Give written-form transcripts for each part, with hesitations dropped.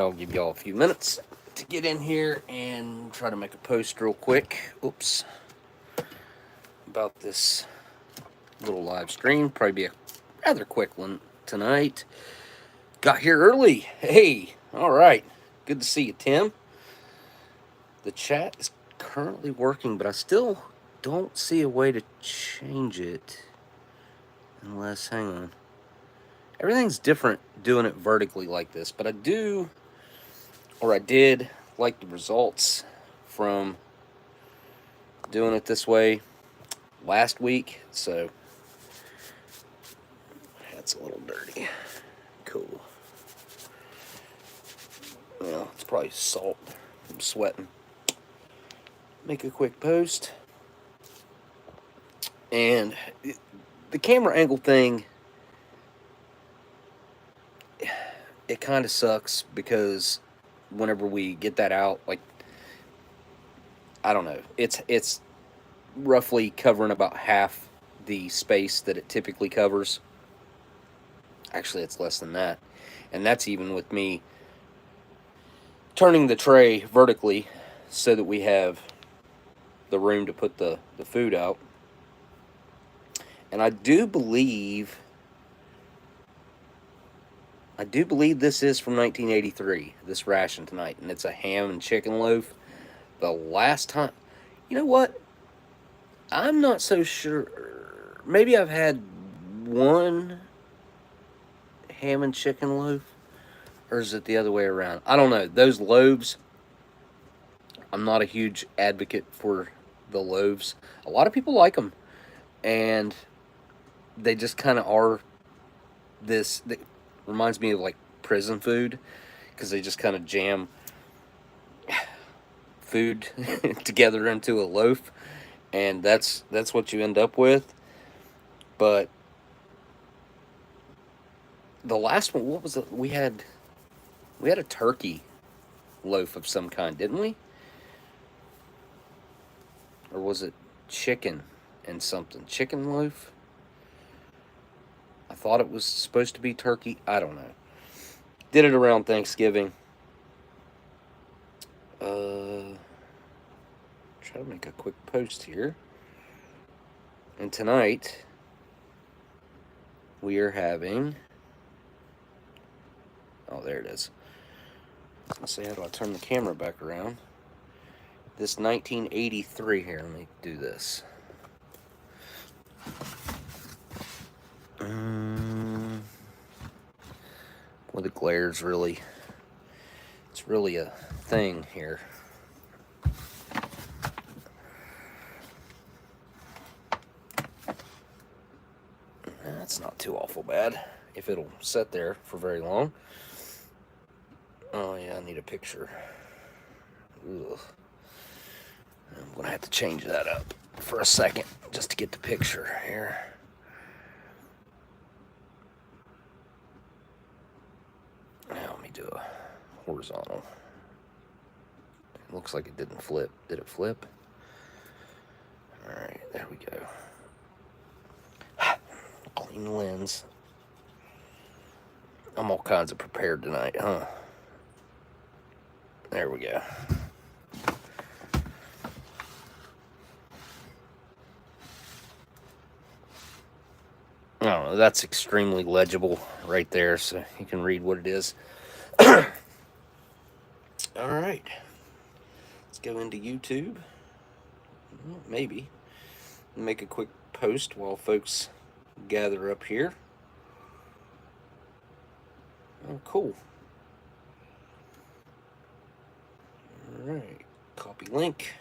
I'll give y'all a few minutes to get in here and try to make a post real quick. Oops. About this little live stream. Probably be a rather quick one tonight. Got here early. Hey, all right. Good to see you, Tim. The chat is currently working, but I still don't see a way to change it. Unless, hang on. Everything's different doing it vertically like this, but I do, or I did, like the results from doing it this way last week. So that's a little dirty. Cool. Well, it's probably salt from sweating. Make a quick post. And the camera angle thing, it kind of sucks because whenever we get that out, like, I don't know, it's roughly covering about half the space that it typically covers. Actually, it's less than that. And that's even with me turning the tray vertically so that we have the room to put the food out. And I do believe this is from 1983, this ration tonight, and it's a ham and chicken loaf. The last time, you know what? I'm not so sure. Maybe I've had one ham and chicken loaf, or is it the other way around? I don't know. Those loaves, I'm not a huge advocate for the loaves. A lot of people like them, and they just kind of are this. It reminds me of like prison food, because they just kind of jam food together into a loaf, and that's what you end up with. But the last one, what was it? We had a turkey loaf of some kind, didn't we? Or was it chicken and something? Chicken loaf? I thought it was supposed to be turkey. I don't know. Did it around Thanksgiving. Try to make a quick post here. And tonight, we are having... Oh, there it is. Let's see, how do I turn the camera back around? This 1983 here. Let me do this. Well, the glare's really... It's really a thing here. That's not too awful bad if it'll sit there for very long. Oh yeah, I need a picture. Ugh. I'm gonna have to change that up for a second just to get the picture here. Now let me do a horizontal. It looks like it didn't flip. Did it flip? Alright, there we go. Clean lens. I'm all kinds of prepared tonight, huh? There we go. I don't know, that's extremely legible right there, so you can read what it is. Alright. Let's go into YouTube. Well, maybe. Make a quick post while folks gather up here. Oh, cool. Alright. Copy link.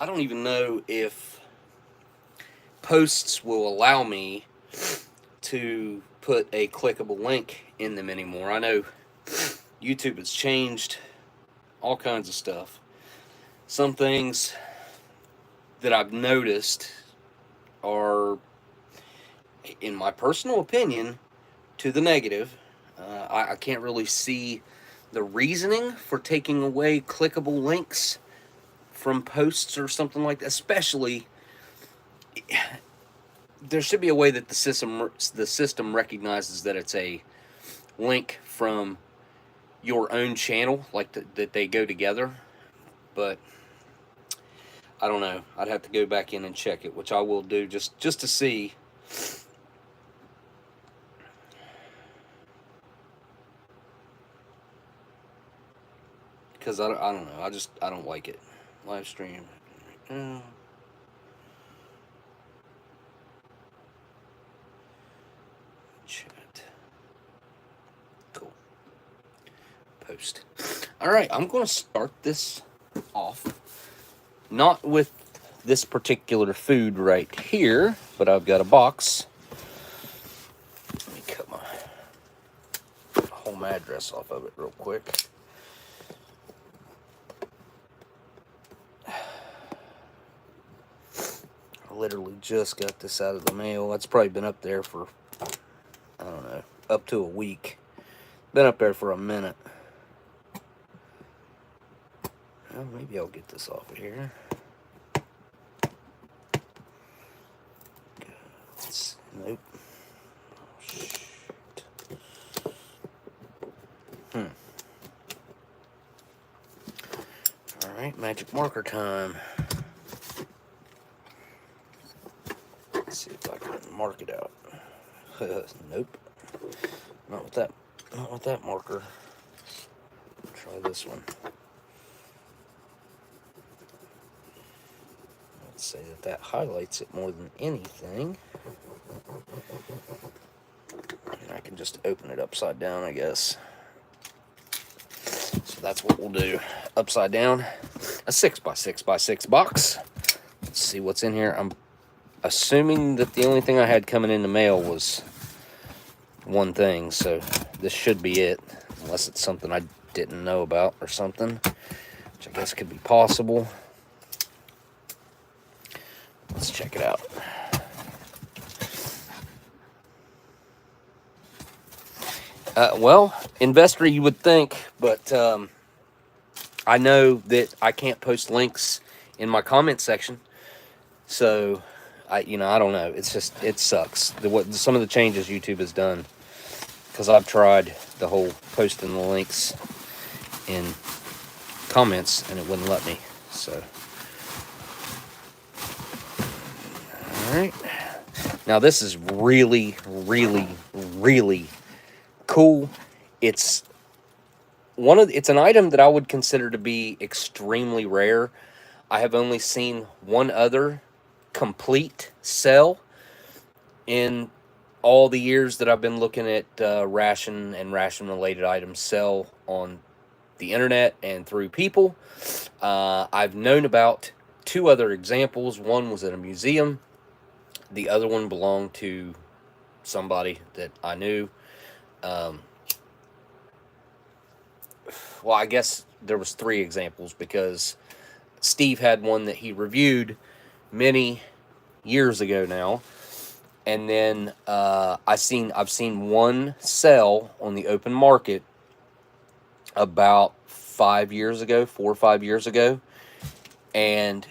I don't even know if posts will allow me to put a clickable link in them anymore. I know YouTube has changed all kinds of stuff. Some things that I've noticed are, in my personal opinion, to the negative. I can't really see the reasoning for taking away clickable links from posts or something like that. Especially, there should be a way that the system recognizes that it's a link from your own channel, like that they go together. But I don't know. I'd have to go back in and check it, which I will do just to see. Because I don't know. I don't like it. Live stream. Chat. Cool. Post. Alright, I'm going to start this off. Not with this particular food right here, but I've got a box. Let me cut my home address off of it real quick. Literally just got this out of the mail. It's probably been up there for, I don't know, up to a week. Been up there for a minute. Well, maybe I'll get this off of here. Nope. Oh, shit. Alright, magic marker time. Let's see if I can mark it out. Nope. Not with that marker. Try this one. Let's say that highlights it more than anything. And I can just open it upside down, I guess. So that's what we'll do. Upside down. A 6x6x6 box. Let's see what's in here. I'm assuming that the only thing I had coming in the mail was one thing, so this should be it, unless it's something I didn't know about or something, which I guess could be possible. Let's check it out. Well, investor you would think, but I know that I can't post links in my comment section, so I don't know. It's just, it sucks. Some of the changes YouTube has done, because I've tried the whole posting the links in comments and it wouldn't let me. So, all right. Now this is really, really, really cool. It's an item that I would consider to be extremely rare. I have only seen one other complete sell in all the years that I've been looking at ration and ration related items sell on the internet and through people. I've known about two other examples. One was at a museum. The other one belonged to somebody that I knew. Well, I guess there was three examples, because Steve had one that he reviewed many years ago now, and then I've seen one sell on the open market about 5 years ago, 4 or 5 years ago, and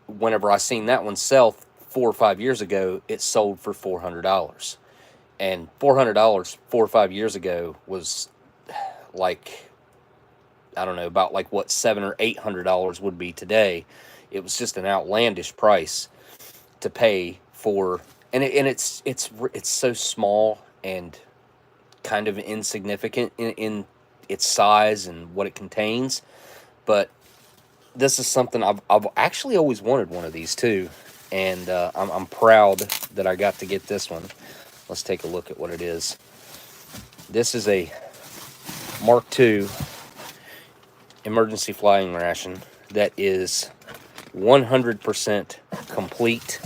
whenever I seen that one sell 4 or 5 years ago, it sold for $400. And $400 4 or 5 years ago was like, I don't know, about like what $700 or $800 would be today. It was just an outlandish price to pay for, and it's so small and kind of insignificant in its size and what it contains. But this is something I've actually always wanted one of these too, and I'm proud that I got to get this one. Let's take a look at what it is. This is a Mark II emergency flying ration that is 100% complete.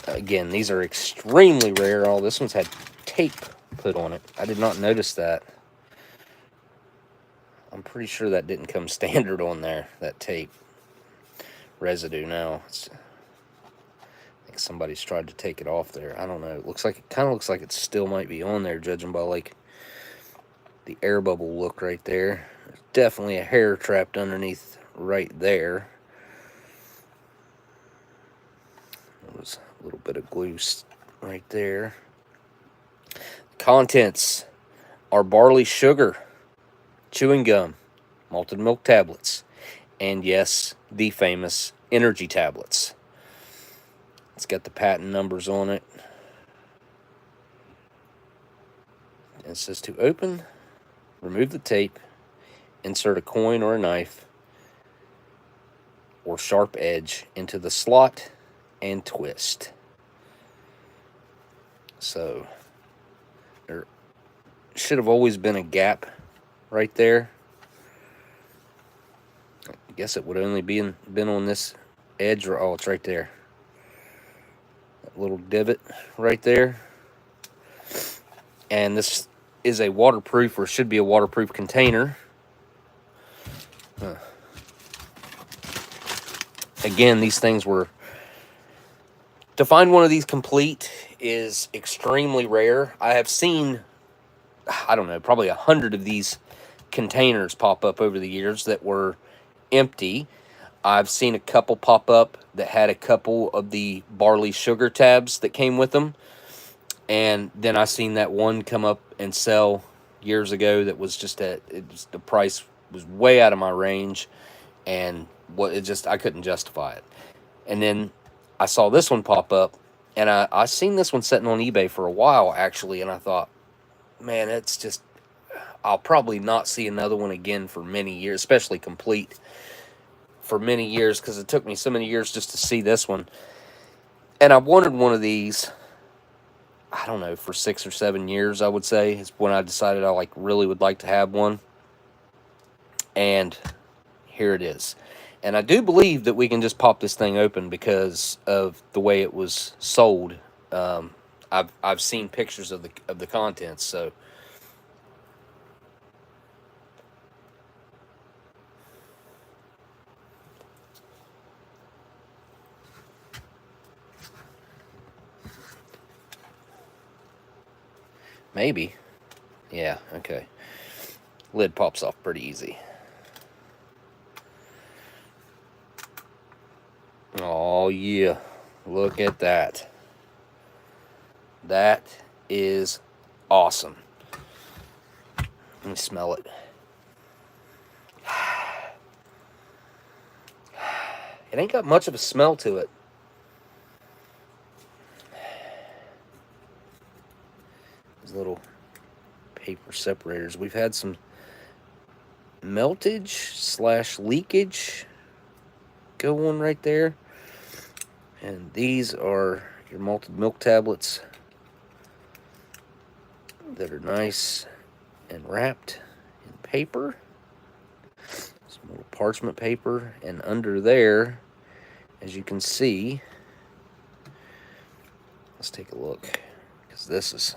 Again, these are extremely rare. Oh, this one's had tape put on it. I did not notice that. I'm pretty sure that didn't come standard on there, that tape residue. Now, I think somebody's tried to take it off there. I don't know. It looks like, it kind of looks like it still might be on there, judging by like the air bubble look right there. There's definitely a hair trapped underneath right there. There was a little bit of glue right there. Contents are barley sugar, chewing gum, malted milk tablets, and yes, the famous energy tablets. It's got the patent numbers on it. And it says to open, remove the tape, insert a coin or a knife or sharp edge into the slot and twist. So there should have always been a gap right there. I guess it would only been on this edge, or oh, it's right there. That little divot right there. And this is a waterproof, or should be a waterproof container. Again, these things were, to find one of these complete is extremely rare. I have seen, I don't know, probably 100 of these containers pop up over the years that were empty. I've seen a couple pop up that had a couple of the barley sugar tabs that came with them. And then I seen that one come up and sell years ago that was just the price was way out of my range, and I couldn't justify it. And then I saw this one pop up, and I seen this one sitting on eBay for a while actually, and I thought, man, it's just, I'll probably not see another one again for many years, especially complete, for many years, because it took me so many years just to see this one. And I wanted one of these, I don't know, for 6 or 7 years, I would say, is when I decided I really would like to have one. And here it is. And I do believe that we can just pop this thing open because of the way it was sold. I've seen pictures of the contents, so maybe. Yeah, okay. Lid pops off pretty easy. Oh, yeah. Look at that. That is awesome. Let me smell it. It ain't got much of a smell to it. These little paper separators. We've had some meltage / leakage go on right there. And these are your malted milk tablets that are nice and wrapped in paper. Some little parchment paper. And under there, as you can see, let's take a look, because this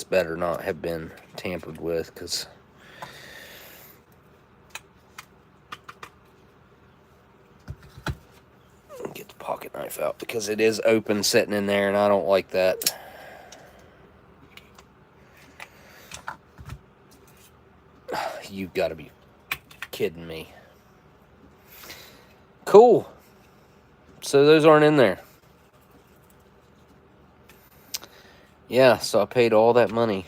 better not have been tampered with, because get the pocket knife out, because it is open sitting in there, and I don't like that. You've got to be kidding me. Cool. So those aren't in there. Yeah, so I paid all that money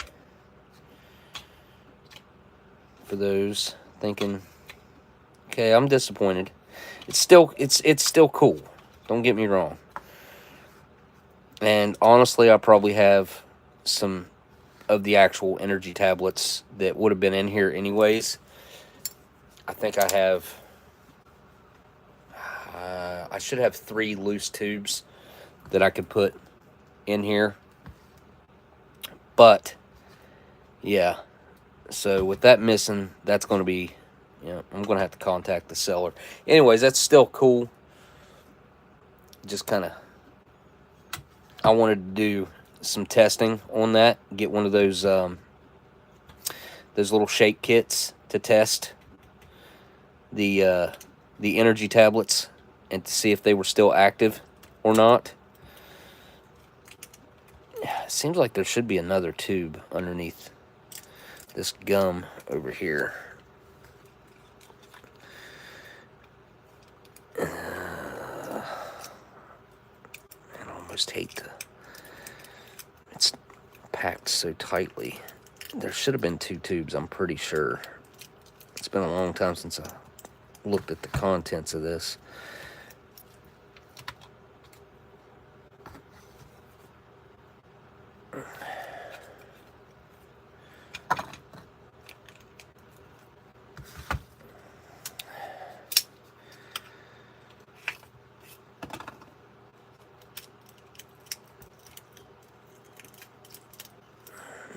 for those, thinking, okay, I'm disappointed. It's still cool. Don't get me wrong. And honestly, I probably have some of the actual energy tablets that would have been in here anyways. I think I have, I should have 3 loose tubes that I could put in here. But, yeah. So with that missing, that's going to be, Yeah, I'm going to have to contact the seller. Anyways, that's still cool. Just kind of, I wanted to do some testing on that. Get one of those little shake kits to test the energy tablets and to see if they were still active or not. It seems like there should be another tube underneath this gum over here. I almost hate it's packed so tightly. There should have been 2 tubes, I'm pretty sure. It's been a long time since I looked at the contents of this.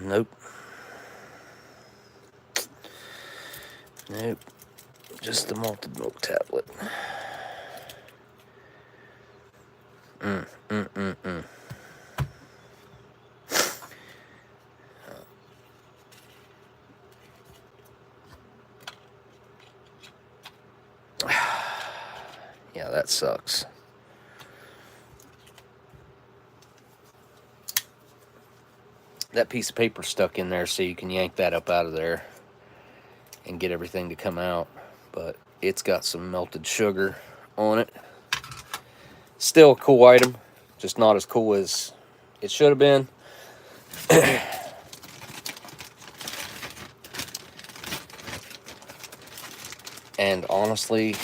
Nope. Nope. Just the malted milk tablet. Yeah, that sucks. That piece of paper stuck in there, so you can yank that up out of there and get everything to come out. But it's got some melted sugar on it. Still a cool item, just not as cool as it should have been. And honestly,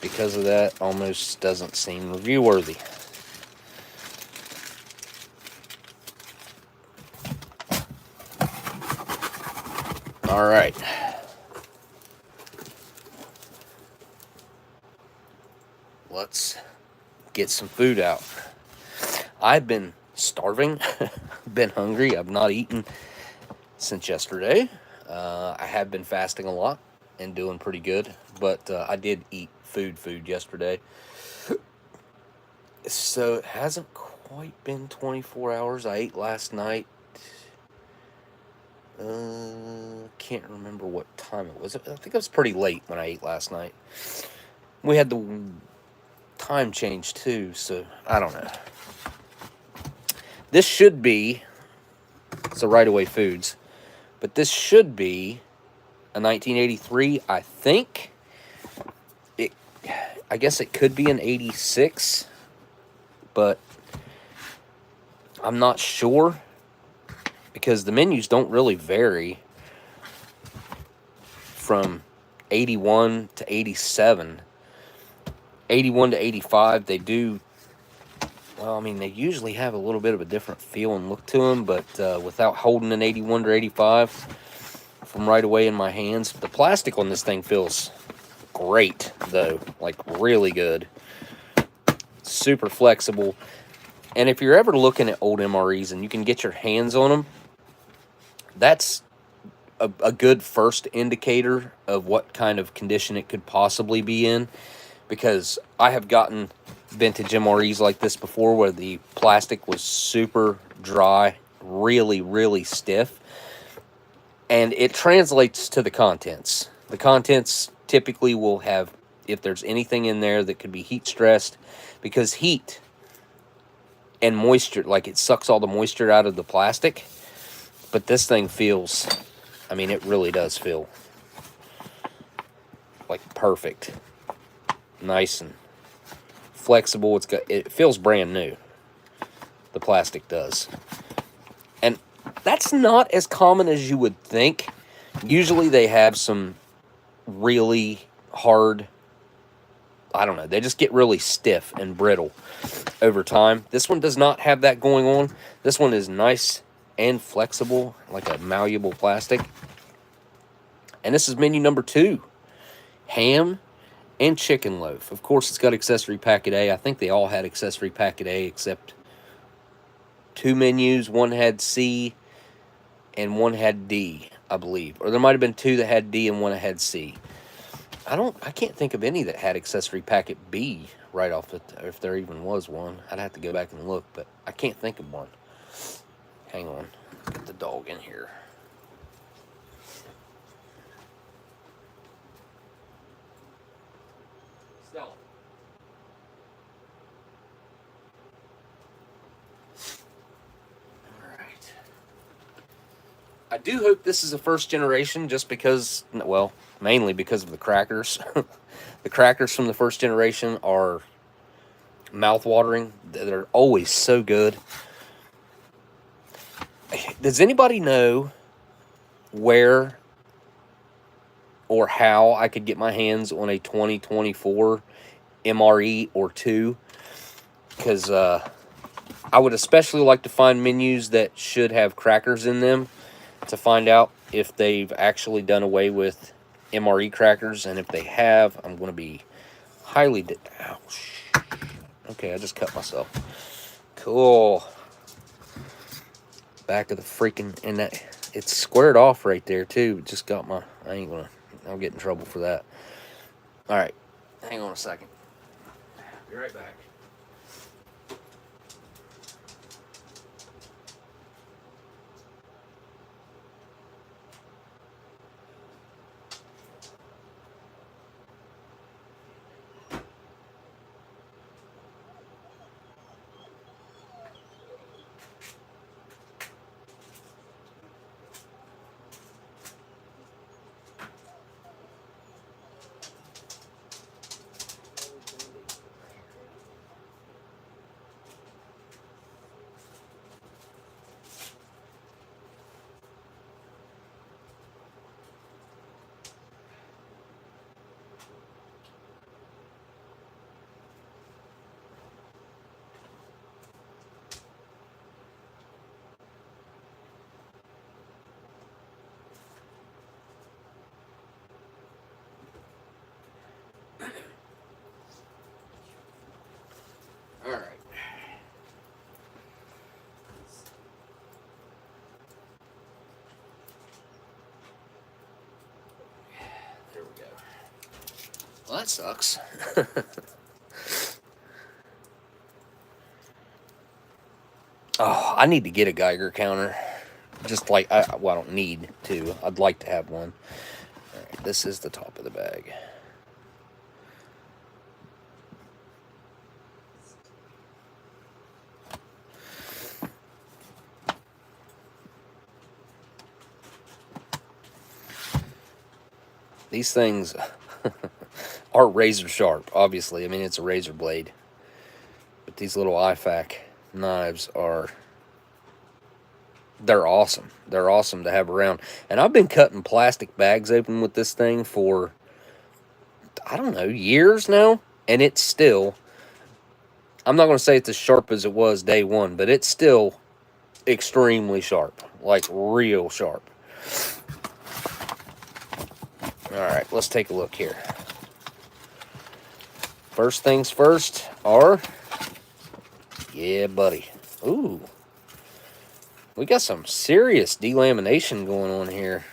because of that, almost doesn't seem review worthy. All right. Let's get some food out. I've been starving, been hungry. I've not eaten since yesterday. I have been fasting a lot and doing pretty good, but I did eat food yesterday. So it hasn't quite been 24 hours. I ate last night. Can't remember what time it was. I think it was pretty late when I ate last night. We had the time change too, so I don't know. This should be, it's a Right Away Foods, but this should be a 1983, I think. I guess it could be an 86, but I'm not sure because the menus don't really vary from 81 to 87. 81 to 85, they do, well, I mean, they usually have a little bit of a different feel and look to them, but without holding an 81 to 85 from Right Away in my hands, the plastic on this thing feels great, though, like really good. Super flexible. And if you're ever looking at old MREs and you can get your hands on them, that's a good first indicator of what kind of condition it could possibly be in. Because I have gotten vintage MREs like this before where the plastic was super dry, really, really stiff. And it translates to the contents. The contents typically will have, if there's anything in there that could be heat stressed, because heat and moisture, like it sucks all the moisture out of the plastic. But this thing feels, I mean, it really does feel like perfect. Nice and flexible. It feels brand new. The plastic does. And that's not as common as you would think. Usually they have some really hard, I don't know, they just get really stiff and brittle over time. This one does not have that going on. This one is nice and flexible, like a malleable plastic. And this is menu number 2. Ham and chicken loaf. Of course, it's got accessory packet A. I think they all had accessory packet A except 2 menus. One had C and one had D, I believe. Or there might have been 2 that had D and one that had C. I can't think of any that had accessory packet B right off the, if there even was one. I'd have to go back and look, but I can't think of one. Hang on, get the dog in here. Stella. All right. I do hope this is a first generation, just because, well, mainly because of the crackers. The crackers from the first generation are mouth-watering. They're always so good. Does anybody know where or how I could get my hands on a 2024 MRE or 2? Because I would especially like to find menus that should have crackers in them to find out if they've actually done away with MRE crackers. And if they have, I'm going to be highly... Ouch. Okay, I just cut myself. Cool. Back of the freaking... And that, it's squared off right there, too. It just got my... I ain't going to... I'll get in trouble for that. Alright. Hang on a second. Be right back. Alright. There we go. Well, that sucks. Oh, I need to get a Geiger counter. Just like, well, I don't need to. I'd like to have one. Alright, this is the top of the bag. These things are razor sharp, obviously. I mean, it's a razor blade. But these little IFAK knives are... They're awesome. They're awesome to have around. And I've been cutting plastic bags open with this thing for, I don't know, years now. And it's still... I'm not going to say it's as sharp as it was day one, but it's still extremely sharp. Like, real sharp. Alright, let's take a look here. First things first are... Yeah, buddy. Ooh. We got some serious delamination going on here.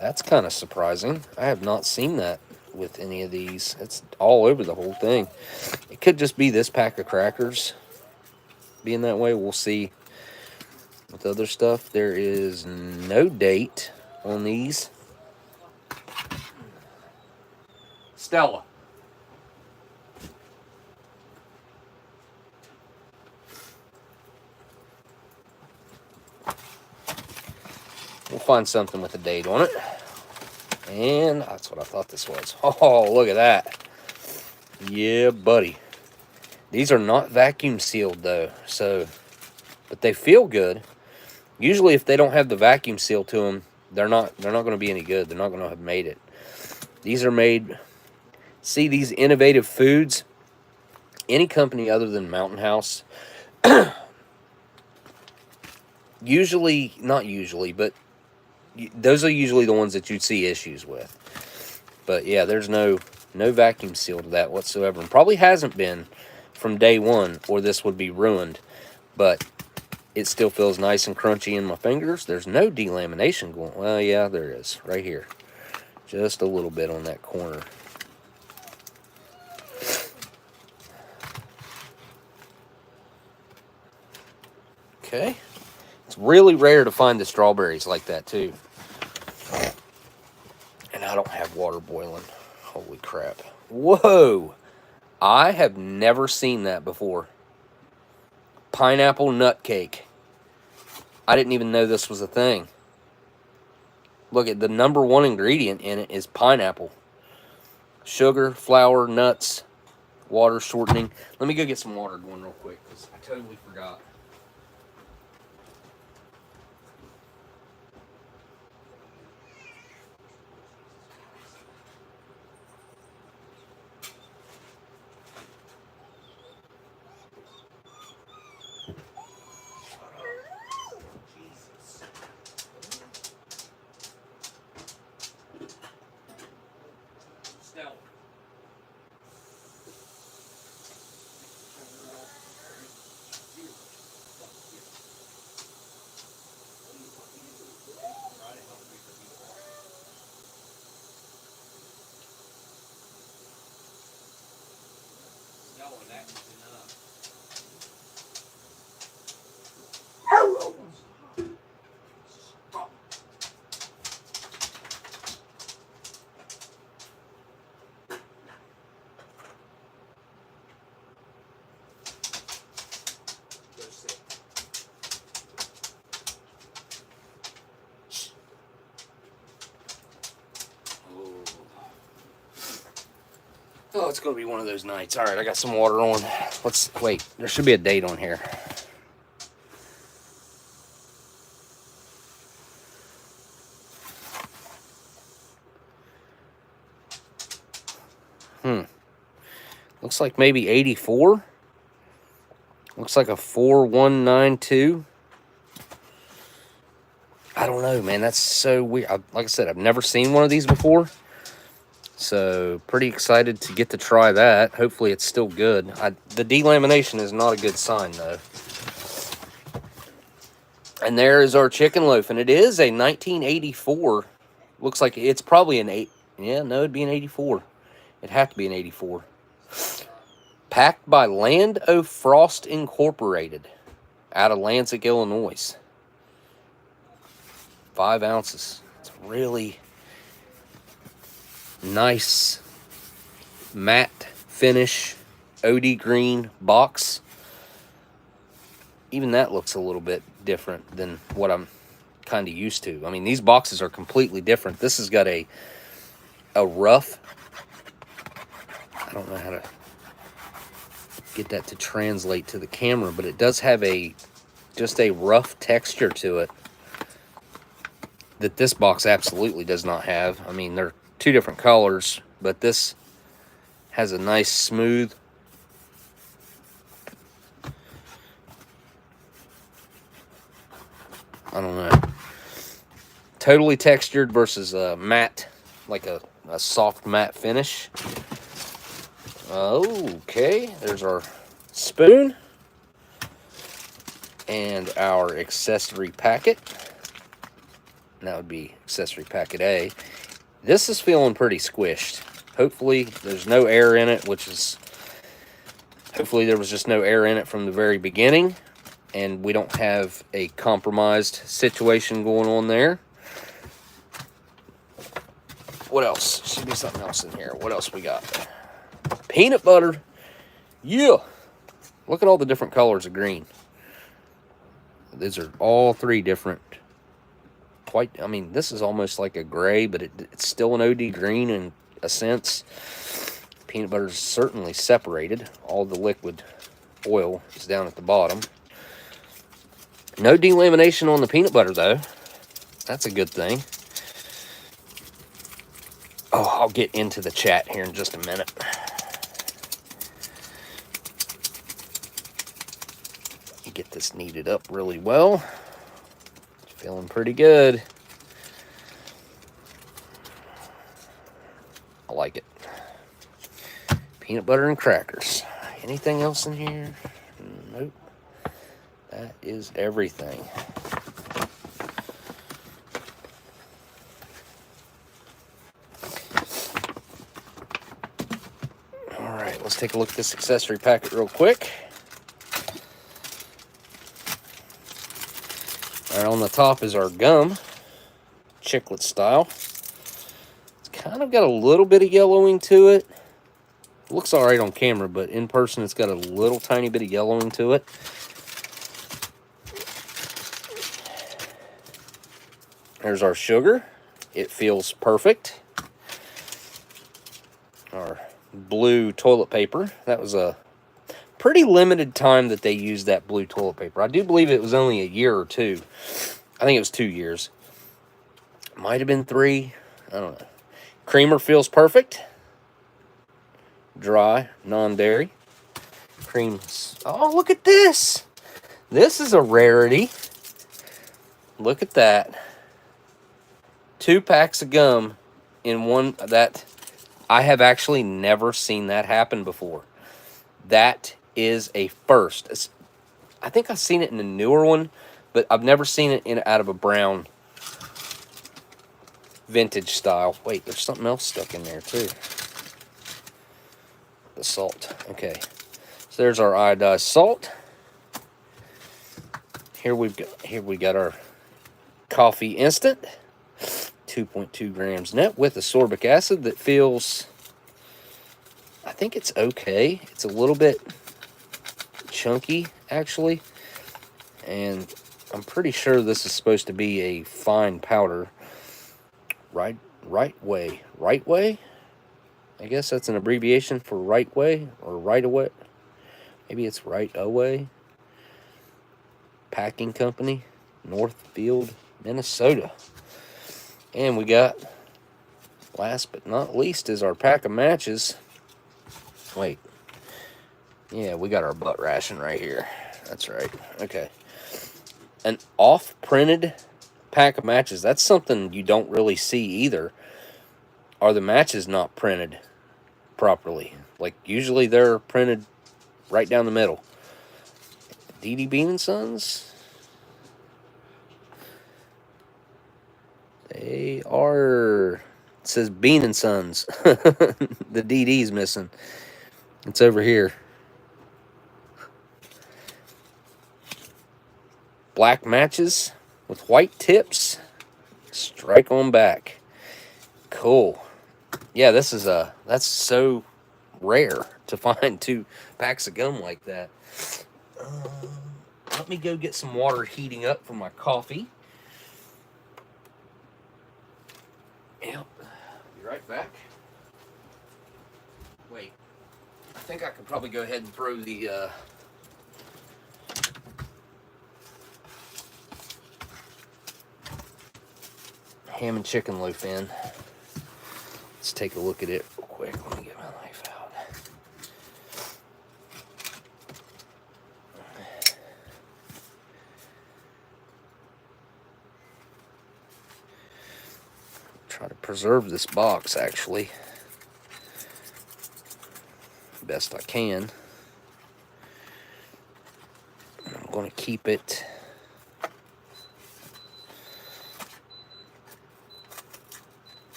That's kind of surprising. I have not seen that with any of these. It's all over the whole thing. It could just be this pack of crackers being that way. We'll see. With other stuff, there is no date on these. Stella. We'll find something with a date on it. And that's what I thought this was. Oh, look at that. Yeah, buddy. These are not vacuum sealed though, so, but they feel good. Usually if they don't have the vacuum seal to them, they're not going to be any good. They're not going to have made it. These are made, see these innovative foods, any company other than Mountain House, usually, not usually, but those are usually the ones that you'd see issues with. But yeah, there's no vacuum seal to that whatsoever. And probably hasn't been from day one, or this would be ruined. But it still feels nice and crunchy in my fingers. There's no delamination going. Well, yeah, there is. Right here. Just a little bit on that corner. Okay. It's really rare to find the strawberries like that, too. And I don't have water boiling. Holy crap. Whoa! I have never seen that before. Pineapple nut cake. I didn't even know this was a thing. Look at the #1 ingredient in it is pineapple. Sugar, flour, nuts, water shortening. Let me go get some water going real quick because I totally forgot. Oh, it's going to be one of those nights. All right, I got some water on. Let's wait. There should be a date on here. Looks like maybe 84. Looks like a 4192. I don't know, man. That's so weird. Like I said, I've never seen one of these before. So, pretty excited to get to try that. Hopefully, it's still good. The delamination is not a good sign, though. And there is our chicken loaf. And it is a 1984. Looks like it's probably an 8. Yeah, no, it'd be an 84. It'd have to be an 84. Packed by Land O' Frost Incorporated out of Lansing, Illinois. 5 ounces. It's really nice matte finish OD green box. Even that looks a little bit different than what I'm kind of used to. I mean, these boxes are completely different. This has got a rough, I don't know how to get that to translate to the camera, but it does have just a rough texture to it that this box absolutely does not have. I mean, they're 2 different colors, but this has a nice smooth, I don't know, totally textured versus a matte, like a soft matte finish. Okay, there's our spoon and our accessory packet. And that would be accessory packet A. This is feeling pretty squished. Hopefully there's no air in it, hopefully there was just no air in it from the very beginning, and we don't have a compromised situation going on there. What else? Should be something else in here. What else we got? Peanut butter. Yeah. Look at all the different colors of green. These are all 3 different. I mean, this is almost like a gray, but it's still an OD green in a sense. Peanut butter is certainly separated. All the liquid oil is down at the bottom. No delamination on the peanut butter, though. That's a good thing. Oh, I'll get into the chat here in just a minute. Get this kneaded up really well. Feeling pretty good. I like it. Peanut butter and crackers. Anything else in here? Nope. That is everything. let's take a look at this accessory packet real quick. All right, on the top is our gum, chiclet style. It's kind of got a little bit of yellowing to it. Looks all right on camera, but in person it's got a little tiny bit of yellowing to it. There's our sugar. It feels perfect. Our blue toilet paper. That was a pretty limited time that they used that blue toilet paper. I do believe it was only a year or two. I think it was 2 years. Might have been 3. I don't know. Creamer feels perfect. Dry, non-dairy. Cream. Oh, look at this. This is a rarity. Look at that. 2 packs of gum in one. That I have actually never seen that happen before. That is a first. I think I've seen it in a newer one, but I've never seen it out of a brown vintage style. Wait, there's something else stuck in there too. The salt. Okay, so there's our iodized salt. Here we got our coffee instant, 2.2 grams net with ascorbic acid that feels, I think it's okay. It's a little bit chunky actually, and I'm pretty sure this is supposed to be a fine powder. Right way. I guess that's an abbreviation for right way or right away. Maybe it's right away. Packing Company, Northfield, Minnesota. And we got, last but not least, is our pack of matches. Wait. Yeah, we got our butt ration right here. That's right. Okay. An off-printed pack of matches. That's something you don't really see either. Are the matches not printed properly? Like, usually they're printed right down the middle. D.D. Bean & Sons. They are... It says Bean & Sons. The DD's missing. It's over here. Black matches with white tips. Strike on back. Cool. Yeah, that's so rare to find 2 packs of gum like that. Let me go get some water heating up for my coffee. Yep. Be right back. Wait. I think I could probably go ahead and throw the ham and chicken loaf in. Let's take a look at it real quick. Let me get my knife out. Try to preserve this box, actually, best I can. I'm going to keep it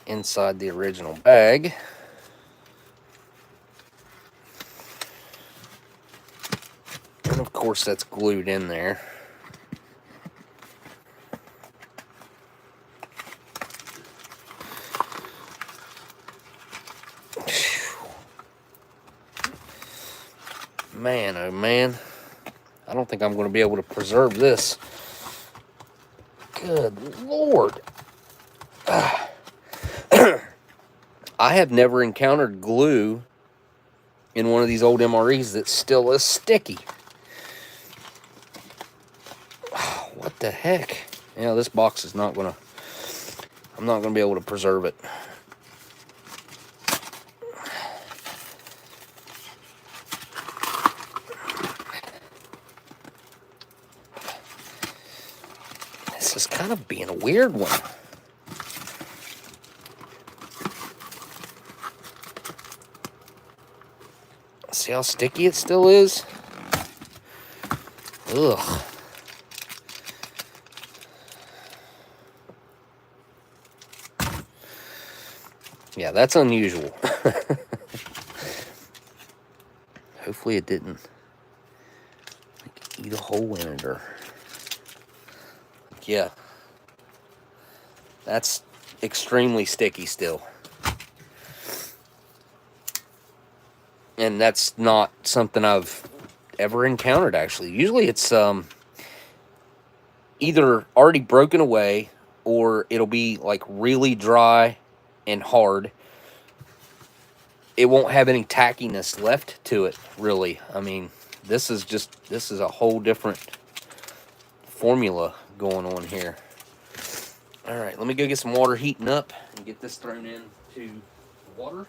inside the original bag. And of course that's glued in there. Man, oh man. I don't think I'm going to be able to preserve this. Good Lord. I have never encountered glue in one of these old MREs that's still as sticky. Oh, what the heck? Yeah, this box is not going to... I'm not going to be able to preserve it. This is kind of being a weird one. See how sticky it still is? Ugh. Yeah, that's unusual. Hopefully it didn't like, eat a hole in it or... Yeah. That's extremely sticky still. And that's not something I've ever encountered, actually. Usually it's either already broken away or it'll be like really dry and hard. It won't have any tackiness left to it, really. I mean, this is a whole different formula going on here. All right, let me go get some water heating up and get this thrown into the water.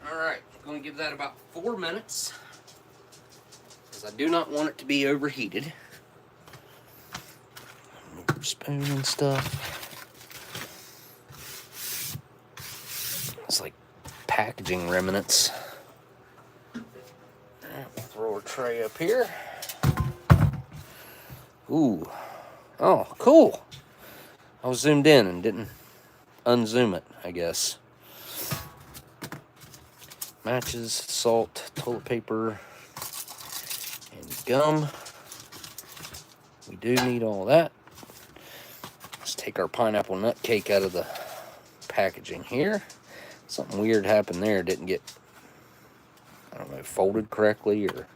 All right, I'm going to give that about 4 minutes because I do not want it to be overheated. Spoon and stuff. It's like packaging remnants. Throw our tray up here. Ooh. Oh, cool. I was zoomed in and didn't unzoom it, I guess. Matches, salt, toilet paper, and gum. We do need all that. Let's take our pineapple nut cake out of the packaging here. Something weird happened there. Didn't get, I don't know, folded correctly or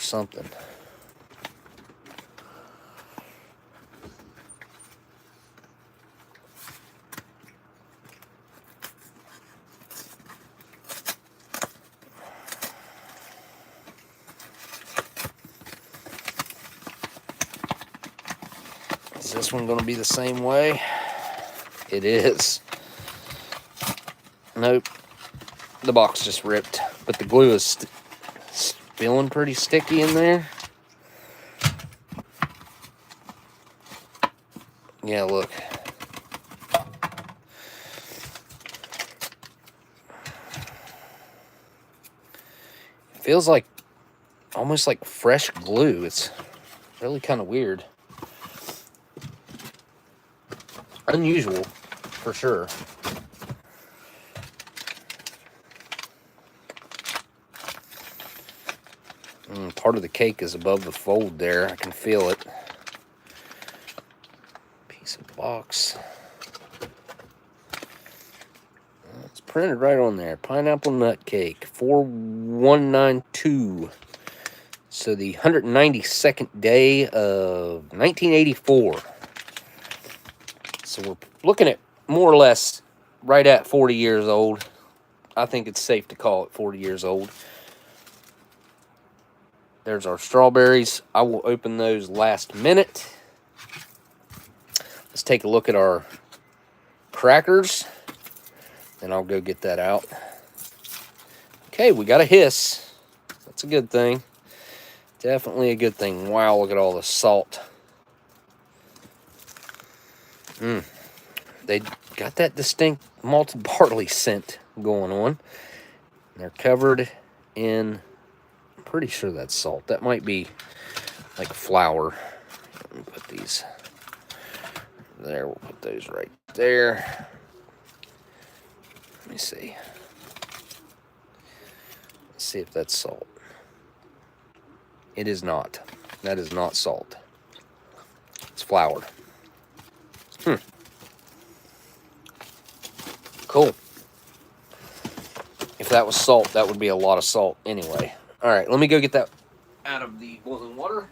something. Is this one going to be the same way? It is. Nope. The box just ripped, but the glue is feeling pretty sticky in there. Yeah, look. It feels like almost like fresh glue. It's really kind of weird. Unusual, for sure. Part of the cake is above the fold there. I can feel it. Piece of box. It's printed right on there. Pineapple nut cake, 4192. So the 192nd day of 1984. So we're looking at more or less right at 40 years old. I think it's safe to call it 40 years old. There's our strawberries. I will open those last minute. Let's take a look at our crackers. Then I'll go get that out. Okay, we got a hiss. That's a good thing. Definitely a good thing. Wow, look at all the salt. They got that distinct malted barley scent going on. They're covered in, I'm pretty sure that's salt. That might be like flour. Let me put these there. We'll put those right there. Let me see. Let's see if that's salt. It is not. That is not salt. It's flour. Cool. If that was salt, that would be a lot of salt anyway. All right, let me go get that out of the boiling water.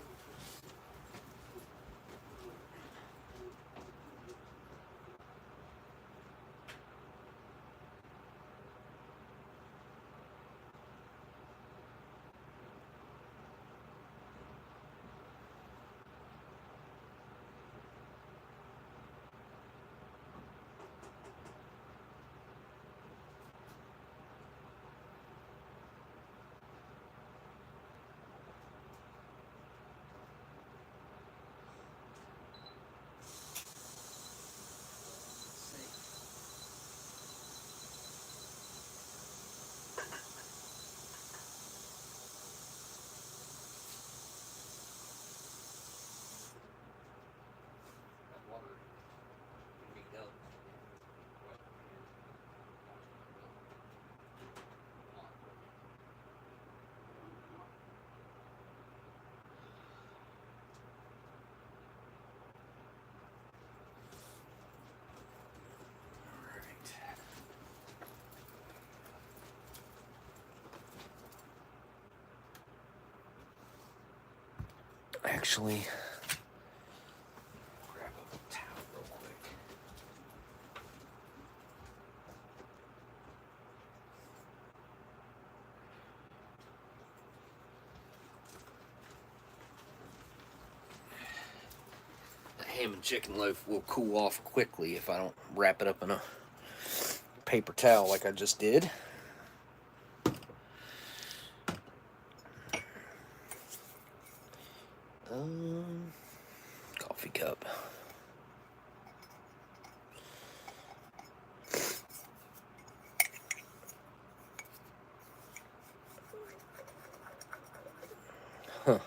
Actually, grab a towel real quick. The ham and chicken loaf will cool off quickly if I don't wrap it up in a paper towel like I just did. Coffee cup. Huh.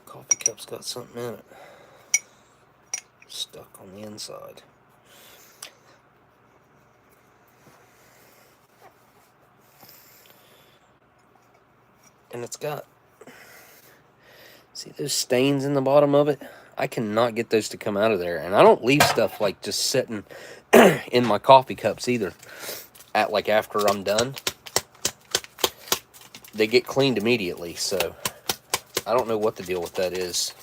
Coffee cup's got something in it. Stuck on the inside. And it's got, see those stains in the bottom of it? I cannot get those to come out of there. And I don't leave stuff like just sitting in my coffee cups either. Like after I'm done. They get cleaned immediately, so I don't know what the deal with that is.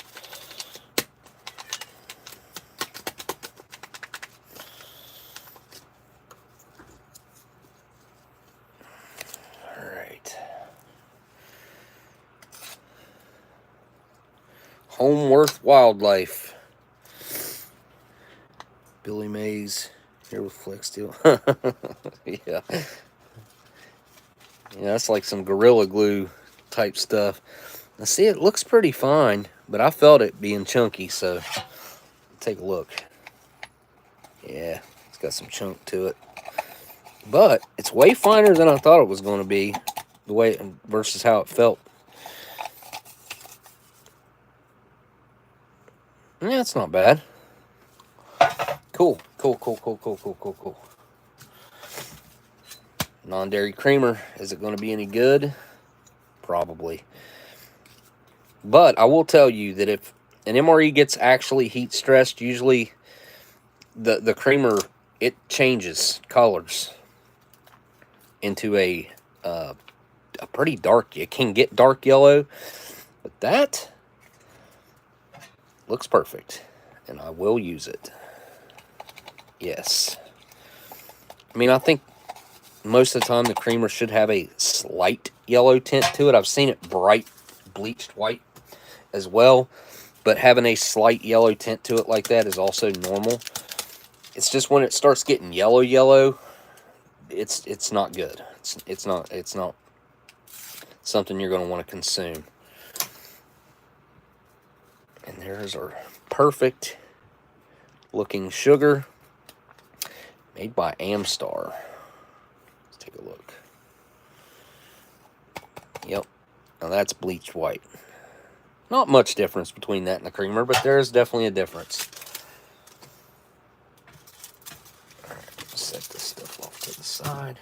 All right. Homeworth Wildlife. Billy Mays here with Flex Steel. Yeah. Yeah, that's like some Gorilla Glue type stuff. Now see, it looks pretty fine, but I felt it being chunky, so take a look. Yeah, it's got some chunk to it. But it's way finer than I thought it was going to be, the way versus how it felt. Yeah, it's not bad. Cool. Non-dairy creamer. Is it going to be any good? Probably. But I will tell you that if an MRE gets actually heat stressed, usually the creamer, it changes colors into a pretty dark. It can get dark yellow, but that looks perfect, and I will use it. Yes. I mean, I think most of the time the creamer should have a slight yellow tint to it. I've seen it bright bleached white as well, but having a slight yellow tint to it like that is also normal. It's just when it starts getting yellow, it's not good. It's not something you're going to want to consume. And there's our perfect looking sugar made by Amstar. Let's take a look. Yep. Now that's bleached white. Not much difference between that and the creamer, but there is definitely a difference. All right, set this stuff off to the side.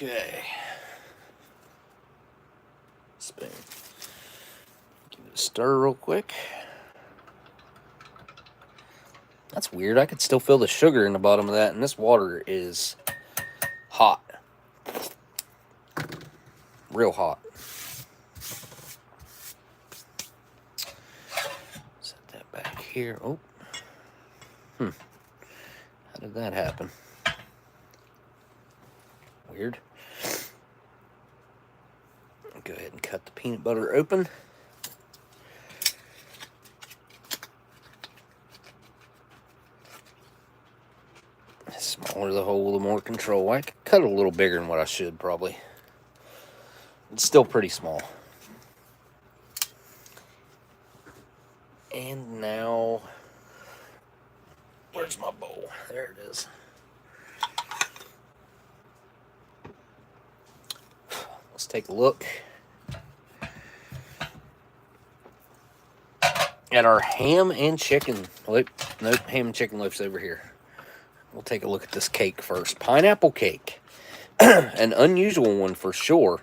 Okay. Spoon. Give it a stir real quick. That's weird. I could still feel the sugar in the bottom of that, and this water is hot. Real hot. Set that back here. Oh. How did that happen? Weird. Go ahead and cut the peanut butter open. The smaller the hole, the more control. I could cut it a little bigger than what I should, probably. It's still pretty small. And now, where's my bowl? There it is. Let's take a look at our ham and chicken. Nope, ham and chicken loaves over here. We'll take a look at this cake first. Pineapple cake. An unusual one for sure.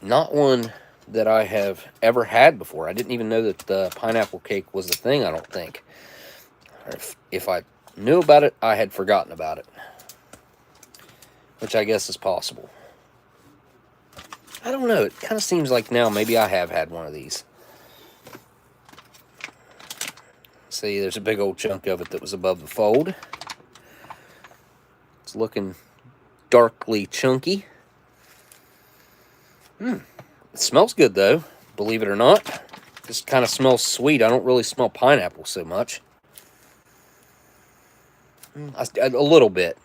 Not one that I have ever had before. I didn't even know that the pineapple cake was a thing, I don't think. If I knew about it, I had forgotten about it. Which I guess is possible. I don't know. It kind of seems like now maybe I have had one of these. See, there's a big old chunk of it that was above the fold. It's looking darkly chunky. It smells good, though, believe it or not. Just kind of smells sweet. I don't really smell pineapple so much. A little bit.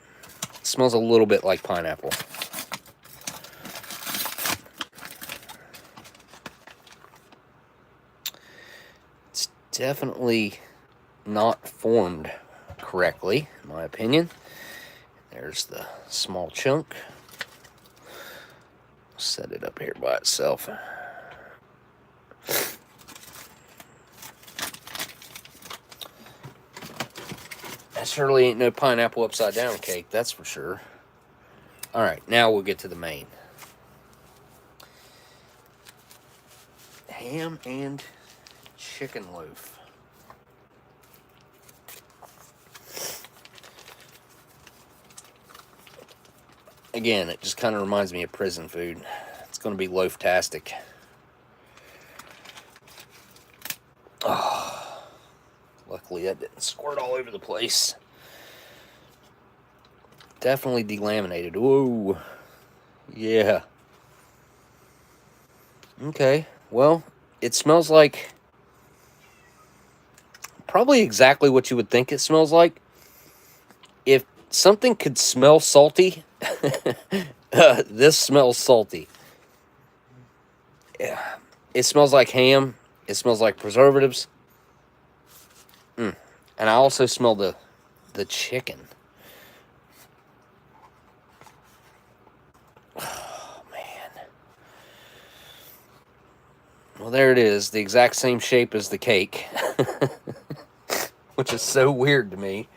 It smells a little bit like pineapple. It's definitely not formed correctly, in my opinion. There's the small chunk. Set it up here by itself. That surely ain't no pineapple upside down cake, that's for sure. Alright, now we'll get to the main. Ham and chicken loaf. Again, it just kind of reminds me of prison food. It's going to be loaf-tastic. Oh, luckily that didn't squirt all over the place. Definitely delaminated. Whoa. Yeah. Okay. Well, it smells like probably exactly what you would think it smells like. If something could smell salty, this smells salty. Yeah. It smells like ham. It smells like preservatives. And I also smell the chicken. Oh, man. Well, there it is. The exact same shape as the cake. Which is so weird to me.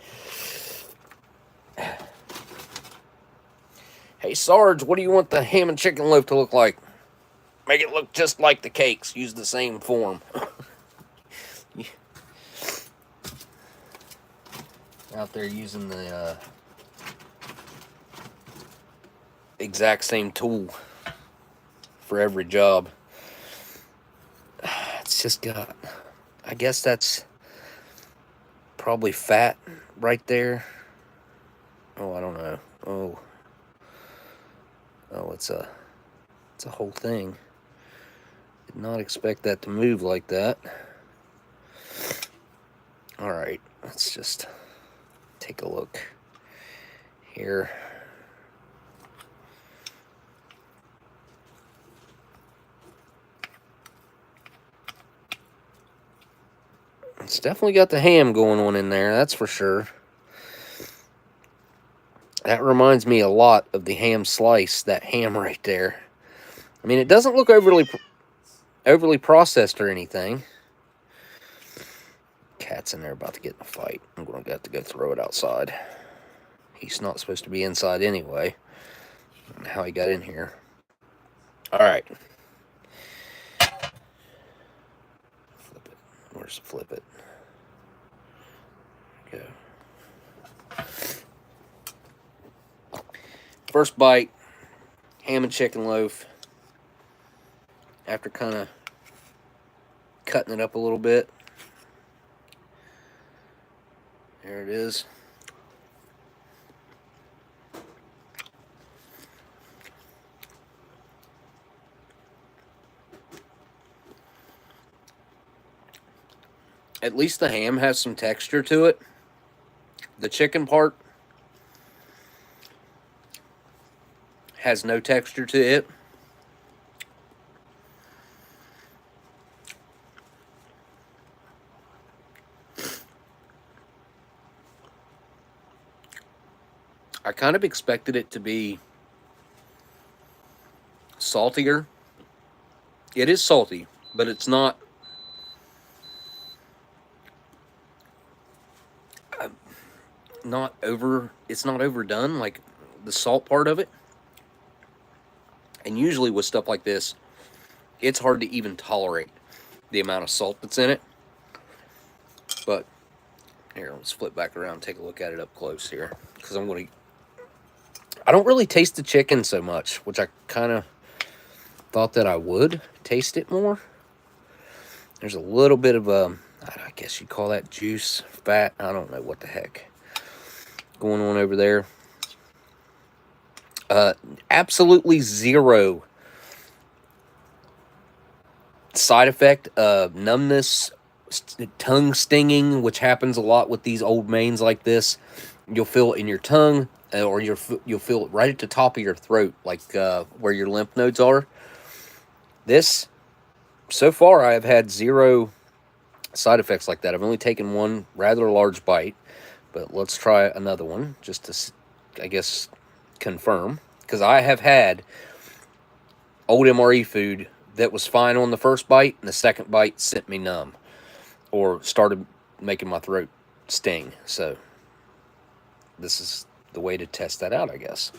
Hey, Sarge, what do you want the ham and chicken loaf to look like? Make it look just like the cakes. Use the same form. Out there using the exact same tool for every job. It's just got, I guess that's probably fat right there. Oh, I don't know. Oh, it's a whole thing. Did not expect that to move like that. All right, let's just take a look here. It's definitely got the ham going on in there, that's for sure. That reminds me a lot of the ham slice, that ham right there. I mean, it doesn't look overly processed or anything. Cat's in there about to get in a fight. I'm going to have to go throw it outside. He's not supposed to be inside anyway. I don't know how he got in here. All right. Flip it. Where's the flip it? Go. First bite, ham and chicken loaf. After kind of cutting it up a little bit. There it is. At least the ham has some texture to it. The chicken part has no texture to it. I kind of expected it to be saltier. It is salty, but it's not it's not overdone, like the salt part of it. And usually with stuff like this, it's hard to even tolerate the amount of salt that's in it. But here, let's flip back around and take a look at it up close here, because I don't really taste the chicken so much, which I kind of thought that I would taste it more. There's a little bit of I guess you'd call that juice, fat, I don't know what the heck going on over there. Absolutely zero side effect of numbness, tongue stinging, which happens a lot with these old mains like this. You'll feel it in your tongue, or you'll feel it right at the top of your throat, like where your lymph nodes are. This, so far, I have had zero side effects like that. I've only taken one rather large bite, but let's try another one just to, I guess, confirm. Because I have had old MRE food that was fine on the first bite, and the second bite sent me numb or started making my throat sting. So this is the way to test that out, I guess.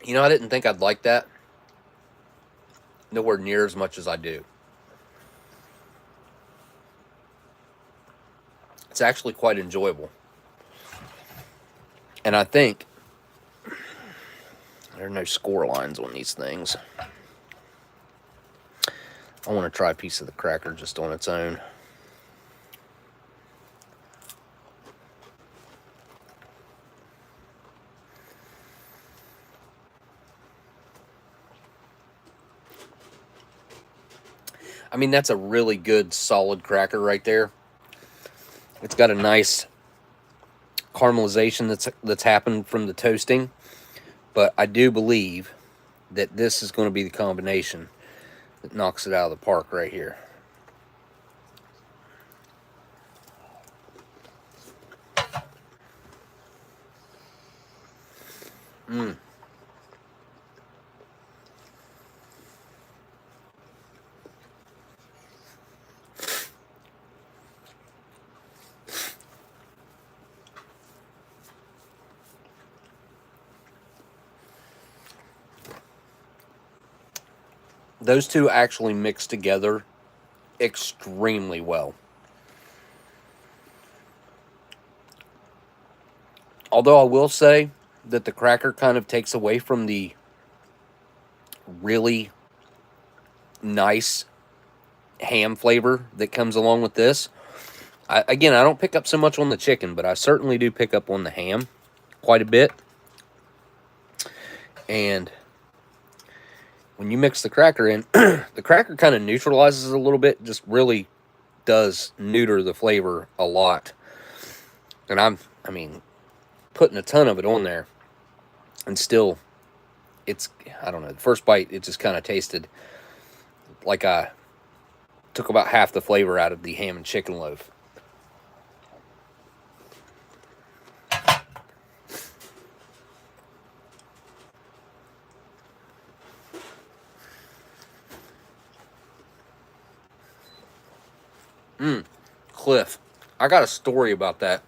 You know, I didn't think I'd like that. Nowhere near as much as I do. It's actually quite enjoyable. And I think there are no score lines on these things. I want to try a piece of the cracker just on its own. I mean, that's a really good, solid cracker right there. It's got a nice caramelization that's happened from the toasting. But I do believe that this is going to be the combination that knocks it out of the park right here. those two actually mix together extremely well. Although I will say that the cracker kind of takes away from the really nice ham flavor that comes along with this. Again, I don't pick up so much on the chicken, but I certainly do pick up on the ham quite a bit. And when you mix the cracker in, the cracker kind of neutralizes it a little bit, just really does neuter the flavor a lot. And I mean, putting a ton of it on there, and still, I don't know, the first bite, it just kind of tasted like I took about half the flavor out of the ham and chicken loaf. Cliff, I got a story about that.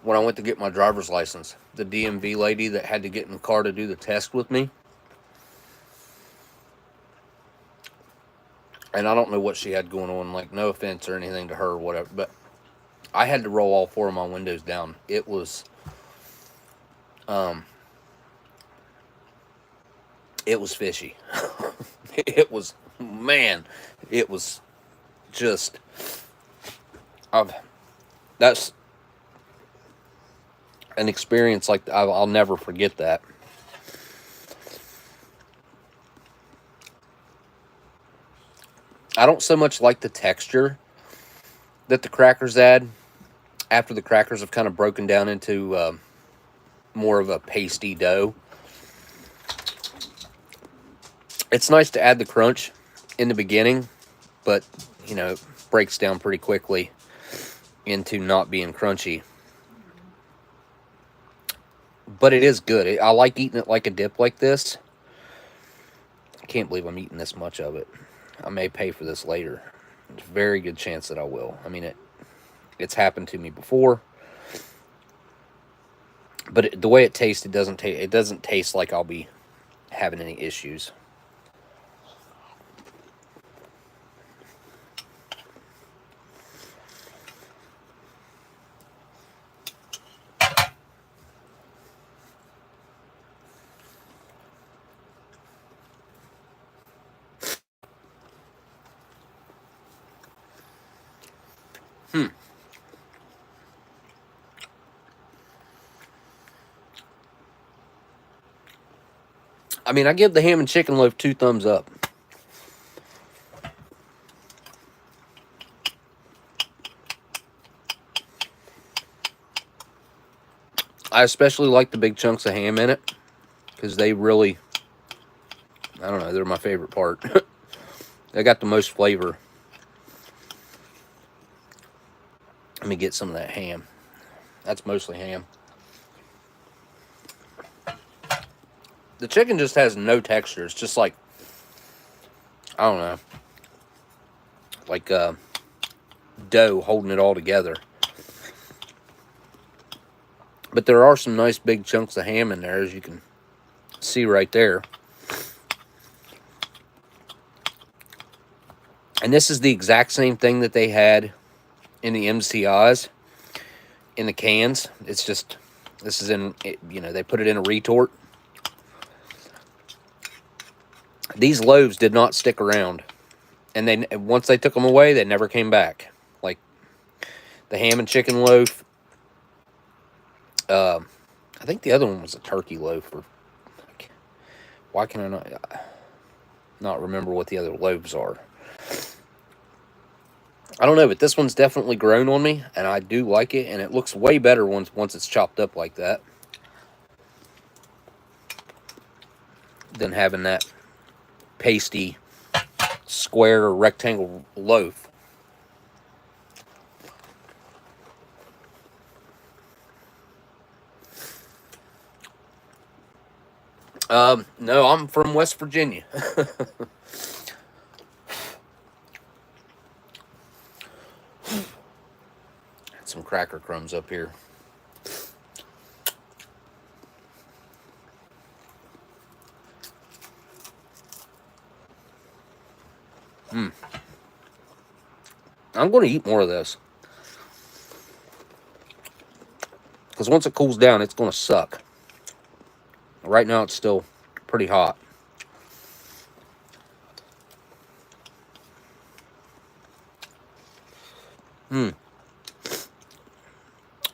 When I went to get my driver's license, the DMV lady that had to get in the car to do the test with me, and I don't know what she had going on, like, no offense or anything to her or whatever, but I had to roll all 4 of my windows down. It was fishy. It was, man, it was just, that's an experience like, I'll never forget that. I don't so much like the texture that the crackers add after the crackers have kind of broken down into more of a pasty dough. It's nice to add the crunch in the beginning, but, you know, it breaks down pretty quickly into not being crunchy. But it is good. I like eating it like a dip like this. I can't believe I'm eating this much of it. I may pay for this later. There's a very good chance that I will. I mean, it's happened to me before. But the way it tastes, it doesn't taste like I'll be having any issues. I mean, I give the ham and chicken loaf 2 thumbs up. I especially like the big chunks of ham in it, because they really, I don't know, they're my favorite part. They got the most flavor. Let me get some of that ham. That's mostly ham. The chicken just has no texture. It's just like, I don't know, like dough holding it all together. But there are some nice big chunks of ham in there, as you can see right there. And this is the exact same thing that they had in the MCIs, in the cans. It's just, this is in, you know, they put it in a retort. These loaves did not stick around. And once they took them away, they never came back. Like, the ham and chicken loaf. I think the other one was a turkey loaf. Or, why can I not remember what the other loaves are? I don't know, but this one's definitely grown on me, and I do like it, and it looks way better once it's chopped up like that than having that pasty square or rectangle loaf. No, I'm from West Virginia. Some cracker crumbs up here. I'm going to eat more of this. Because once it cools down, it's going to suck. Right now, it's still pretty hot. I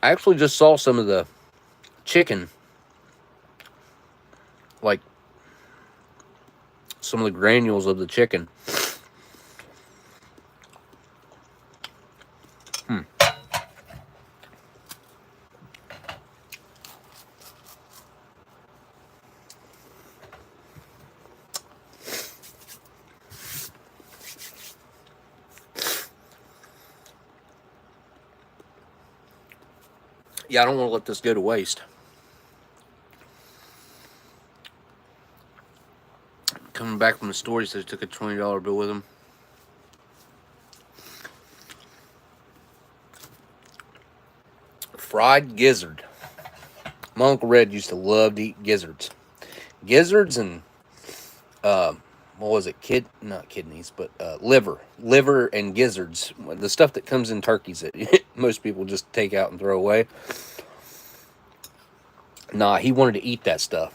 actually just saw some of the chicken. Like, some of the granules of the chicken. Yeah, I don't want to let this go to waste. Coming back from the store, he says he took a $20 bill with him. Fried gizzard. My Uncle Red used to love to eat gizzards. Gizzards and, what was it? Not kidneys, but liver. Liver and gizzards. The stuff that comes in turkeys that most people just take out and throw away. Nah, he wanted to eat that stuff.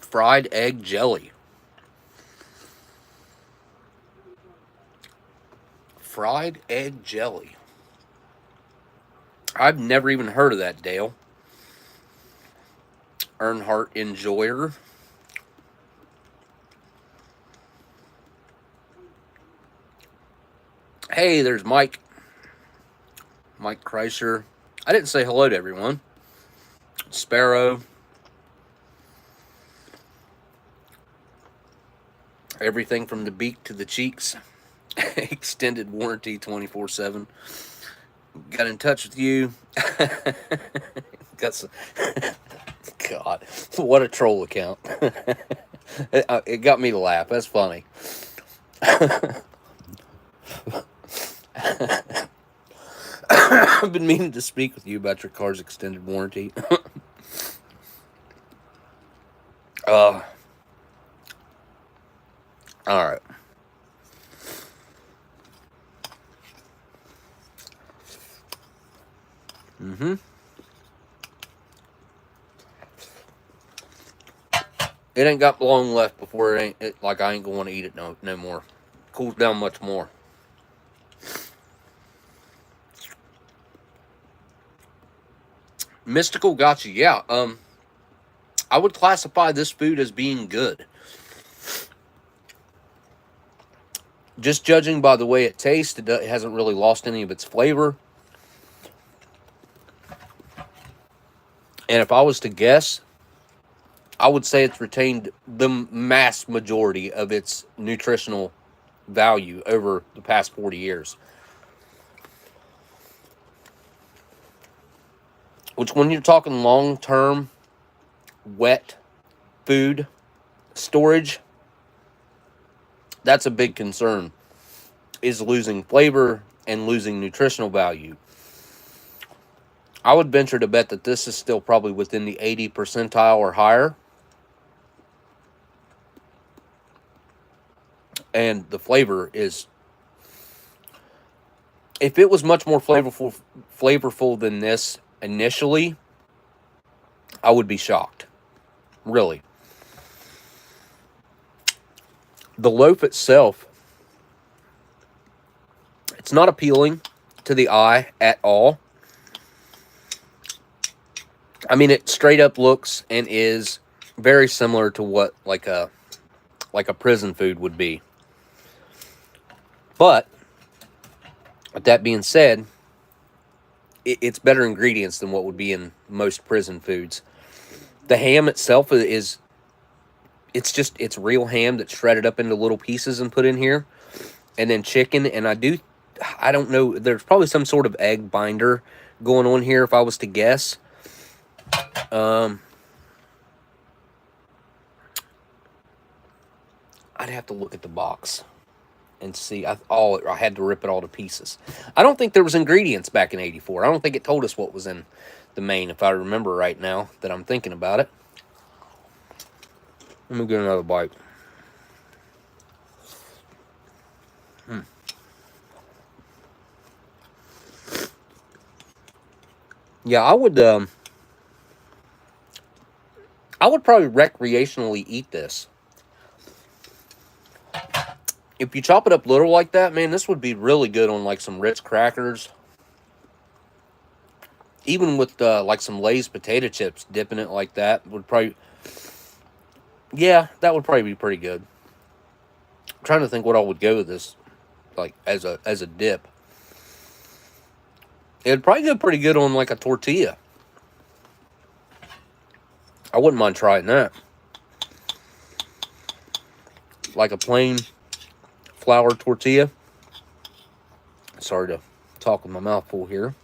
Fried egg jelly. Fried egg jelly. I've never even heard of that, Dale. Earnhardt Enjoyer. Hey, there's Mike. Mike Kreischer. I didn't say hello to everyone. Sparrow. Everything from the beak to the cheeks. Extended warranty 24/7. Got in touch with you. Got some. God, what a troll account. It got me to laugh. That's funny. I've been meaning to speak with you about your car's extended warranty. All right. It ain't got long left before I ain't going to eat it no more. Cools down much more. Mystical gotcha. Yeah. I would classify this food as being good. Just judging by the way it tastes, it hasn't really lost any of its flavor. And if I was to guess, I would say it's retained the mass majority of its nutritional value over the past 40 years. Which, when you're talking long-term wet food storage, that's a big concern, is losing flavor and losing nutritional value. I would venture to bet that this is still probably within the 80 percentile or higher. And the flavor is, if it was much more flavorful than this initially, I would be shocked. Really. The loaf itself, it's not appealing to the eye at all. I mean, it straight up looks and is very similar to what like a prison food would be. But with that being said, it's better ingredients than what would be in most prison foods. The ham itself it's real ham that's shredded up into little pieces and put in here. And then chicken, and I don't know, there's probably some sort of egg binder going on here if I was to guess. I'd have to look at the box and see. I had to rip it all to pieces. I don't think there was ingredients back in '84. I don't think it told us what was in the main, if I remember right now that I'm thinking about it. Let me get another bite. Yeah, I would probably recreationally eat this. If you chop it up little like that, man, this would be really good on like some Ritz crackers. Even with like some Lay's potato chips, dipping it like that would probably, yeah, that would probably be pretty good. I'm trying to think what I would go with this, like as a dip. It'd probably go pretty good on like a tortilla. I wouldn't mind trying that. Like a plain flour tortilla. Sorry to talk with my mouth full here.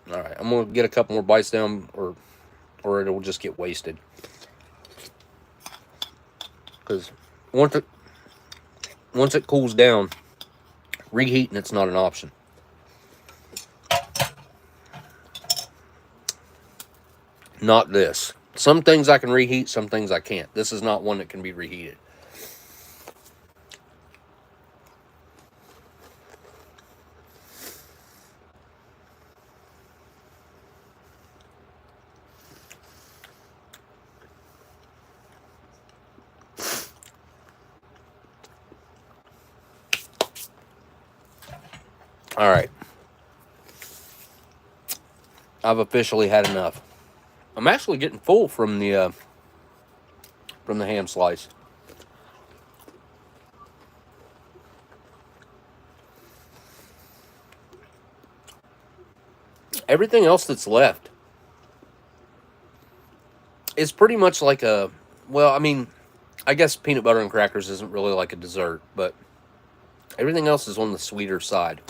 All right, I'm gonna get a couple more bites down, or it'll just get wasted. Because once it cools down, reheating it's not an option. Not this. Some things I can reheat, some things I can't. This is not one that can be reheated. All right. I've officially had enough. I'm actually getting full from the ham slice. Everything else that's left is pretty much like a, well, I mean, I guess peanut butter and crackers isn't really like a dessert, but everything else is on the sweeter side.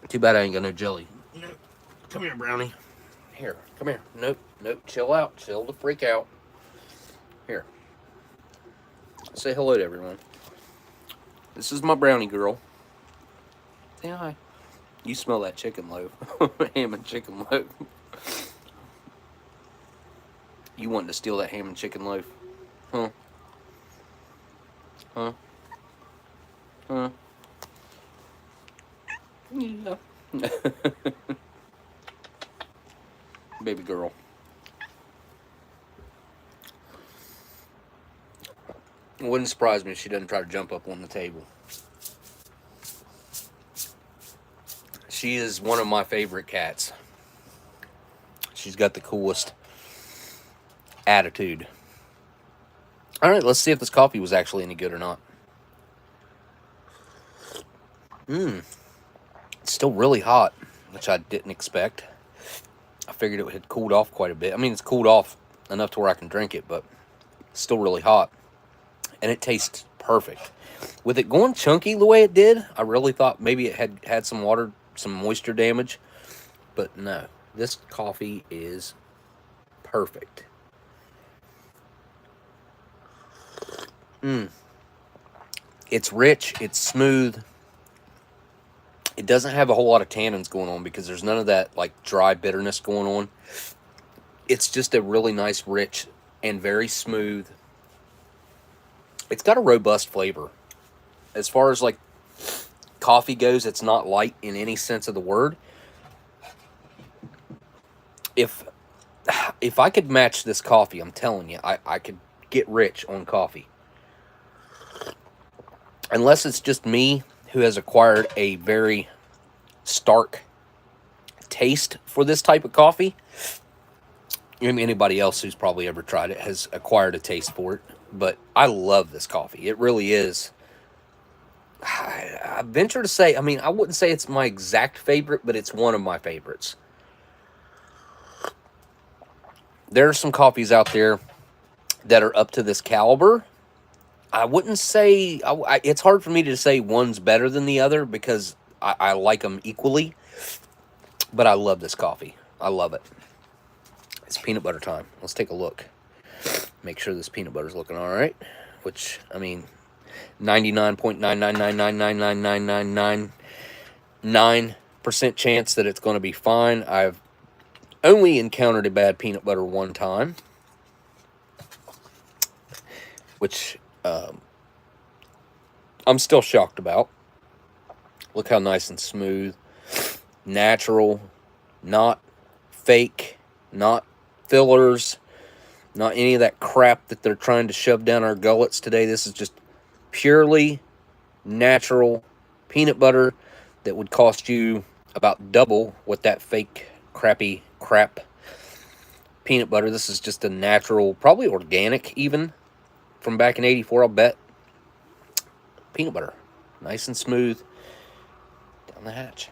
Too bad I ain't got no jelly. Come here, Brownie. Here, come here. Nope, chill out. Chill the freak out. Here. Say hello to everyone. This is my Brownie girl. Say hi. You smell that chicken loaf. Ham and chicken loaf. You wanting to steal that ham and chicken loaf? Huh? Huh? Huh? Yeah. Baby girl. It wouldn't surprise me if she doesn't try to jump up on the table. She is one of my favorite cats. She's got the coolest attitude. All right, let's see if this coffee was actually any good or not. It's still really hot, which I didn't expect. I figured it had cooled off quite a bit. I mean, it's cooled off enough to where I can drink it, but it's still really hot. And it tastes perfect. With it going chunky the way it did, I really thought maybe it had some water, some moisture damage. But no, this coffee is perfect. It's rich, it's smooth. It doesn't have a whole lot of tannins going on because there's none of that like dry bitterness going on. It's just a really nice, rich, and very smooth. It's got a robust flavor. As far as like coffee goes, it's not light in any sense of the word. If I could match this coffee, I'm telling you, I could get rich on coffee. Unless it's just me who has acquired a very stark taste for this type of coffee. I mean, anybody else who's probably ever tried it has acquired a taste for it. But I love this coffee. It really is. I venture to say, I mean, I wouldn't say it's my exact favorite, but it's one of my favorites. There are some coffees out there that are up to this caliber. I wouldn't say, it's hard for me to say one's better than the other because I like them equally. But I love this coffee. I love it. It's peanut butter time. Let's take a look. Make sure this peanut butter is looking all right. Which, I mean, 99.9999999% chance that it's going to be fine. I've only encountered a bad peanut butter one time, which I'm still shocked about. Look how nice and smooth, natural, not fake, not fillers, not any of that crap that they're trying to shove down our gullets today. This is just purely natural peanut butter that would cost you about double what that fake crappy crap peanut butter. This is just a natural, probably organic even, from back in '84, I'll bet. Peanut butter. Nice and smooth down the hatch.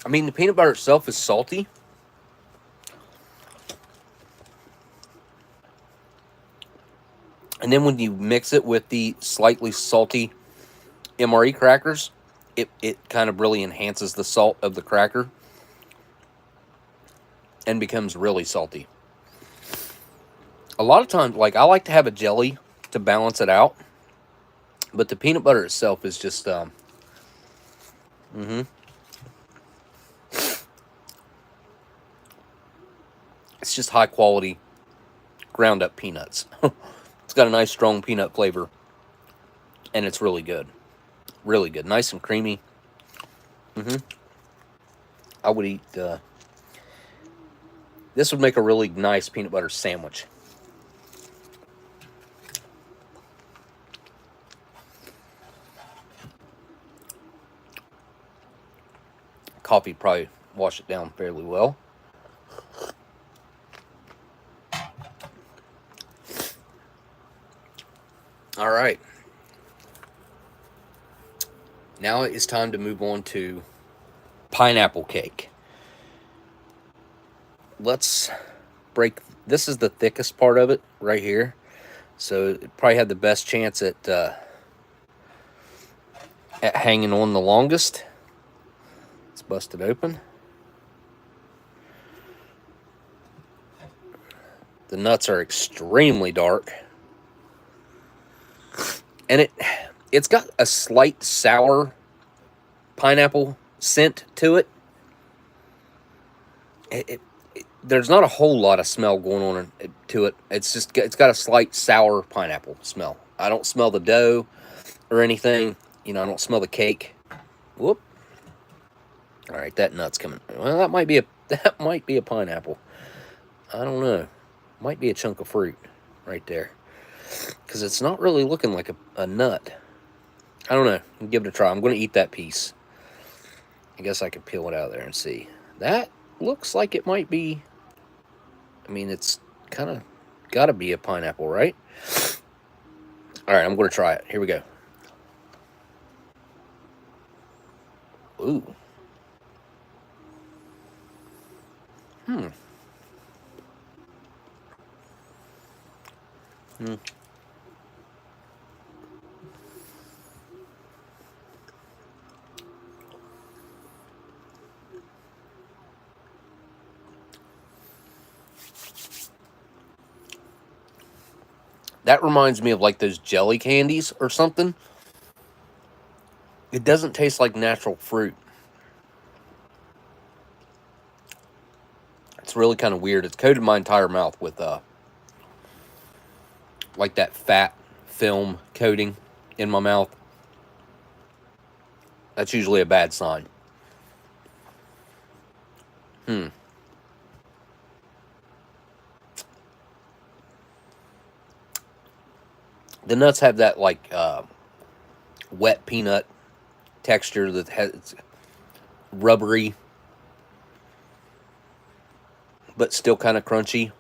I mean, the peanut butter itself is salty. And then when you mix it with the slightly salty MRE crackers, it kind of really enhances the salt of the cracker and becomes really salty. A lot of times, like, I like to have a jelly to balance it out, but the peanut butter itself is just it's just high quality ground up peanuts. It's got a nice strong peanut flavor, and it's really good. Really good. Nice and creamy. I would eat, this would make a really nice peanut butter sandwich. Coffee probably wash it down fairly well. All right. Now it is time to move on to pineapple cake. Let's break. This is the thickest part of it right here, so it probably had the best chance at hanging on the longest. Let's bust it open. The nuts are extremely dark, and it's got a slight sour pineapple scent to it. There's not a whole lot of smell going on to it. It's got a slight sour pineapple smell. I don't smell the dough or anything. You know, I don't smell the cake. Whoop. All right, that nut's coming. Well, that might be a pineapple. I don't know. Might be a chunk of fruit right there, because it's not really looking like a nut. I don't know. I'll give it a try. I'm going to eat that piece. I guess I could peel it out of there and see. That looks like it might be. I mean, it's kind of got to be a pineapple, right? All right, I'm going to try it. Here we go. Ooh. That reminds me of like those jelly candies or something. It doesn't taste like natural fruit. It's really kind of weird. It's coated my entire mouth with like that fat film coating in my mouth. That's usually a bad sign. The nuts have that like wet peanut texture that has rubbery, but still kind of crunchy.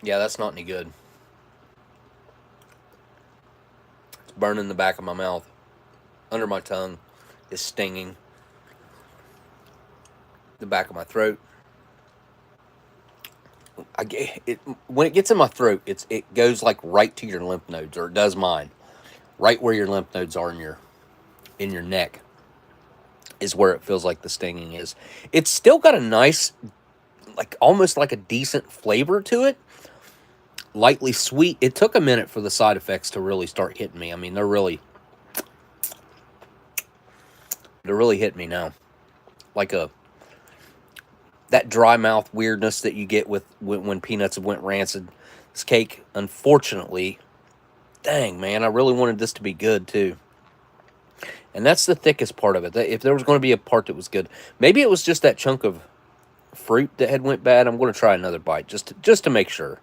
Yeah, that's not any good. It's burning the back of my mouth, under my tongue. is stinging. The back of my throat. When it gets in my throat, it goes like right to your lymph nodes, or it does mine. Right where your lymph nodes are in your neck is where it feels like the stinging is. It's still got a nice, like almost like a decent flavor to it. Lightly sweet. It took a minute for the side effects to really start hitting me. I mean, they're really hitting me now. Like that dry mouth weirdness that you get when peanuts have went rancid. This cake, unfortunately, dang man, I really wanted this to be good too. And that's the thickest part of it. If there was going to be a part that was good, maybe it was just that chunk of fruit that had went bad. I'm going to try another bite just to make sure.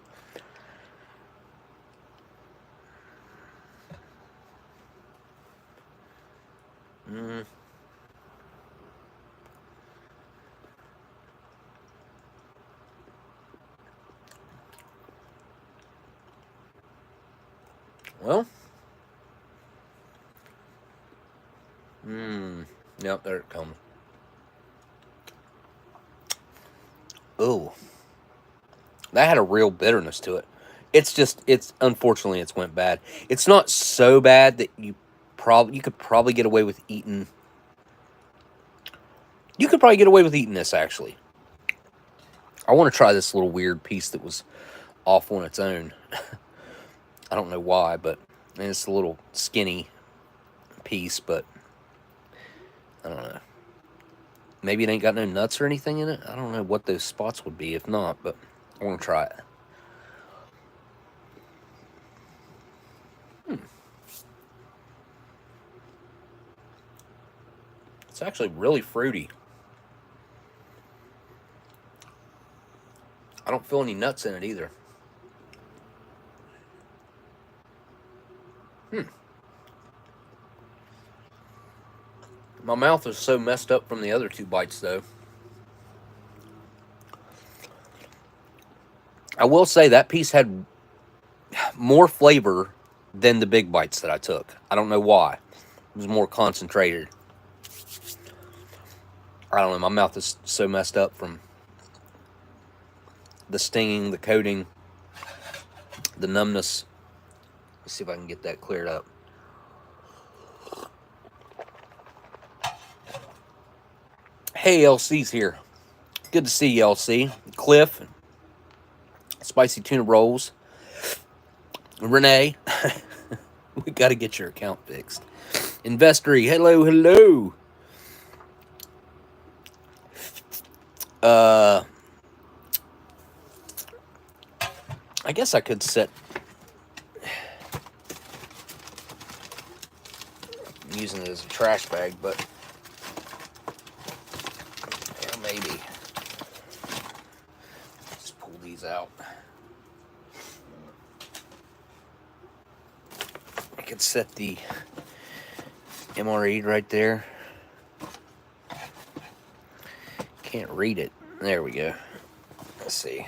Well, yep, there it comes. Ooh, that had a real bitterness to it. Unfortunately, it's went bad. It's not so bad that you could probably get away with eating. You could probably get away with eating this, actually. I want to try this little weird piece that was off on its own. I don't know why, but it's a little skinny piece, but I don't know. Maybe it ain't got no nuts or anything in it. I don't know what those spots would be if not, but I want to try it. It's actually really fruity. I don't feel any nuts in it either. My mouth is so messed up from the other two bites, though. I will say that piece had more flavor than the big bites that I took. I don't know why. It was more concentrated. I don't know. My mouth is so messed up from the stinging, the coating, the numbness. Let's see if I can get that cleared up. Hey, LC's here. Good to see you, LC. Cliff, Spicy Tuna Rolls, Renee. We got to get your account fixed. Investory, hello, hello. I guess I could set. I'm using it as a trash bag, but yeah, maybe. Just pull these out. I could set the MRE right there. Can't read it. There we go. Let's see.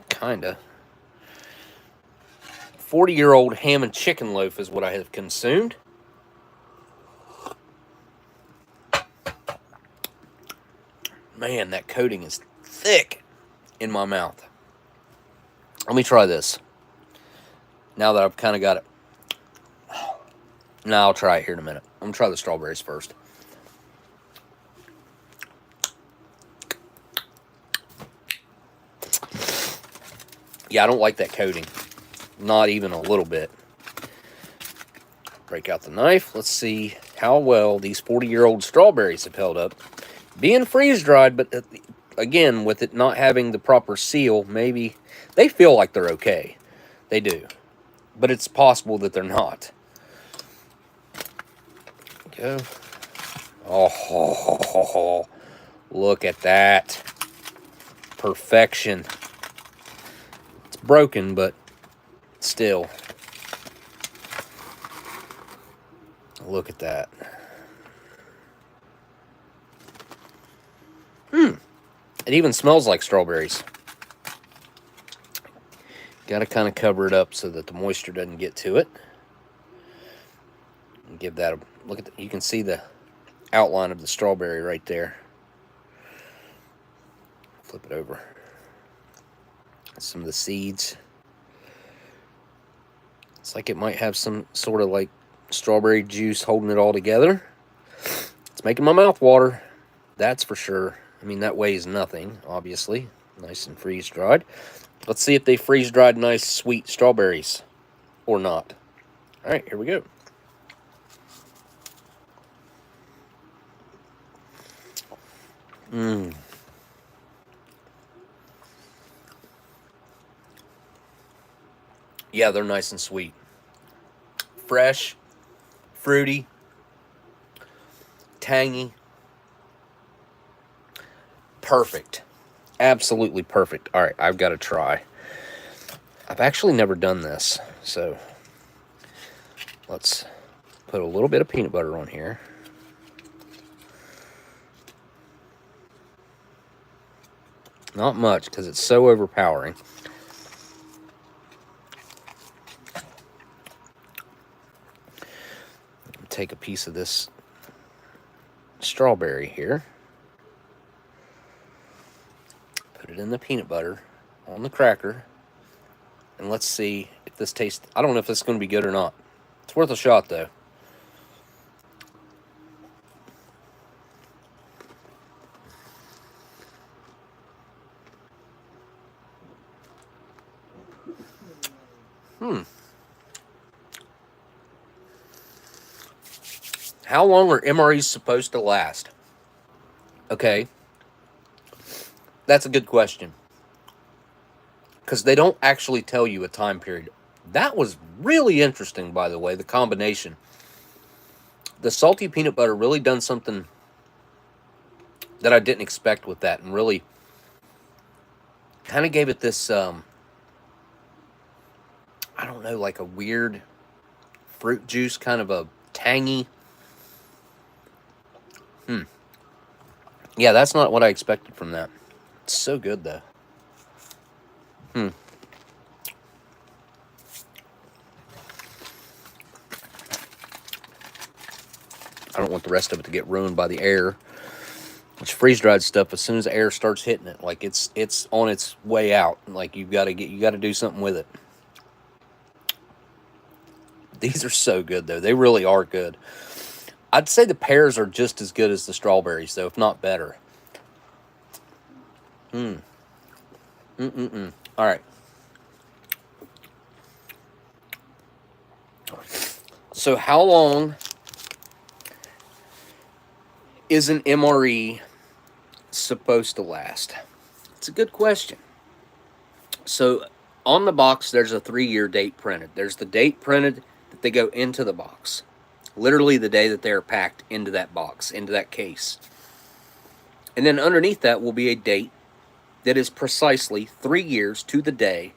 Kinda. 40-year-old ham and chicken loaf is what I have consumed. Man, that coating is thick in my mouth. Let me try this. Now that I've kind of got it. Now I'll try it here in a minute. I'm going to try the strawberries first. Yeah, I don't like that coating. Not even a little bit. Break out the knife. Let's see how well these 40-year-old strawberries have held up. Being freeze-dried, but again, with it not having the proper seal, maybe they feel like they're okay. They do. But it's possible that they're not. Go. Oh, look at that. Perfection. It's broken, but still. Look at that. It even smells like strawberries. Got to kind of cover it up so that the moisture doesn't get to it. Give that a look. You can see the outline of the strawberry right there. Flip it over. Some of the seeds. It's like it might have some sort of like strawberry juice holding it all together. It's making my mouth water, that's for sure. I mean, that weighs nothing, obviously. Nice and freeze-dried. Let's see if they freeze-dried nice, sweet strawberries or not. All right, here we go. Yeah, they're nice and sweet. Fresh, fruity, tangy. Perfect. Absolutely perfect. All right, I've got to try. I've actually never done this, so let's put a little bit of peanut butter on here. Not much, because it's so overpowering. Take a piece of this strawberry here. Put it in the peanut butter on the cracker. And let's see if this tastes... I don't know if this is going to be good or not. It's worth a shot, though. How long are MREs supposed to last? Okay. That's a good question. Because they don't actually tell you a time period. That was really interesting, by the way, the combination. The salty peanut butter really done something that I didn't expect with that, and really kind of gave it this, I don't know, like a weird fruit juice, kind of a tangy. Yeah, that's not what I expected from that. It's so good, though. I don't want the rest of it to get ruined by the air. It's freeze-dried stuff. As soon as the air starts hitting it, like it's on its way out. Like you got to do something with it. These are so good, though. They really are good. I'd say the pears are just as good as the strawberries, though, if not better. All right. So how long is an MRE supposed to last? It's a good question. So on the box, there's a 3-year date printed. There's the date printed that they go into the box. Literally the day that they're packed into that box, into that case. And then underneath that will be a date that is precisely 3 years to the day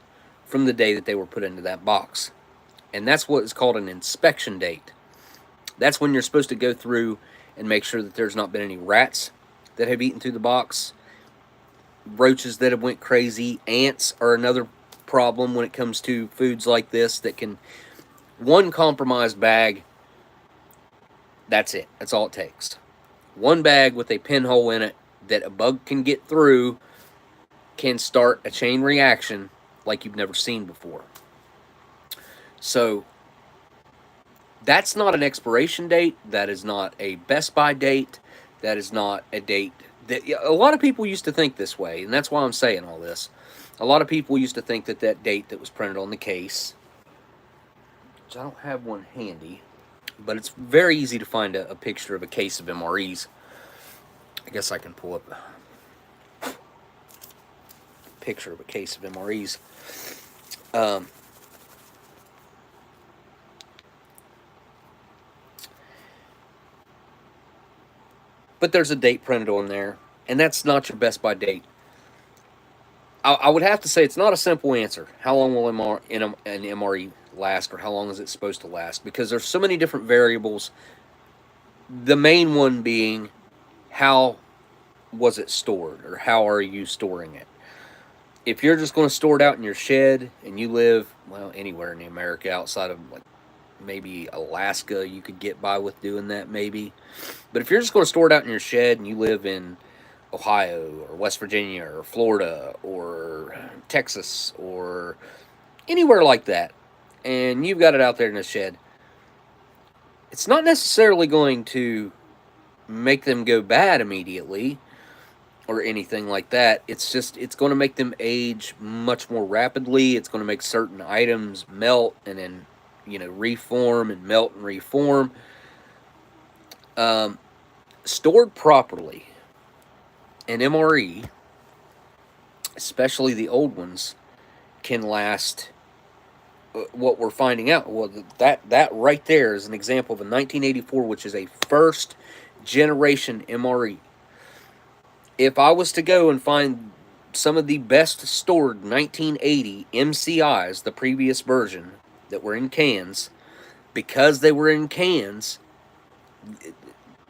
from the day that they were put into that box. And that's what is called an inspection date. That's when you're supposed to go through and make sure that there's not been any rats that have eaten through the box, roaches that have went crazy. Ants are another problem when it comes to foods like this that can... One compromised bag, that's it. That's all it takes. One bag with a pinhole in it that a bug can get through can start a chain reaction like you've never seen before. So that's not an expiration date. That is not a Best By date. That is not a date that... A lot of people used to think this way, and that's why I'm saying all this. A lot of people used to think that that date that was printed on the case, which I don't have one handy, but it's very easy to find a picture of a case of MREs. I guess I can pull up a picture of a case of MREs. But there's a date printed on there, and that's not your Best By date. I would have to say it's not a simple answer. How long will an MRE last, or how long is it supposed to last? Because there's so many different variables. The main one being, how was it stored, or how are you storing it? If you're just going to store it out in your shed, and you live, well, anywhere in America outside of like maybe Alaska, you could get by with doing that maybe. But if you're just going to store it out in your shed and you live in Ohio or West Virginia or Florida or Texas or anywhere like that, and you've got it out there in the shed, it's not necessarily going to make them go bad immediately or anything like that. It's just, it's going to make them age much more rapidly. It's going to make certain items melt and then, you know, reform and melt and reform. Stored properly, an MRE, especially the old ones, can last. What we're finding out, well, that right there is an example of a 1984, which is a first generation MRE. If I was to go and find some of the best stored 1980 MCIs, the previous version, that were in cans, because they were in cans,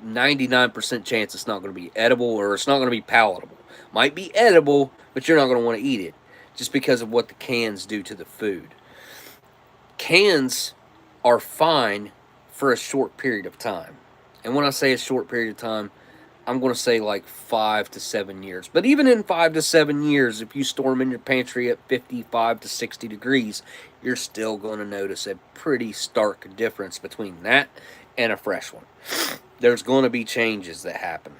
99% chance it's not going to be edible, or it's not going to be palatable. Might be edible, but you're not going to want to eat it, just because of what the cans do to the food. Cans are fine for a short period of time. And when I say a short period of time, I'm going to say like 5 to 7 years. But even in 5 to 7 years, if you store them in your pantry at 55 to 60 degrees, you're still going to notice a pretty stark difference between that and a fresh one. There's going to be changes that happen.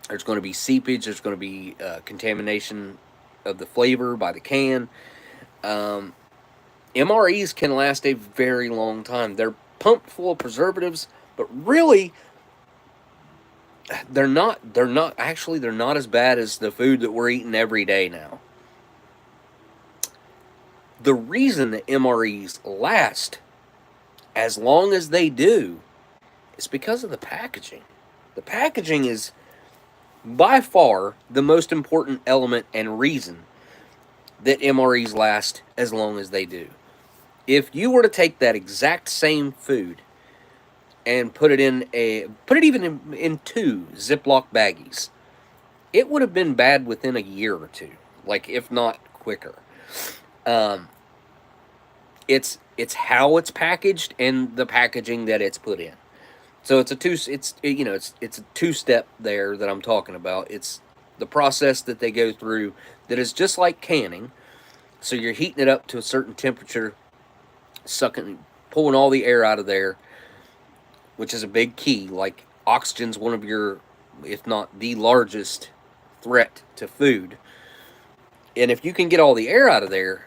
There's going to be seepage. There's going to be contamination of the flavor by the can. MREs can last a very long time. They're pumped full of preservatives, but really, they're not as bad as the food that we're eating every day now. The reason that MREs last as long as they do is because of the packaging. The packaging is by far the most important element and reason that MREs last as long as they do. If you were to take that exact same food and put it even in 2 Ziploc baggies, it would have been bad within a year or two, like if not quicker. It's how it's packaged and the packaging that it's put in. So it's a two-step there that I'm talking about. It's the process that they go through that is just like canning. So you're heating it up to a certain temperature, pulling all the air out of there, which is a big key. Like, oxygen's one of your, if not the largest threat to food. And if you can get all the air out of there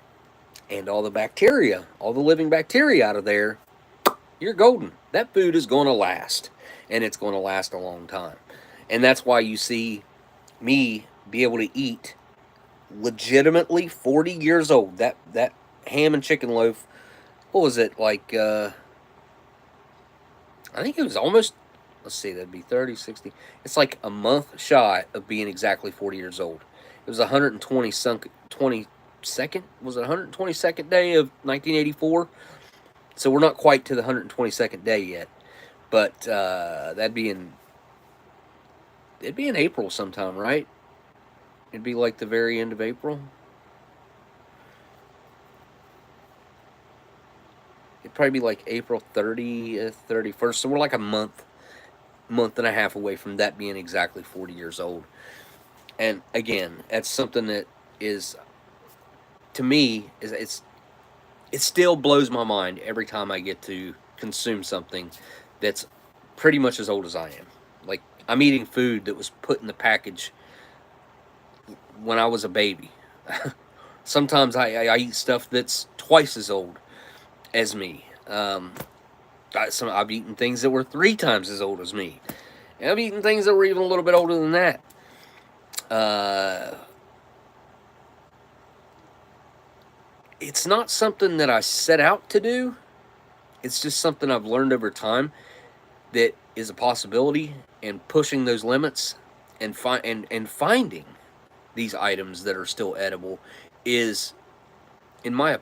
and all the bacteria, all the living bacteria out of there, you're golden. That food is going to last, and it's going to last a long time. And that's why you see me be able to eat legitimately 40 years old. That ham and chicken loaf, what was it, like, I think it was almost, let's see, that'd be 30, 60. It's like a month shy of being exactly 40 years old. It was 122nd, was it 122nd day of 1984? So we're not quite to the 122nd day yet. But it'd be in April sometime, right? It'd be like the very end of April. It'd probably be like April 30th, 31st. So we're like a month and a half away from that being exactly 40 years old. And again, that's something that is, to me, it still blows my mind every time I get to consume something that's pretty much as old as I am. Like, I'm eating food that was put in the package when I was a baby. Sometimes I eat stuff that's twice as old as me. I've eaten things that were 3 times as old as me. And I've eaten things that were even a little bit older than that. It's not something that I set out to do. It's just something I've learned over time that is a possibility, and pushing those limits and finding these items that are still edible is, in my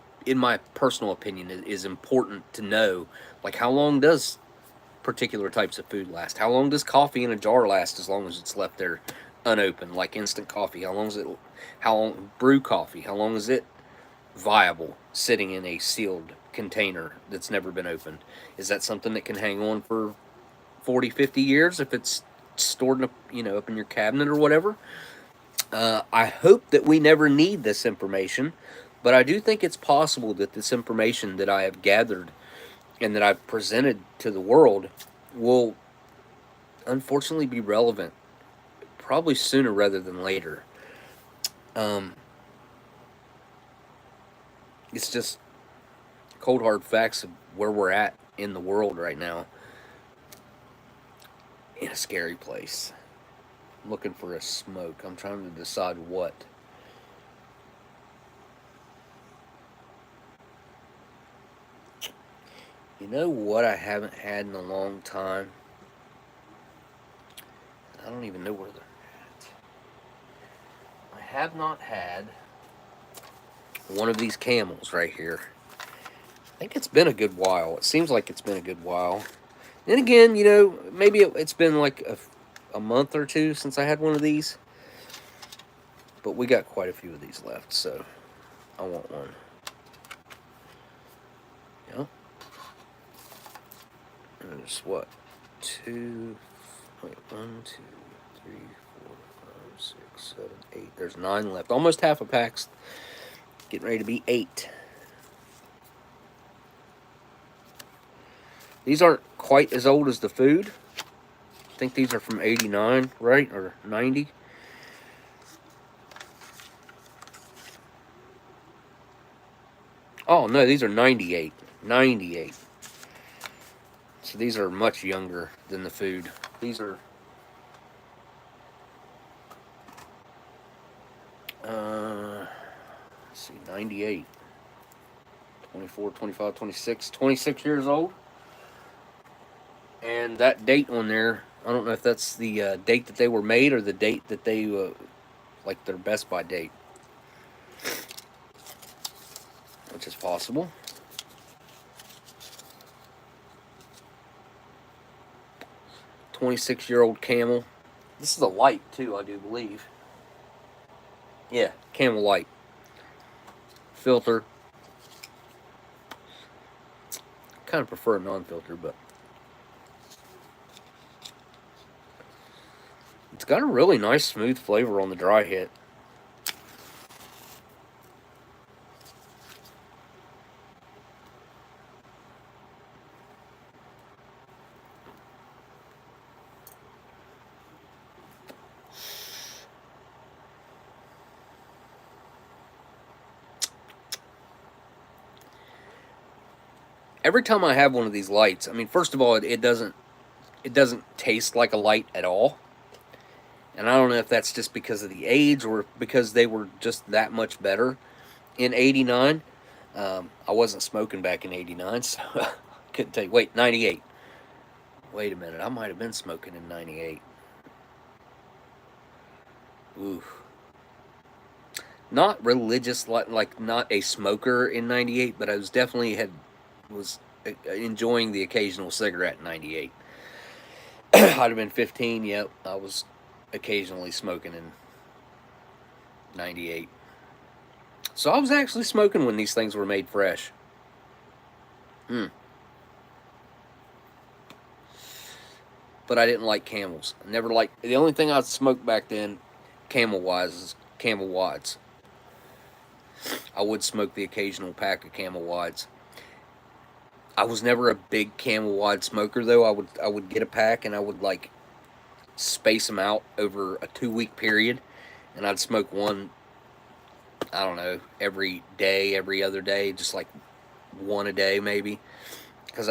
personal opinion, is important to know. Like, how long does particular types of food last? How long does coffee in a jar last as long as it's left there unopened, like instant coffee? How long brew coffee? How long is it viable sitting in a sealed container that's never been opened? Is that something that can hang on for 40, 50 years if it's stored in up in your cabinet or whatever? I hope that we never need this information, but I do think it's possible that this information that I have gathered and that I've presented to the world will unfortunately be relevant probably sooner rather than later. It's just cold hard facts of where we're at in the world right now. In a scary place. I'm looking for a smoke. I'm trying to decide what. You know what I haven't had in a long time? I don't even know where they're at. I have not had one of these camels right here. I think it's been a good while. It seems like it's been a good while. Then again, maybe it's been like a month or two since I had one of these. But we got quite a few of these left, so I want one. Yeah. There's what? 1, 2, 3, 4, 5, 6, 7, 8. There's 9 left. Almost half a pack's getting ready to be 8. These aren't quite as old as the food. I think these are from 89, right? Or 90. Oh, no, these are 98. 98. So these are much younger than the food. These are... let's see, 98. 24, 25, 26. 26 years old. And that date on there, I don't know if that's the date that they were made or the date that they, like their Best By date. Which is possible. $26-year-old camel. This is a light too, I do believe. Yeah, camel light. Filter. Kind of prefer a non-filter, but it's got a really nice smooth flavor on the dry hit. Every time I have one of these lights, I mean, first of all, it doesn't taste like a light at all. And I don't know if that's just because of the age or because they were just that much better in 89. I wasn't smoking back in 89, so I couldn't tell you. Wait, 98. Wait a minute, I might have been smoking in 98. Ooh. Not religious, like not a smoker in 98, but I was definitely was enjoying the occasional cigarette in 98. I'd have been 15, yep, I was occasionally smoking in 98. So I was actually smoking when these things were made fresh. But I didn't like camels. I never liked... The only thing I smoked back then, camel-wise, is Camel Wads. I would smoke the occasional pack of Camel Wads. I was never a big Camel Wad smoker, though. I would get a pack, and I would, like, space them out over a 2-week period. And I'd smoke one, I don't know, every day, every other day. Just, like, one a day, maybe. Because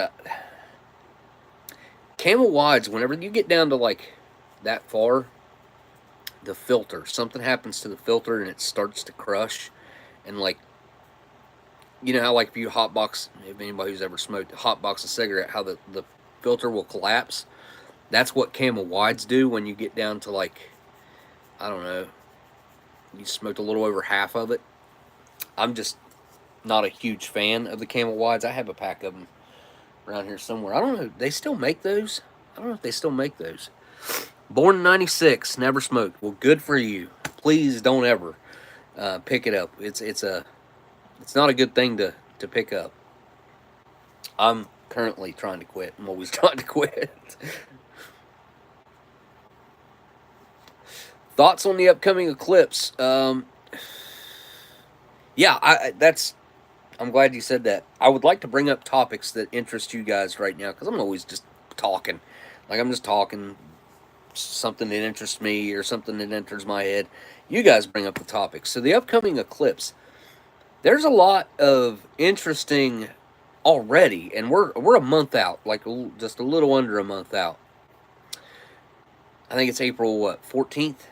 Camel Wads, whenever you get down to, like, that far, the filter, something happens to the filter and it starts to crush. And, like, you know how, like, if you hotbox, if anybody who's ever smoked, hotbox a cigarette, how the filter will collapse? That's what Camel Wads do when you get down to, like, I don't know, you smoked a little over half of it. I'm just not a huge fan of the Camel Wads. I have a pack of them around here somewhere. I don't know, they still make those? I don't know if they still make those. Born in 96, never smoked. Well, good for you. Please don't ever pick it up. It's not a good thing to pick up. I'm currently trying to quit. I'm always trying to quit. Thoughts on the upcoming eclipse? Yeah, I'm glad you said that. I would like to bring up topics that interest you guys right now because I'm always just talking. Like I'm just talking something that interests me or something that enters my head. You guys bring up the topics. So the upcoming eclipse, there's a lot of interesting already, and we're a month out, like just a little under a month out. I think it's April what 14th.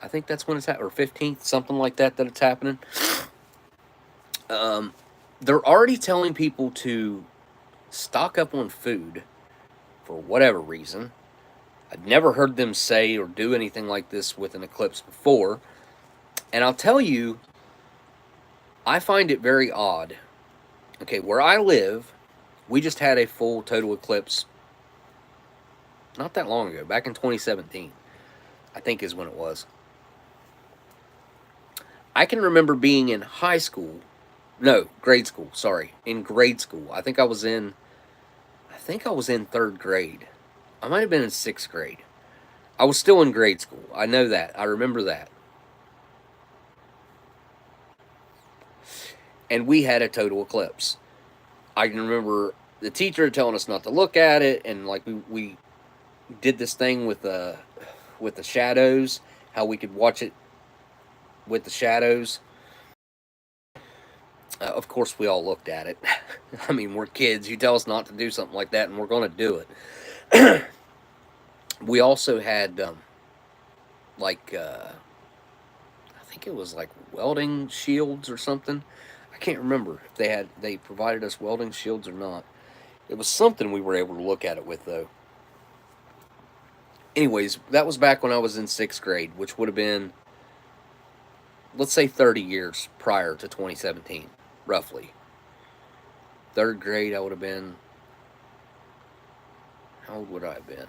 I think that's when it's or 15th, something like that. That it's happening. They're already telling people to stock up on food for whatever reason. I'd never heard them say or do anything like this with an eclipse before. And I'll tell you, I find it very odd. Okay, where I live, we just had a full total eclipse not that long ago, back in 2017, I think is when it was. I can remember being in high school. No, grade school, sorry. In grade school. I think I was in 3rd grade. I might have been in 6th grade. I was still in grade school. I know that. I remember that. And we had a total eclipse. I can remember the teacher telling us not to look at it, and like we did this thing with the shadows, how we could watch it with the shadows. Of course, we all looked at it. I mean, we're kids. You tell us not to do something like that, and we're going to do it. We also had, I think it was like welding shields or something. I can't remember if they provided us welding shields or not. It was something we were able to look at it with, though. Anyways, that was back when I was in 6th grade, which would have been, let's say, 30 years prior to 2017, roughly. 3rd grade, I would have been, how old would I have been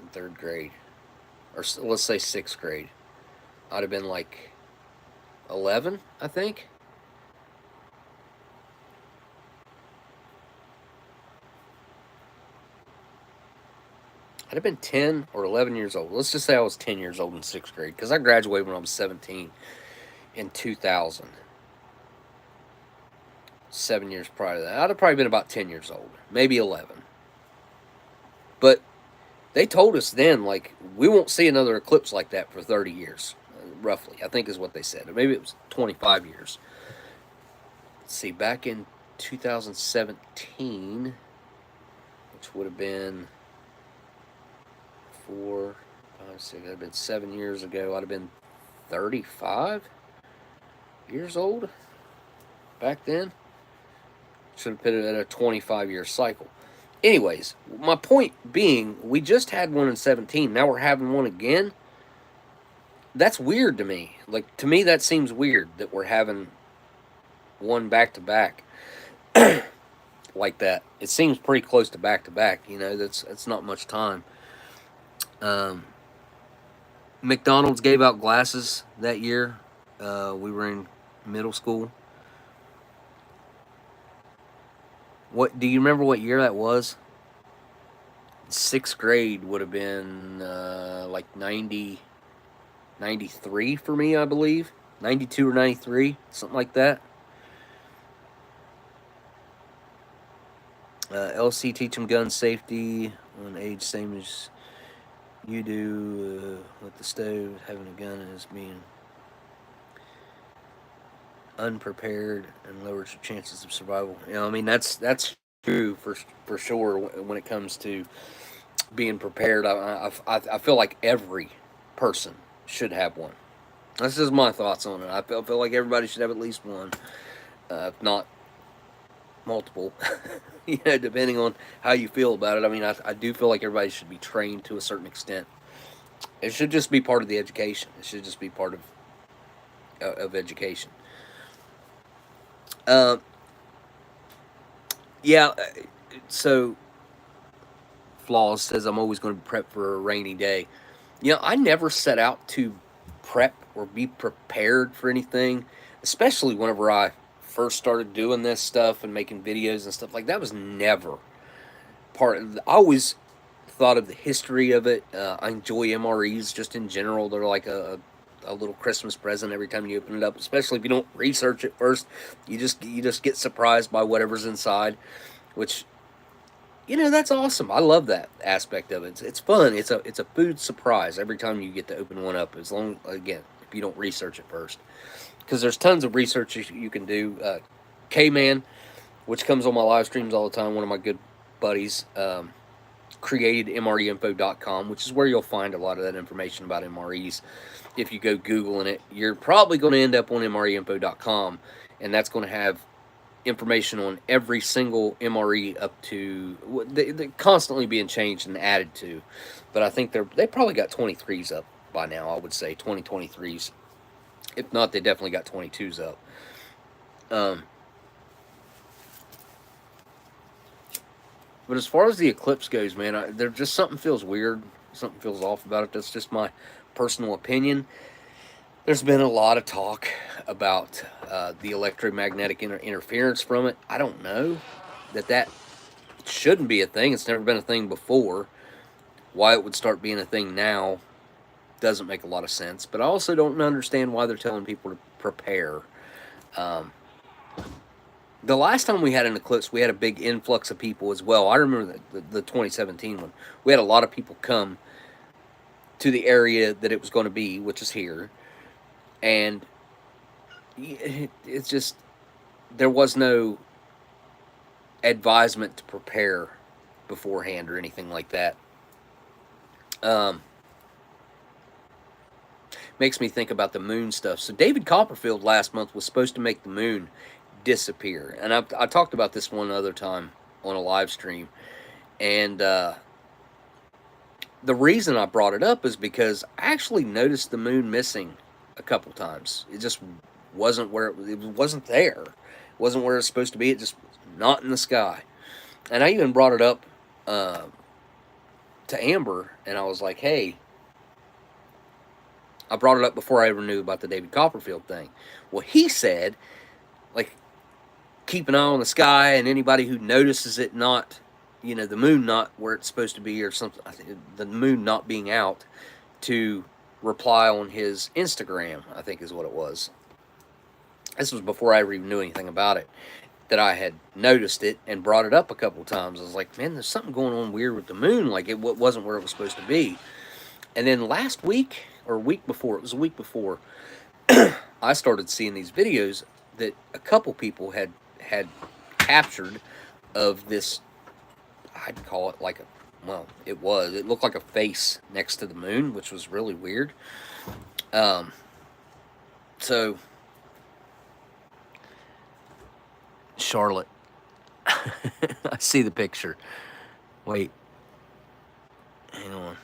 in 3rd grade? Or let's say 6th grade. I'd have been like 11, I think. I'd have been 10 or 11 years old. Let's just say I was 10 years old in 6th grade, because I graduated when I was 17 in 2000. 7 years prior to that. I'd have probably been about 10 years old, maybe 11. But they told us then, like, we won't see another eclipse like that for 30 years, roughly, I think is what they said. Or maybe it was 25 years. Let's see, back in 2017, which would have been 4, 5, 6, that'd have been 7 years ago. I'd have been 35 years old back then. Should have put it at a 25-year cycle. Anyways, my point being, we just had one in 17. Now we're having one again. That's weird to me. Like, to me, that seems weird that we're having one back-to-back like that. It seems pretty close to back-to-back. You know, that's not much time. McDonald's gave out glasses that year. We were in middle school. What do you remember what year that was? 6th grade would have been like 93 for me, I believe. 92 or 93, something like that. LC teach them gun safety on age same as you do with the stove. Having a gun is being unprepared and lowers your chances of survival. You know, I mean, that's true for sure when it comes to being prepared. I feel like every person should have one. That's just my thoughts on it. I feel like everybody should have at least one, if not multiple. You know, depending on how you feel about it. I mean, I do feel like everybody should be trained to a certain extent. It should just be part of the education. It should just be part of education. Yeah, so Flaws says I'm always going to prep for a rainy day. You know, I never set out to prep or be prepared for anything, especially whenever I first started doing this stuff and making videos and stuff, like that was never part of I always thought of the history of it. I enjoy MREs just in general. They're like a little Christmas present every time you open it up, especially if you don't research it first. You just get surprised by whatever's inside, which, you know, that's awesome. I love that aspect of it. It's fun. It's a food surprise every time you get to open one up, as long, again, if you don't research it first, because there's tons of research you can do. K-Man, which comes on my live streams all the time, one of my good buddies, created MREinfo.com, which is where you'll find a lot of that information about MREs. If you go Googling it, you're probably going to end up on MREinfo.com, and that's going to have information on every single MRE up to, they're constantly being changed and added to, but I think they probably got 23s up by now. I would say 2023s. If not, they definitely got 22s up. But as far as the eclipse goes, man, there just something feels weird. Something feels off about it. That's just my personal opinion. There's been a lot of talk about the electromagnetic interference from it. I don't know that shouldn't be a thing. It's never been a thing before. Why it would start being a thing now doesn't make a lot of sense. But I also don't understand why they're telling people to prepare. The last time we had an eclipse, we had a big influx of people as well. I remember the 2017 one. We had a lot of people come to the area that it was going to be, which is here. And it's just, there was no advisement to prepare beforehand or anything like that. Makes me think about the moon stuff. So David Copperfield last month was supposed to make the moon disappear. And I talked about this one other time on a live stream. And the reason I brought it up is because I actually noticed the moon missing a couple times. It just wasn't where it wasn't there. It wasn't where it's supposed to be. It just was not in the sky. And I even brought it up to Amber, and I was like, hey, I brought it up before I ever knew about the David Copperfield thing. Well, he said, like, keep an eye on the sky, and anybody who notices it not, you know, the moon not where it's supposed to be or something, the moon not being out, to reply on his Instagram, I think is what it was. This was before I ever even knew anything about it, that I had noticed it and brought it up a couple times. I was like, man, there's something going on weird with the moon. Like, it wasn't where it was supposed to be. And then last week, or week before, it was a week before, I started seeing these videos that a couple people had captured of this, I'd call it like a, well, it looked like a face next to the moon, which was really weird. So Charlotte, I see the picture. Wait, hang on.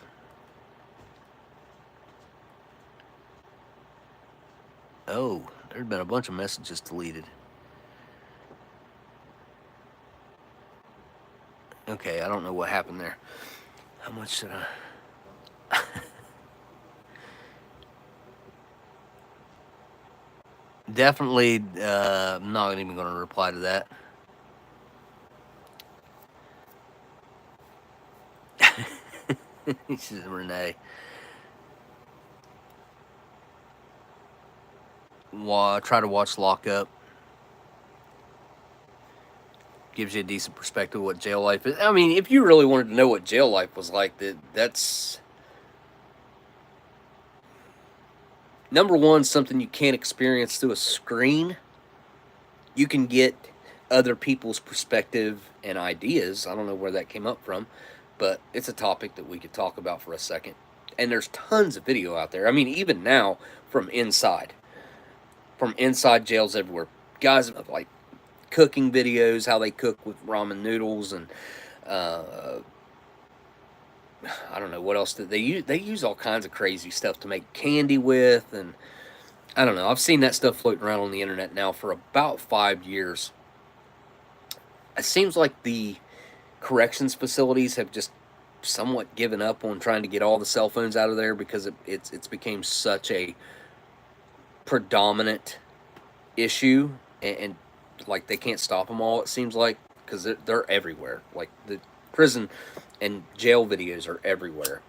Oh, there'd been a bunch of messages deleted. Okay, I don't know what happened there. How much should I? Definitely, I'm not even going to reply to that. This is Renee. Try to watch Lock Up. Gives you a decent perspective of what jail life is. I mean, if you really wanted to know what jail life was like, that's number one, something you can't experience through a screen. You can get other people's perspective and ideas. I don't know where that came up from, but it's a topic that we could talk about for a second. And there's tons of video out there. I mean, even now, from inside jails everywhere. Guys have, like, cooking videos, how they cook with ramen noodles, and I don't know what else they use. They use all kinds of crazy stuff to make candy with, and I don't know. I've seen that stuff floating around on the internet now for about 5 years. It seems like the corrections facilities have just somewhat given up on trying to get all the cell phones out of there, because it's became such a predominant issue, and like they can't stop them all. It seems like because they're everywhere. Like the prison and jail videos are everywhere.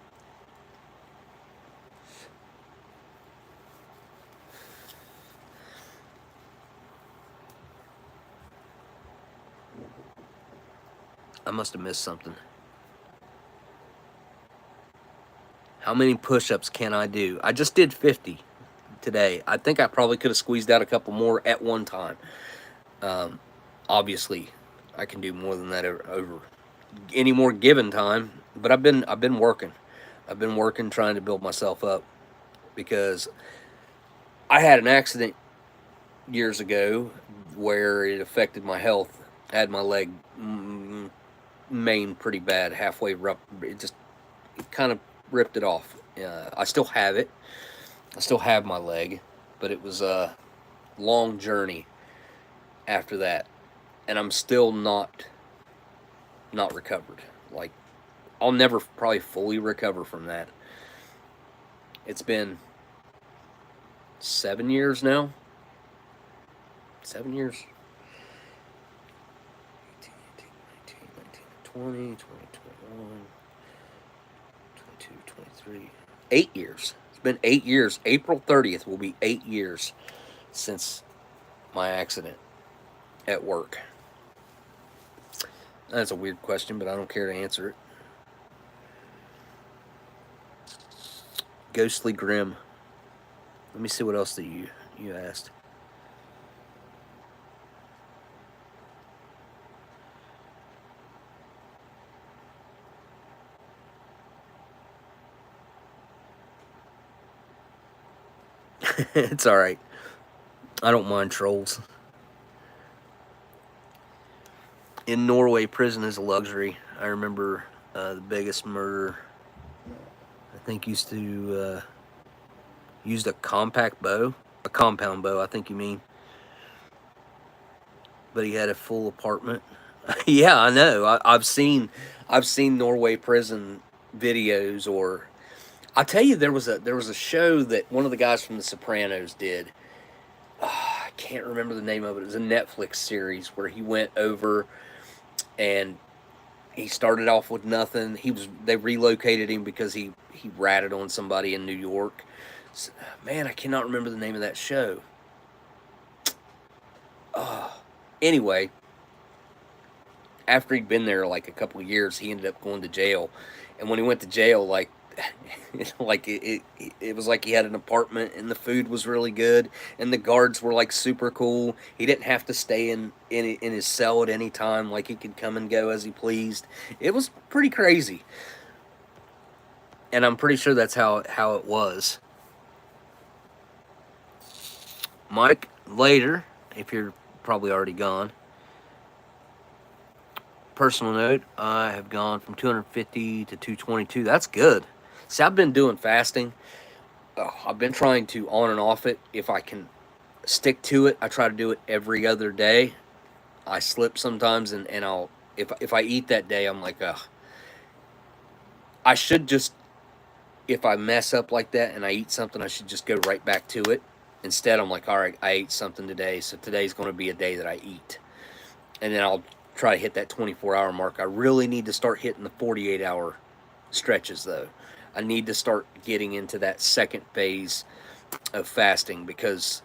I must have missed something. How many push-ups can I do? I just did 50 today. I think I probably could have squeezed out a couple more at one time. Obviously, I can do more than that over any more given time. But I've been working. I've been working trying to build myself up because I had an accident years ago where it affected my health. I had my leg maimed pretty bad, halfway up. It kind of ripped it off. I still have it. I still have my leg, but it was a long journey after that, and I'm still not recovered. Like, I'll never probably fully recover from that. It's been 7 years now. 7 years. 18, 19, 20, 21, 22, 23. 8 years. It's been 8 years. April 30th will be 8 years since my accident at work. That's a weird question, but I don't care to answer it. Ghostly Grim. Let me see what else that you asked. It's all right. I don't mind trolls. In Norway, prison is a luxury. I remember the biggest murder, I think, used to used a compound bow, I think you mean. But he had a full apartment. Yeah, I know. I've seen Norway prison videos. Or I'll tell you, there was a show that one of the guys from The Sopranos did. I can't remember the name of it. It was a Netflix series where he went over and he started off with nothing. They relocated him because he ratted on somebody in New York. So, man, I cannot remember the name of that show. Anyway, after he'd been there like a couple of years, he ended up going to jail. And when he went to jail, like it was like he had an apartment and the food was really good and the guards were like super cool. He didn't have to stay in his cell at any time. Like, he could come and go as he pleased. It was pretty crazy. And I'm pretty sure that's how it was. Mike, later, if you're probably already gone. Personal note, I have gone from 250 to 222. That's good. See, I've been doing fasting. I've been trying to on and off it. If I can stick to it, I try to do it every other day. I slip sometimes, and I'll if I eat that day, I'm like, ugh. I should just, if I mess up like that and I eat something, I should just go right back to it. Instead, I'm like, all right, I ate something today, so today's going to be a day that I eat. And then I'll try to hit that 24-hour mark. I really need to start hitting the 48-hour stretches, though. I need to start getting into that second phase of fasting, because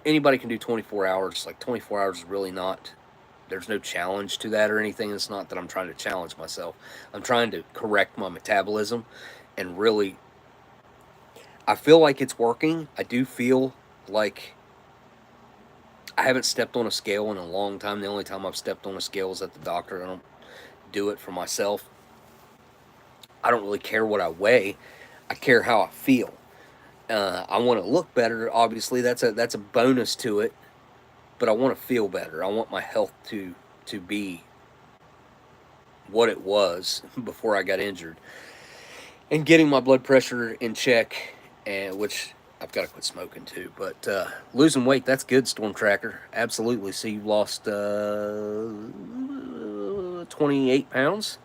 anybody can do 24 hours. Like, 24 hours is really not, there's no challenge to that or anything. It's not that I'm trying to challenge myself. I'm trying to correct my metabolism, and really, I feel like it's working. I do feel like I haven't stepped on a scale in a long time. The only time I've stepped on a scale is at the doctor. I don't do it for myself. I don't really care what I weigh. I care how I feel. I want to look better. Obviously, that's a bonus to it. But I want to feel better. I want my health to be what it was before I got injured. And getting my blood pressure in check, and which I've got to quit smoking too. But losing weight, that's good, Storm Tracker. Absolutely. See, you lost 28 pounds,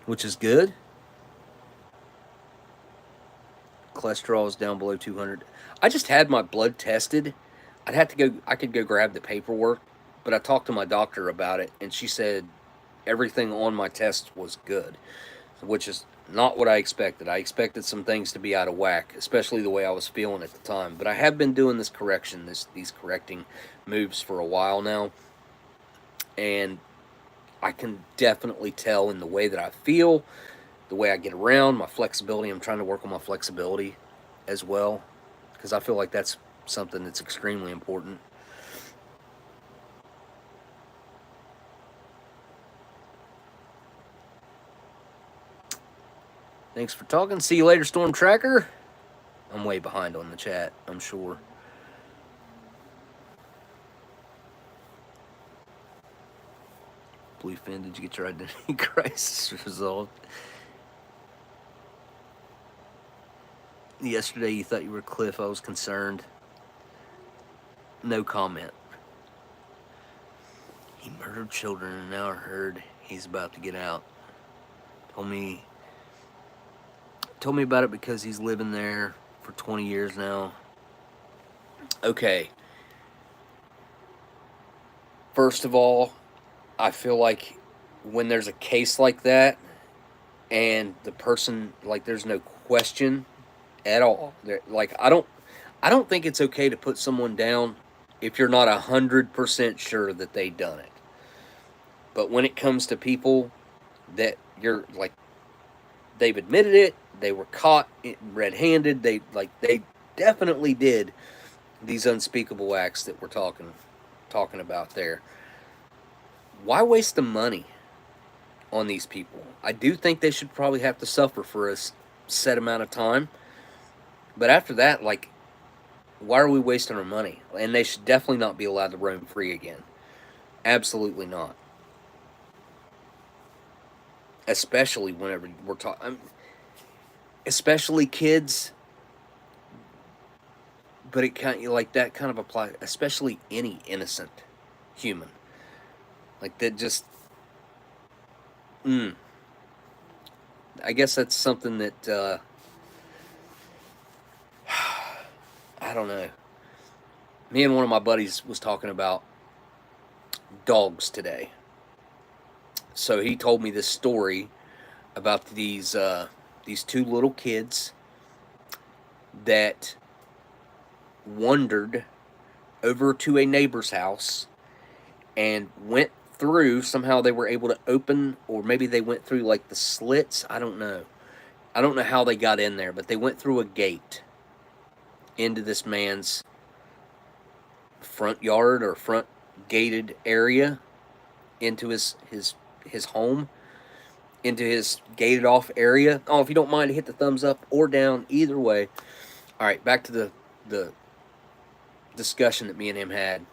which is good. Cholesterol is down below 200. I just had my blood tested. I could go grab the paperwork but I talked to my doctor about it, and she said everything on my test was good, which is not what I expected. I expected some things to be out of whack, especially the way I was feeling at the time. But I have been doing this correction, these correcting moves for a while now, and I can definitely tell in the way that I feel, the way I get around, my flexibility. I'm trying to work on my flexibility as well, because I feel like that's something that's extremely important. Thanks for talking. See you later, Storm Tracker. I'm way behind on the chat, I'm sure. Bluefin, did you get your identity crisis resolved? Yesterday you thought you were Cliff. I was concerned. No comment. He murdered children and now I heard he's about to get out. Told me about it because he's living there for 20 years now. Okay. First of all, I feel like when there's a case like that and the person, like, there's no question at all. Like, I don't think it's okay to put someone down if you're not 100% sure that they done it. But when it comes to people that you're like, they've admitted it, they were caught red-handed, they definitely did these unspeakable acts that we're talking about there. Why waste the money on these people? I do think they should probably have to suffer for a set amount of time. But after that, like, why are we wasting our money? And they should definitely not be allowed to roam free again. Absolutely not. Especially whenever we're talking, especially kids. But it kind of, like, that kind of applies, especially any innocent human. Like, that just, I guess that's something that, I don't know. Me and one of my buddies was talking about dogs today. So he told me this story about these two little kids that wandered over to a neighbor's house and went through, somehow they were able to open, or maybe they went through like the slits, I don't know how they got in there, but they went through a gate into this man's front yard or front gated area, into his home, into his gated off area. Oh, if you don't mind, hit the thumbs up or down, either way. All right, back to the discussion that me and him had.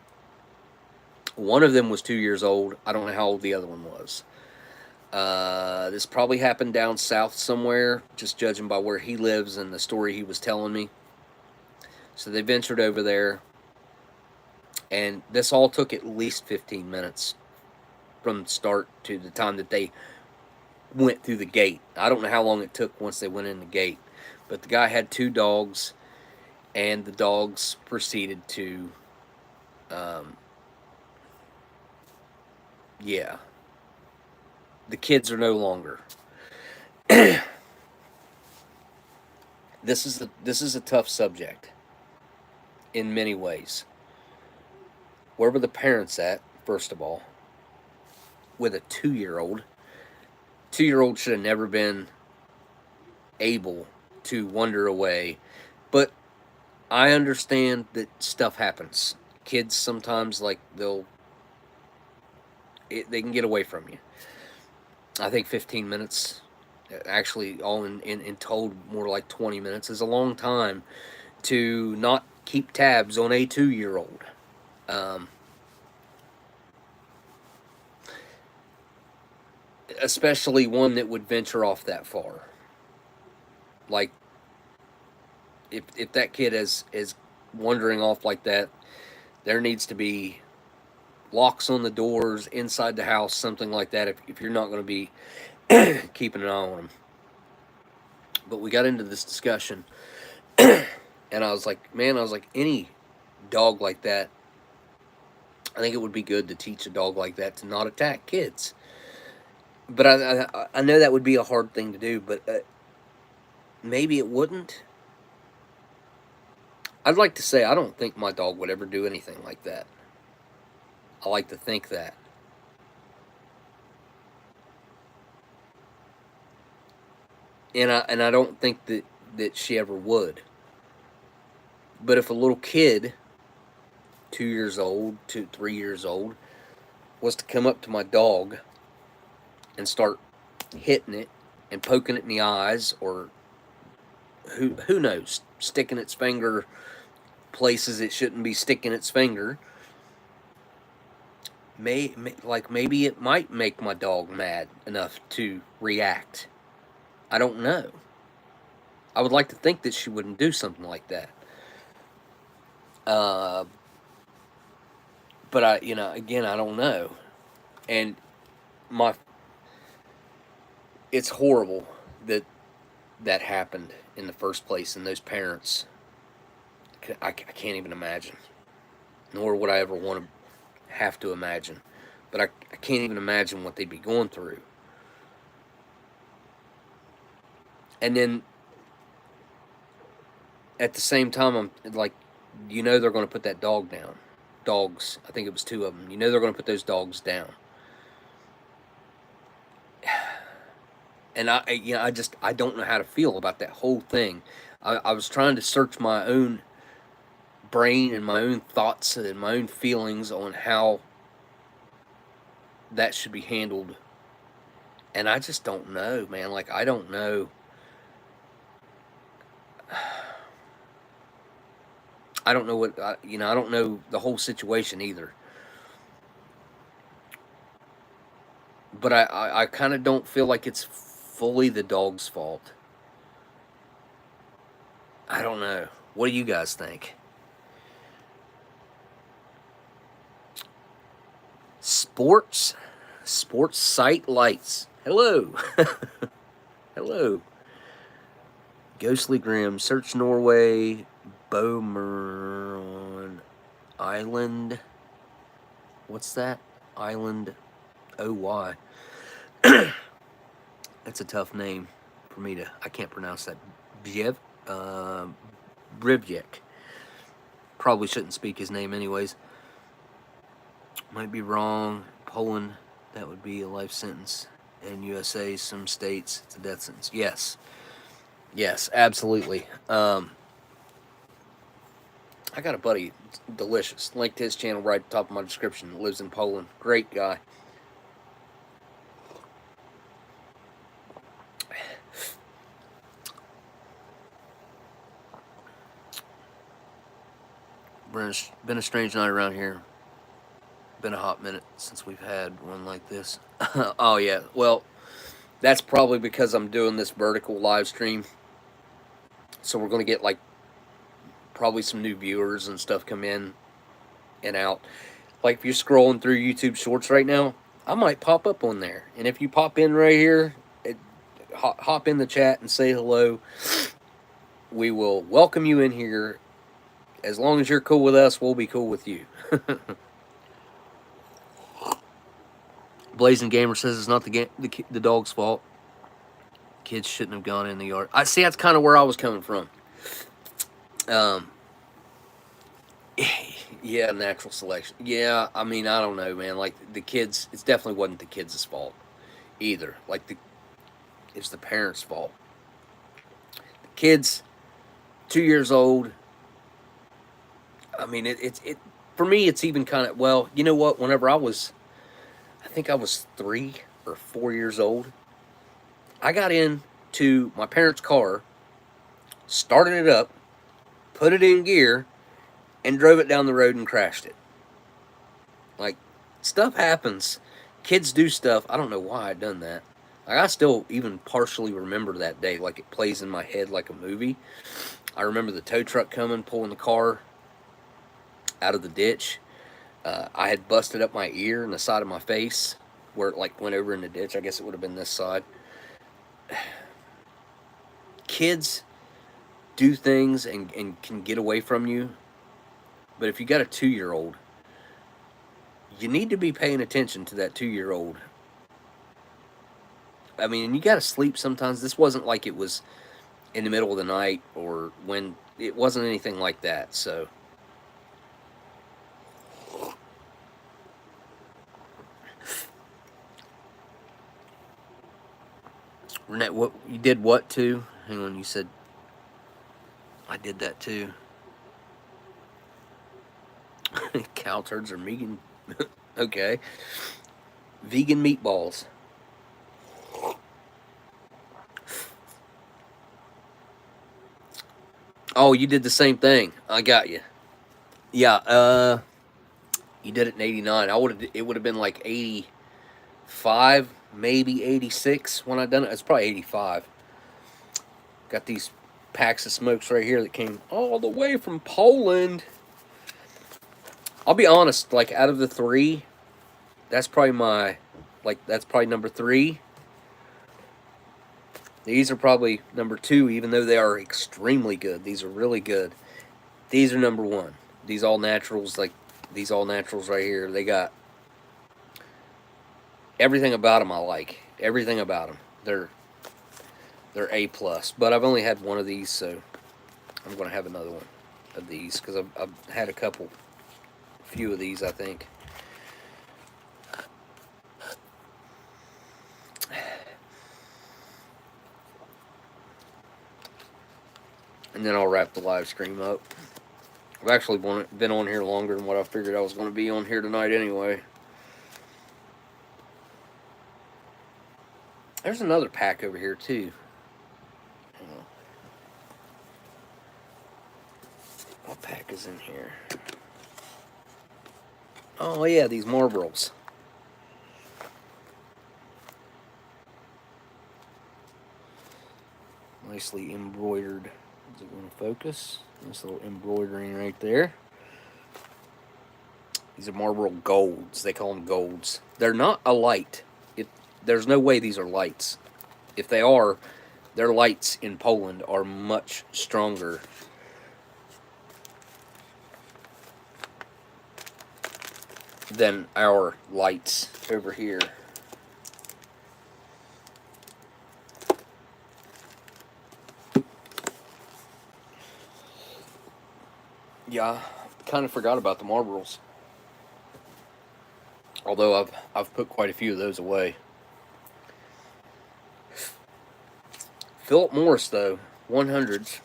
One of them was 2 years old. I don't know how old the other one was. This probably happened down south somewhere, just judging by where he lives and the story he was telling me. So they ventured over there, and this all took at least 15 minutes from start to the time that they went through the gate. I don't know how long it took once they went in the gate, but the guy had 2 dogs, and the dogs proceeded to, yeah, the kids are no longer. This is a tough subject in many ways. Where were the parents at, first of all, with a 2-year-old? 2-year-old should have never been able to wander away. But I understand that stuff happens. Kids sometimes, like, they can get away from you. I think 15 minutes, actually all in total more like 20 minutes, is a long time to not keep tabs on a 2-year-old. Especially one that would venture off that far. Like, if that kid is wandering off like that, there needs to be locks on the doors inside the house, something like that, if you're not going to be keeping an eye on them. But we got into this discussion, and I was like, any dog like that, I think it would be good to teach a dog like that to not attack kids. But I know that would be a hard thing to do, but maybe it wouldn't. I'd like to say I don't think my dog would ever do anything like that. I like to think that. And I don't think that she ever would. But if a little kid, 2 years old, 3 years old, was to come up to my dog and start hitting it and poking it in the eyes, or who knows, sticking its finger places it shouldn't be sticking its finger, maybe it might make my dog mad enough to react. I don't know. I would like to think that she wouldn't do something like that. But again, I don't know. And it's horrible that happened in the first place, and those parents, I can't even imagine. Nor would I ever want to have to imagine. But I can't even imagine what they'd be going through. And then at the same time, I'm like, they're going to put that dog down. Dogs, I think it was 2 of them. They're going to put those dogs down. And I don't know how to feel about that whole thing. I was trying to search my own brain and my own thoughts and my own feelings on how that should be handled. And I just don't know, man. Like, I don't know. I don't know what, I don't know the whole situation either. But I kind of don't feel like it's fully the dog's fault. I don't know. What do you guys think? Sports site lights. Hello. Hello. Ghostly Grim. Search Norway. Beaumont Island. What's that? Island. OY. That's a tough name for me to. I can't pronounce that. Brivjek. Probably shouldn't speak his name anyways. Might be wrong. Poland, that would be a life sentence. In USA, some states, it's a death sentence. Yes, absolutely. I got a buddy, delicious. Link to his channel right at the top of my description. Lives in Poland. Great guy. Been a strange night around here. Been a hot minute since we've had one like this. Oh yeah, well, that's probably because I'm doing this vertical live stream. So we're going to get like probably some new viewers and stuff come in and out. Like if you're scrolling through YouTube Shorts right now, I might pop up on there. And if you pop in right here, hop in the chat and say hello. We will welcome you in here. As long as you're cool with us, we'll be cool with you. Blazing Gamer says it's not the dog's fault. Kids shouldn't have gone in the yard. I see, that's kind of where I was coming from. Yeah, natural selection. Yeah, I mean, I don't know, man. Like, the kids, it definitely wasn't the kids' fault either. Like, it's the parents' fault. The kids, 2 years old. I mean, it for me, it's even kind of, well, you know what? Whenever I think I was 3 or 4 years old, I got into my parents' car, started it up, put it in gear, and drove it down the road and crashed it. Like, stuff happens. Kids do stuff. I don't know why I'd done that. Like, I still even partially remember that day. Like, it plays in my head like a movie. I remember the tow truck coming, pulling the car out of the ditch. I had busted up my ear and the side of my face where it like went over in the ditch. I guess it would have been this side. Kids do things and can get away from you. But if you got a 2-year-old, you need to be paying attention to that 2-year-old. I mean, you got to sleep sometimes. This wasn't like it was in the middle of the night or when it wasn't anything like that. So Renette, what you did what too? Hang on, you said I did that too. Cow turds are vegan. Okay. Vegan meatballs. Oh, you did the same thing. I got you. Yeah, you did it in 89. It would have been like 85, maybe 86 when I done it. It's probably 85. Got these packs of smokes right here that came all the way from Poland. I'll be honest, like out of the 3, that's probably that's probably number 3. These are probably number 2, even though they are extremely good. These are really good. These are number 1. These all naturals, like these all naturals right here, they got everything about them I like. Everything about them. They're A+. But I've only had one of these, so I'm going to have another one of these because I've had a few of these, I think. And then I'll wrap the live stream up. I've actually been on here longer than what I figured I was going to be on here tonight anyway. There's another pack over here too. What pack is in here? Oh yeah, these Marlboros. Nicely embroidered. Is it going to focus? Nice little embroidering right there. These are Marlboro Golds. They call them Golds. They're not a light. There's no way these are lights. If they are, their lights in Poland are much stronger than our lights over here. Yeah, kind of forgot about the Marlboros. Although I've put quite a few of those away. Philip Morris though, 100s.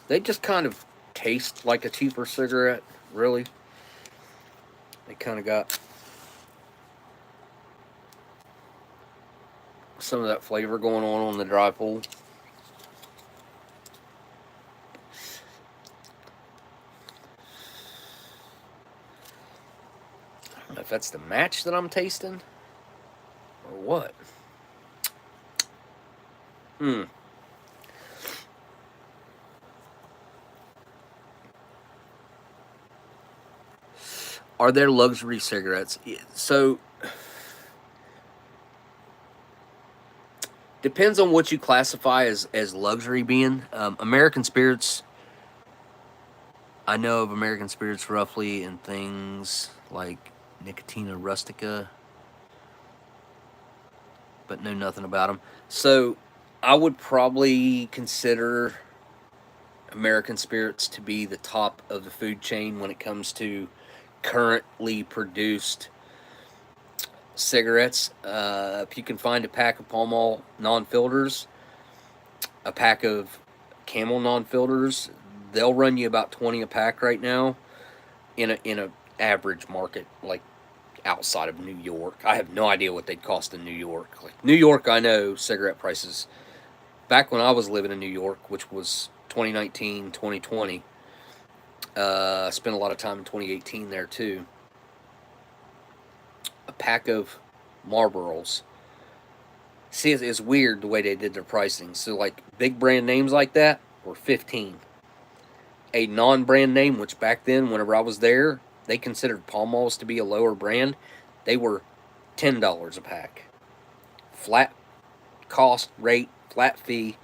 They just kind of taste like a cheaper cigarette, really. They kind of got some of that flavor going on the dry pull. I don't know if that's the match that I'm tasting or what. Are there luxury cigarettes? So, depends on what you classify as luxury being. American Spirits, I know of American Spirits roughly in things like Nicotina Rustica, but know nothing about them. So, I would probably consider American Spirits to be the top of the food chain when it comes to currently produced cigarettes. If you can find a pack of Pall Mall non-filters, a pack of Camel non-filters, they'll run you about 20 a pack right now in a average market, like outside of New York. I have no idea what they'd cost in New York. Like New York, I know cigarette prices back when I was living in New York, which was 2019, 2020. I spent a lot of time in 2018 there too. A pack of Marlboros. See, it's weird the way they did their pricing. So, like, big brand names like that were 15. A non-brand name, which back then, whenever I was there, they considered Pall Malls to be a lower brand. They were $10 a pack. Flat cost rate, flat fee.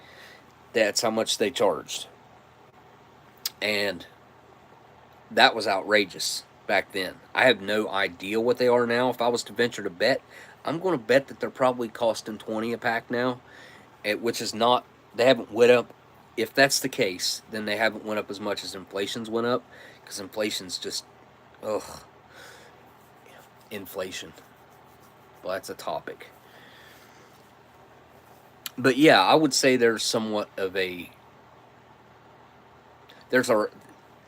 That's how much they charged. And that was outrageous back then. I have no idea what they are now. If I was to venture to bet, I'm going to bet that they're probably costing 20 a pack now, which is not, they haven't went up. If that's the case, then they haven't went up as much as inflation's went up, because inflation's just, ugh, inflation. Well, that's a topic. But yeah, I would say there's somewhat of a,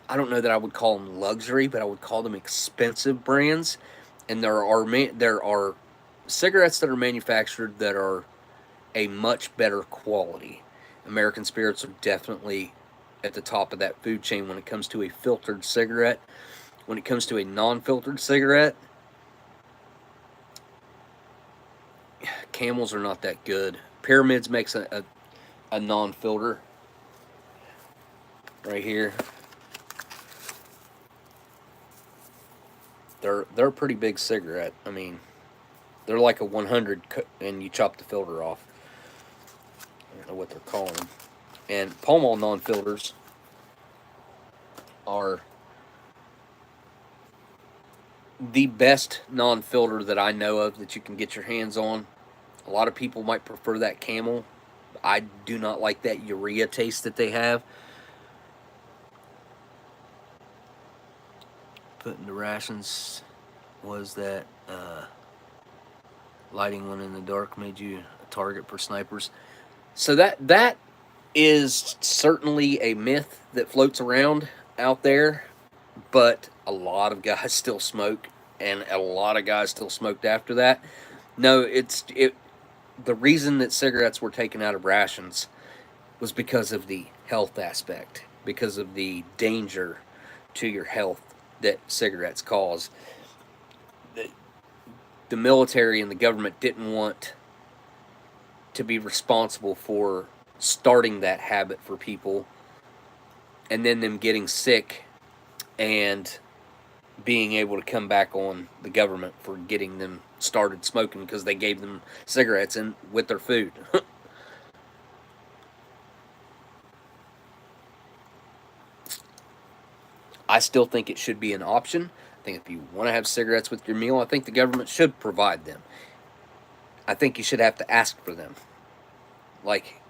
I don't know that I would call them luxury, but I would call them expensive brands. And there are cigarettes that are manufactured that are a much better quality. American Spirits are definitely at the top of that food chain when it comes to a filtered cigarette. When it comes to a non-filtered cigarette, Camels are not that good. Pyramids makes a non-filter right here. They're a pretty big cigarette. I mean, they're like a 100 and you chop the filter off. I don't know what they're calling them. And Pall Mall non-filters are the best non-filter that I know of that you can get your hands on. A lot of people might prefer that Camel. I do not like that urea taste that they have. Putting the rations was that lighting one in the dark made you a target for snipers. So that is certainly a myth that floats around out there, but a lot of guys still smoke, and a lot of guys still smoked after that. No, the reason that cigarettes were taken out of rations was because of the health aspect, because of the danger to your health that cigarettes cause. The military and the government didn't want to be responsible for starting that habit for people and then them getting sick and being able to come back on the government for getting them started smoking because they gave them cigarettes in with their food. I still think it should be an option. I think if you want to have cigarettes with your meal, I think the government should provide them. I think you should have to ask for them. Like,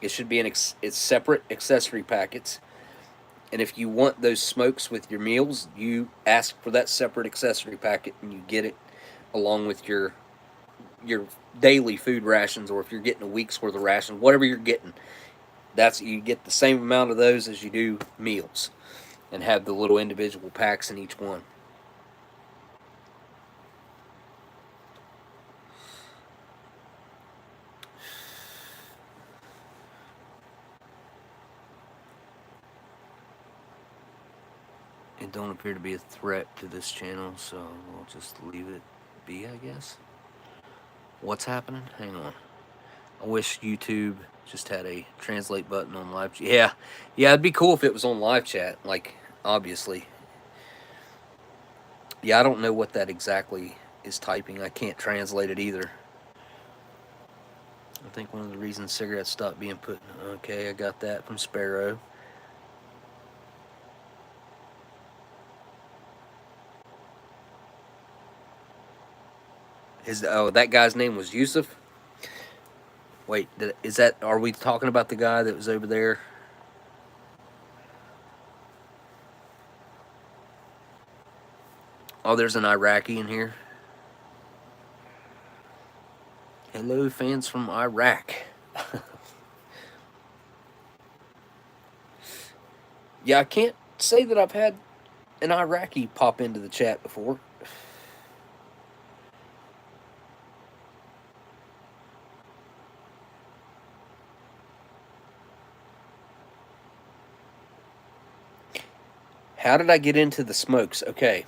it should be it's separate accessory packets. And if you want those smokes with your meals, you ask for that separate accessory packet and you get it along with your daily food rations, or if you're getting a week's worth of rations, whatever you're getting, you get the same amount of those as you do meals, and have the little individual packs in each one. It don't appear to be a threat to this channel, so we'll just leave it be, I guess. What's happening? Hang on. I wish YouTube just had a translate button on live chat. Yeah, it'd be cool if it was on live chat, like, obviously. Yeah, I don't know what that exactly is typing. I can't translate it either. I think one of the reasons cigarettes stopped being put... Okay, I got that from Sparrow. That guy's name was Yusuf? Wait, are we talking about the guy that was over there? Oh, there's an Iraqi in here. Hello, fans from Iraq. Yeah, I can't say that I've had an Iraqi pop into the chat before. How did I get into the smokes? Okay.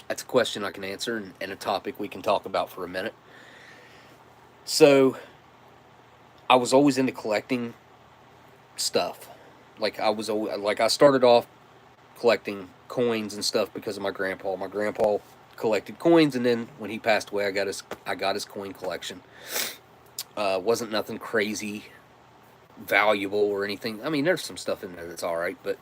That's a question I can answer and a topic we can talk about for a minute. So, I was always into collecting stuff. I started off collecting coins and stuff because of my grandpa. My grandpa collected coins, and then when he passed away, I got his coin collection. Wasn't nothing crazy valuable or anything. I mean, there's some stuff in there that's all right, but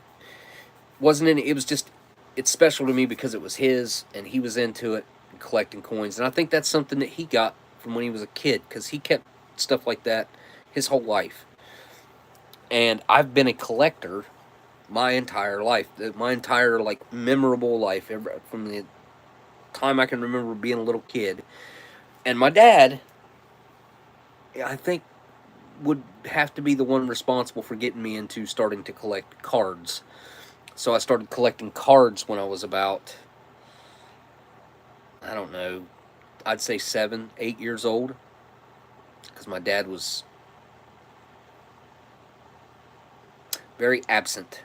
wasn't any. It was just it's special to me because it was his, and he was into it, collecting coins. And I think that's something that he got from when he was a kid, because he kept stuff like that his whole life. And I've been a collector my entire life, my entire like memorable life, from the time I can remember being a little kid. And my dad, I think, would have to be the one responsible for getting me into starting to collect cards. So I started collecting cards when I was about, I don't know, I'd say 7, 8 years old, because my dad was very absent.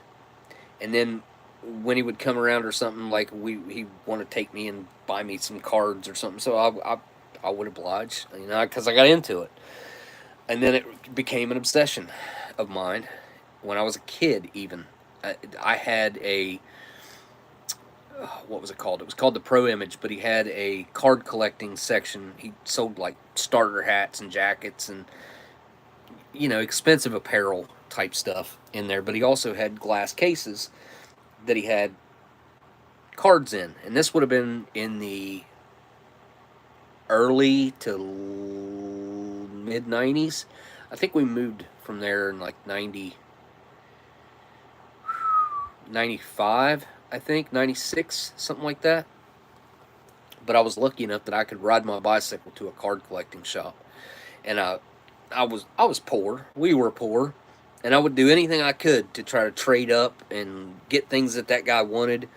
And then when he would come around or something, like he'd want to take me and buy me some cards or something. So I would oblige, because I got into it. And then it became an obsession of mine when I was a kid, even. I had a, what was it called? It was called the Pro Image, but he had a card collecting section. He sold like starter hats and jackets and, expensive apparel type stuff in there. But he also had glass cases that he had cards in. And this would have been in the early to mid 90s. I think we moved from there in like 95, I think, 96, something like that. But I was lucky enough that I could ride my bicycle to a card collecting shop. And I was poor. We were poor. And I would do anything I could to try to trade up and get things that guy wanted.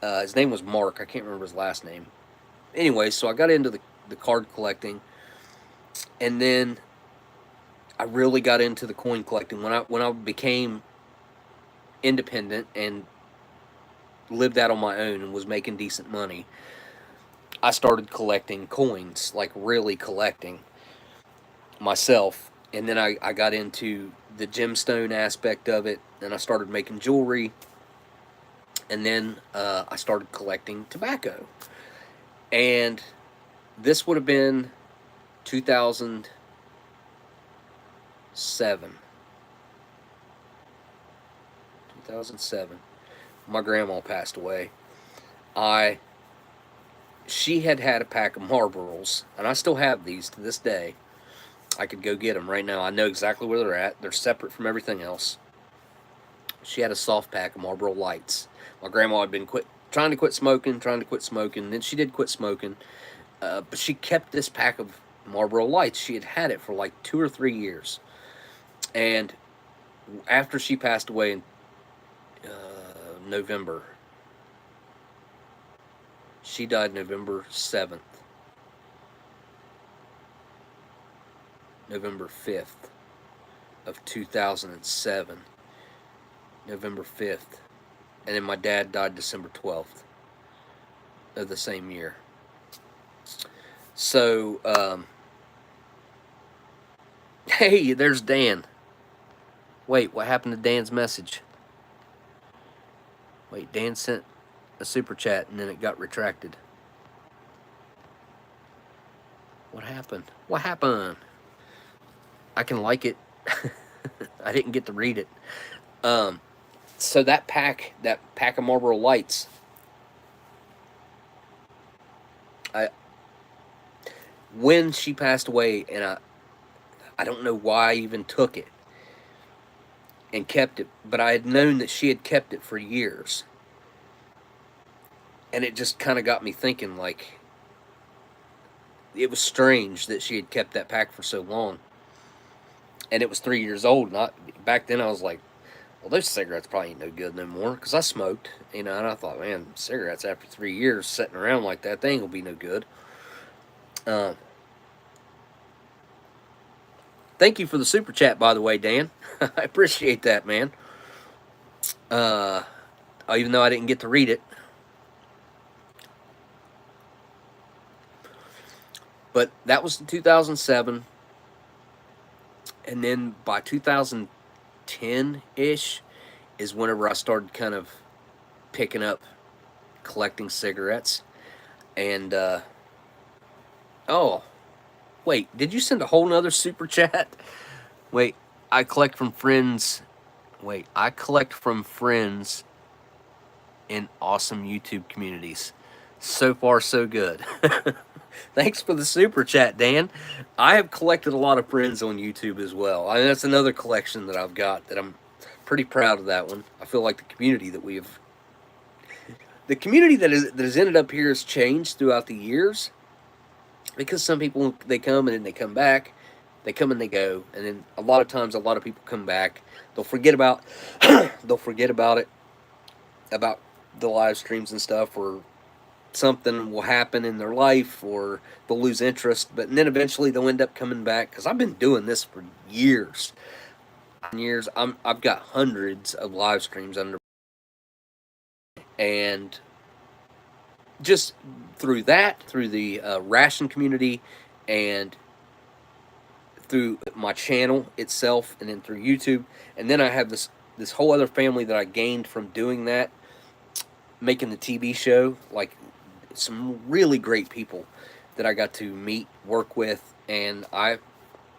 His name was Mark. I can't remember his last name. Anyway, so I got into the card collecting. And then I really got into the coin collecting when I became independent and lived out on my own and was making decent money. I started collecting coins, like really collecting myself. And then I got into the gemstone aspect of it, and I started making jewelry. And then I started collecting tobacco. And this would have been 2007. 2007. My grandma passed away. She had a pack of Marlboros, and I still have these to this day. I could go get them right now. I know exactly where they're at. They're separate from everything else. She had a soft pack of Marlboro Lights. My grandma had been trying to quit smoking. Then she did quit smoking. But she kept this pack of Marlboro Lights. She had it for like 2 or 3 years. And after she passed away in November, she died November 7th. November 5th of 2007. November 5th. And then my dad died December 12th of the same year. So, hey, there's Dan. Wait, what happened to Dan's message? Wait, Dan sent a super chat and then it got retracted. What happened? What happened? I can like it. I didn't get to read it. So that pack of Marlboro Lights, when she passed away, and I don't know why I even took it and kept it, but I had known that she had kept it for years. And it just kind of got me thinking, like, it was strange that she had kept that pack for so long. And it was 3 years old. And back then I was like, well, those cigarettes probably ain't no good no more. Because I smoked, and I thought, man, cigarettes after 3 years sitting around like that, they ain't going to be no good. Thank you for the super chat, by the way, Dan. I appreciate that, man. Even though I didn't get to read it. But that was in 2007. And then by 2010-ish is whenever I started kind of picking up collecting cigarettes. And, oh, wait, did you send a whole nother super chat? Wait, I collect from friends. Wait, I collect from friends in awesome YouTube communities. So far, so good. Thanks for the super chat, Dan. I have collected a lot of friends on YouTube as well. I mean, that's another collection that I've got that I'm pretty proud of that one. I feel like the community that has ended up here has changed throughout the years, because some people, they come and then they come back, they come and they go, and then a lot of times a lot of people come back, they'll forget about they'll forget about it, about the live streams and stuff, or something will happen in their life, or they'll lose interest, but then eventually they'll end up coming back, because I've been doing this for years. I've got hundreds of live streams under, and just through the ration community, and through my channel itself, and then through YouTube, and then I have this whole other family that I gained from doing that, making the TV show, like some really great people that I got to meet, work with, and I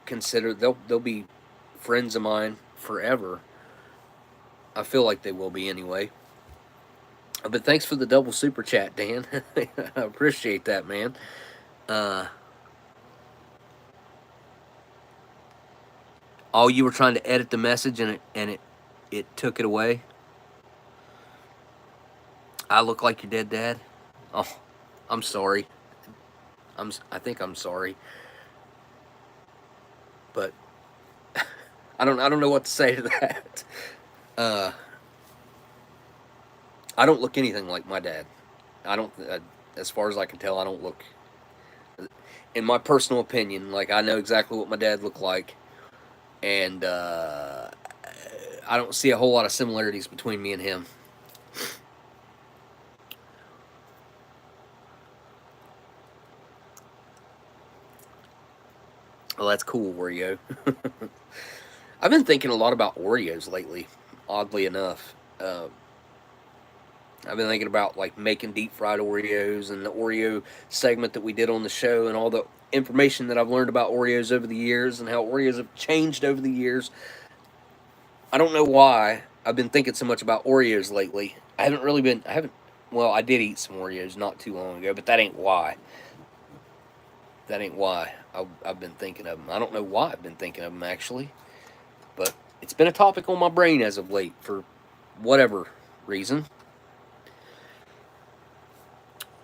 consider they'll be friends of mine forever. I feel like they will be anyway. But thanks for the double super chat, Dan. I appreciate that, man. Oh, you were trying to edit the message and it took it away. I look like your dead dad. Oh, I'm sorry. I think I'm sorry. But I don't know what to say to that. I don't look anything like my dad. As far as I can tell, I don't look, in my personal opinion, like, I know exactly what my dad looked like, and I don't see a whole lot of similarities between me and him. Well, that's cool, Oreo. I've been thinking a lot about Oreos lately, oddly enough. I've been thinking about, like, making deep fried Oreos, and the Oreo segment that we did on the show, and all the information that I've learned about Oreos over the years, and how Oreos have changed over the years. I don't know why I've been thinking so much about Oreos lately. Well, I did eat some Oreos not too long ago, but that ain't why. I've been thinking of them. I don't know why I've been thinking of them, actually. But it's been a topic on my brain as of late, for whatever reason.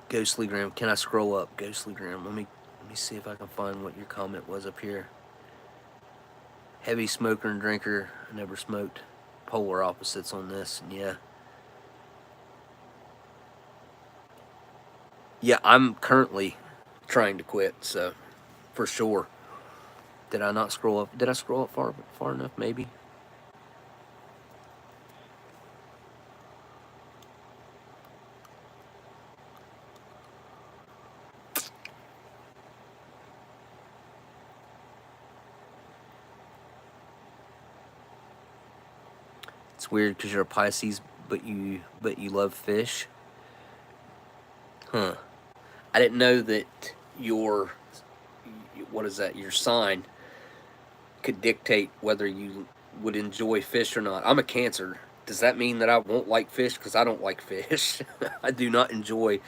Ghostlygram, can I scroll up? Ghostlygram, let me see if I can find what your comment was up here. Heavy smoker and drinker, I never smoked. Polar opposites on this, and yeah, I'm currently trying to quit, so for sure. Did I not scroll up? Did I scroll up far enough? Maybe. It's weird because you're a Pisces, but you love fish. Huh. I didn't know that your sign could dictate whether you would enjoy fish or not. I'm a Cancer. Does that mean that I won't like fish? Because I don't like fish. I don't enjoy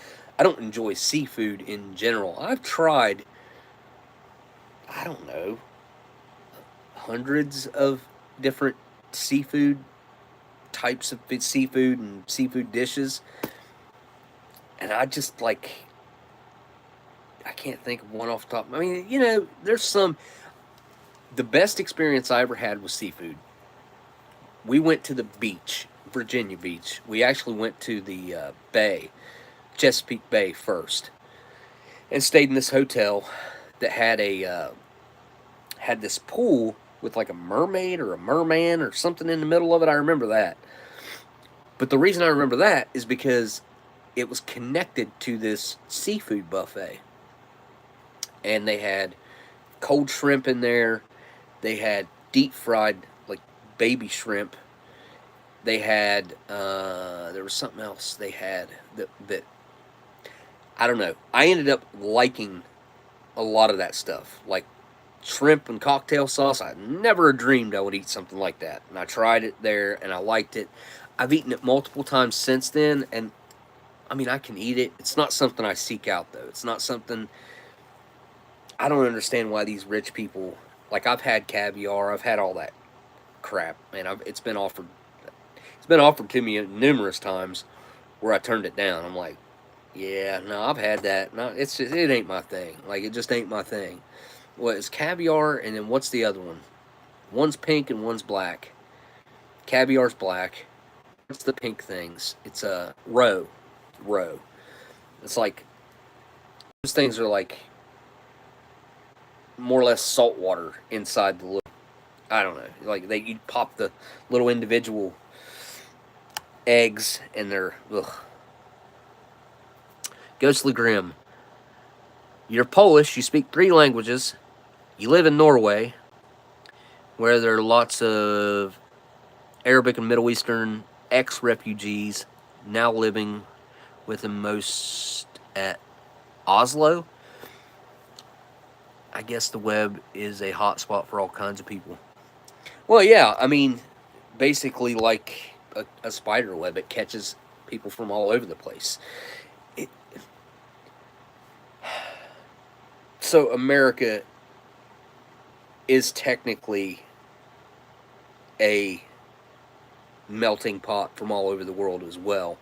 seafood in general. I've tried, I don't know, hundreds of different seafood types of seafood and seafood dishes, and I just, like, I can't think of one off the top. I mean, there's some. The best experience I ever had was seafood. We went to the beach, Virginia Beach. We actually went to the bay, Chesapeake Bay first, and stayed in this hotel that had had this pool with, like, a mermaid or a merman or something in the middle of it. I remember that. But the reason I remember that is because it was connected to this seafood buffet. And they had cold shrimp in there. They had deep fried, like, baby shrimp. They had, there was something else they had that I don't know. I ended up liking a lot of that stuff. Like, shrimp and cocktail sauce. I never dreamed I would eat something like that. And I tried it there, and I liked it. I've eaten it multiple times since then, and I mean, I can eat it. It's not something I seek out, though. It's not something. I don't understand why these rich people, like, I've had caviar, I've had all that crap, man. It's been offered. It's been offered to me numerous times, where I turned it down. I'm like, yeah, no, I've had that. No, it ain't my thing. Like, it just ain't my thing. Well, it's caviar, and then what's the other one? One's pink and one's black. Caviar's black. What's the pink things? It's a roe. Roe. It's like, those things are like more or less salt water inside the little. I don't know. Like, you pop the little individual eggs, and they're ugh. Ghostly Grim. You're Polish. You speak 3 languages. You live in Norway, where there are lots of Arabic and Middle Eastern ex-refugees now living with the most at Oslo. I guess the web is a hotspot for all kinds of people. Well, yeah, I mean, basically like a spider web. It catches people from all over the place. So America is technically a melting pot from all over the world as well.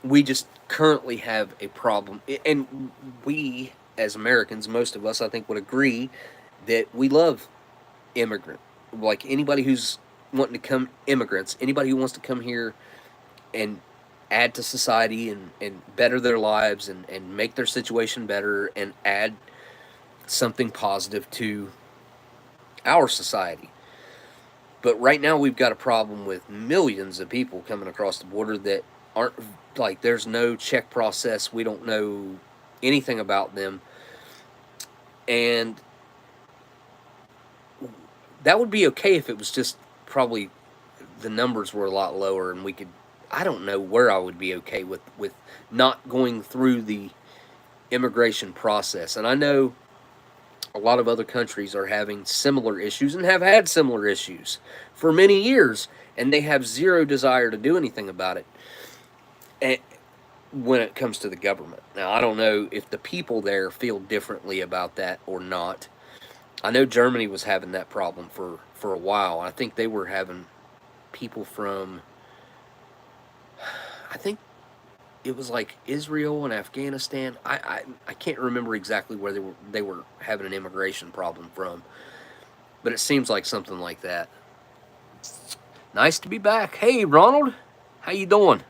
We just currently have a problem, and we as Americans, most of us, I think, would agree that we love immigrant, like anybody who's wanting to come, immigrants, anybody who wants to come here and add to society and better their lives and make their situation better and add something positive to our society. But right now we've got a problem with millions of people coming across the border that aren't, like, there's no check process. We don't know anything about them. And that would be okay if it was just probably the numbers were a lot lower and we could, I don't know where I would be okay with not going through the immigration process. And I know a lot of other countries are having similar issues and have had similar issues for many years, and they have zero desire to do anything about it. And when it comes to the government. Now, I don't know if the people there feel differently about that or not. I know Germany was having that problem for a while. I think they were having people from, I think it was like Israel and Afghanistan. I can't remember exactly where they were having an immigration problem from, but it seems like something like that. Nice to be back. Hey, Ronald, how you doing?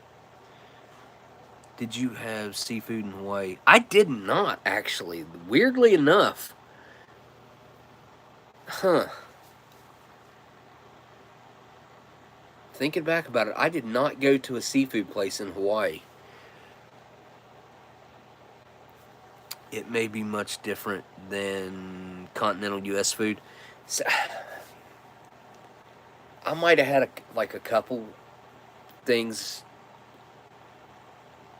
Did you have seafood in Hawaii? I did not, actually. Weirdly enough. Huh. Thinking back about it, I did not go to a seafood place in Hawaii. It may be much different than continental U.S. food. So, I might have had a couple things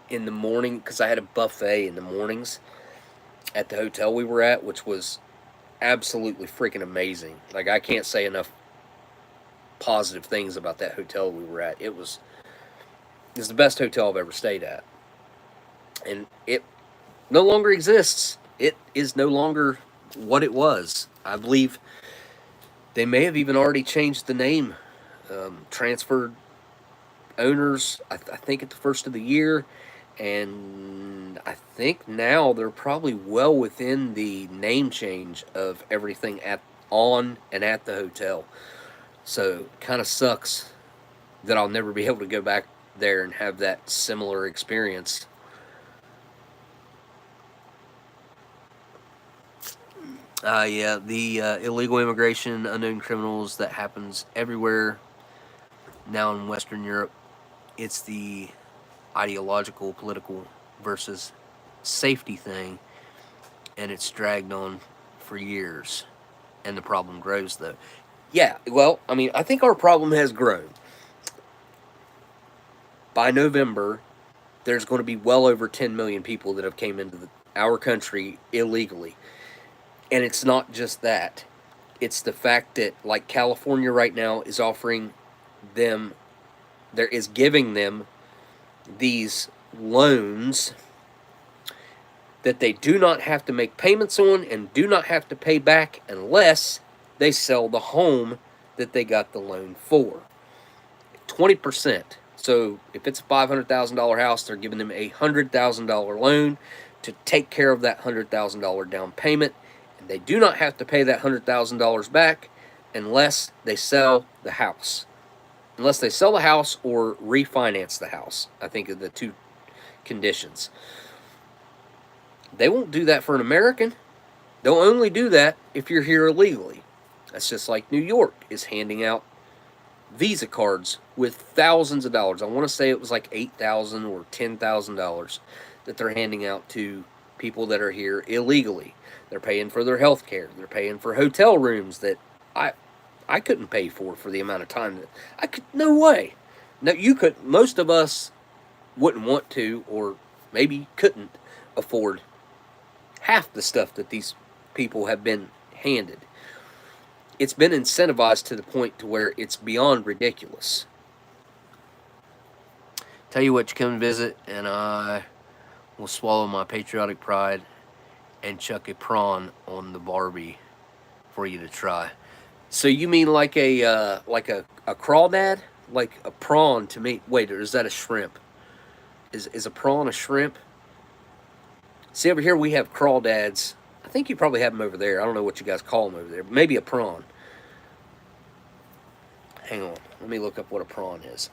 in the morning, because I had a buffet in the mornings at the hotel we were at, which was absolutely freaking amazing. Like, I can't say enough positive things about that hotel we were at. It was the best hotel I've ever stayed at. And it no longer exists. It is no longer what it was. I believe they may have even already changed the name, transferred owners, I think at the first of the year, and I think now they're probably well within the name change of everything on and at the hotel. So kind of sucks that I'll never be able to go back there and have that similar experience. Yeah, the illegal immigration, unknown criminals, that happens everywhere now in Western Europe. It's the ideological, political versus safety thing, and it's dragged on for years, and the problem grows, though. Yeah, well, I mean, I think our problem has grown. By November, there's going to be well over 10 million people that have came into our country illegally. And it's not just that. It's the fact that, like, California right now is offering them there is giving them these loans that they do not have to make payments on and do not have to pay back unless they sell the home that they got the loan for. 20%. So if it's a $500,000 house, they're giving them a $100,000 loan to take care of that $100,000 down payment. And they do not have to pay that $100,000 back unless they sell the house. Unless they sell the house or refinance the house. I think are the two conditions. They won't do that for an American. They'll only do that if you're here illegally. That's just like New York is handing out Visa cards with thousands of dollars. I want to say it was like $8,000 or $10,000 that they're handing out to people that are here illegally. They're paying for their health care. They're paying for hotel rooms that I couldn't pay for the amount of time that I could. No way. No, you could. Most of us wouldn't want to, or maybe couldn't afford half the stuff that these people have been handed. It's been incentivized to the point to where it's beyond ridiculous. Tell you what, you come and visit, and I will swallow my patriotic pride and chuck a prawn on the Barbie for you to try. So you mean like a crawdad? Like a prawn to me? Wait, or is that a shrimp? Is a prawn a shrimp? See, over here we have crawdads. I think you probably have them over there. I don't know what you guys call them over there. Maybe a prawn. Hang on. Let me look up what a prawn is.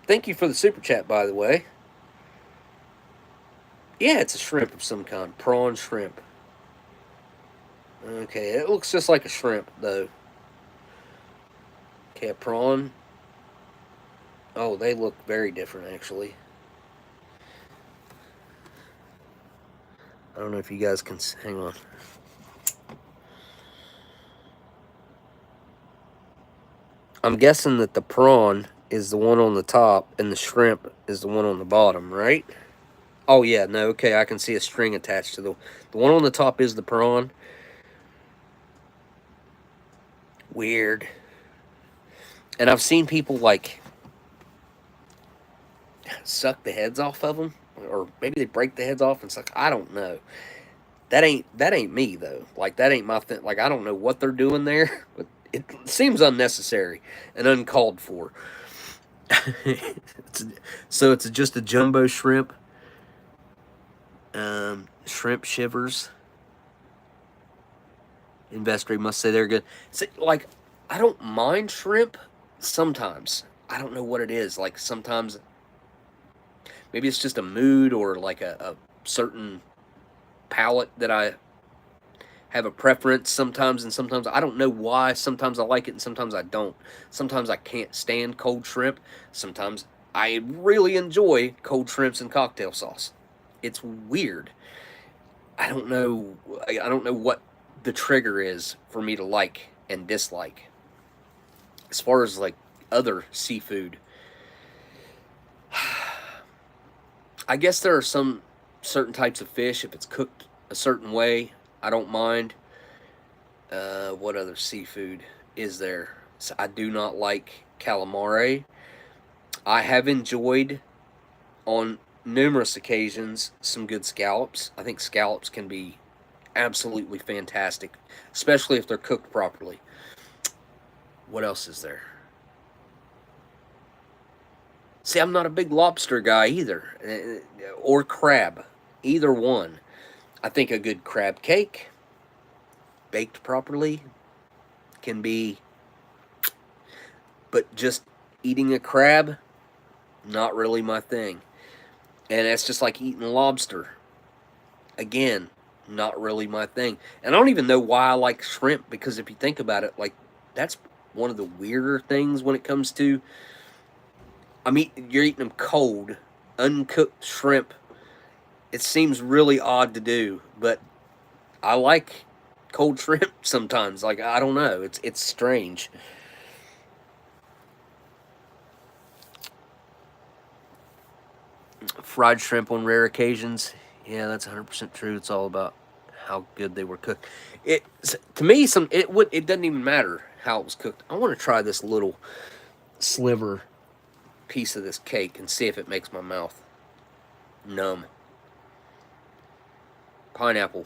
Thank you for the super chat, by the way. Yeah, it's a shrimp of some kind. Prawn shrimp. Okay, it looks just like a shrimp, though. Okay, a prawn. Oh, they look very different, actually. I don't know if you guys can... Hang on. I'm guessing that the prawn is the one on the top and the shrimp is the one on the bottom, right? Oh, yeah, no, okay, I can see a string attached to the one on the top is the prawn. Weird. And I've seen people, like, suck the heads off of them, or maybe they break the heads off and suck. I don't know. That ain't me, though. Like, that ain't my thing. Like, I don't know what they're doing there, but it seems unnecessary and uncalled for. So it's just a jumbo shrimp. Shrimp shivers. Investor must say they're good. See, like, I don't mind shrimp sometimes. I don't know what it is. Like, sometimes maybe it's just a mood or like a certain palate that I have a preference sometimes, and sometimes I don't know why. Sometimes I like it and sometimes I don't. Sometimes I can't stand cold shrimp. Sometimes I really enjoy cold shrimps and cocktail sauce. It's weird. I don't know what the trigger is for me to like and dislike. As far as like other seafood, I guess there are some certain types of fish, if it's cooked a certain way, I don't mind. What other seafood is there? So I do not like calamari. I have enjoyed on numerous occasions some good scallops. I think scallops can be absolutely fantastic, especially if they're cooked properly. What else is there? See, I'm not a big lobster guy either, or crab, either one. I think a good crab cake, baked properly, can be, but just eating a crab, not really my thing. And that's just like eating lobster. Again, not really my thing. And I don't even know why I like shrimp, because if you think about it, like, that's one of the weirder things when it comes to, I mean, you're eating them cold, uncooked shrimp. It seems really odd to do, but I like cold shrimp sometimes. Like, I don't know. It's strange. Fried shrimp on rare occasions. Yeah, that's 100% true. It's all about how good they were cooked. It to me it doesn't even matter how it was cooked. I want to try this little sliver piece of this cake and see if it makes my mouth numb. Pineapple.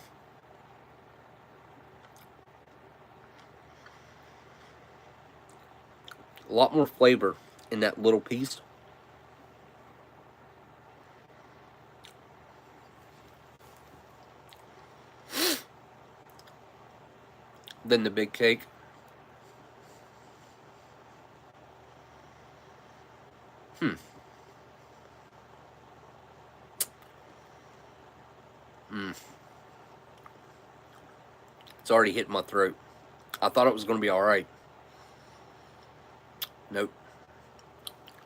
A lot more flavor in that little piece. Than the big cake. It's already hitting my throat. I thought it was going to be alright. Nope.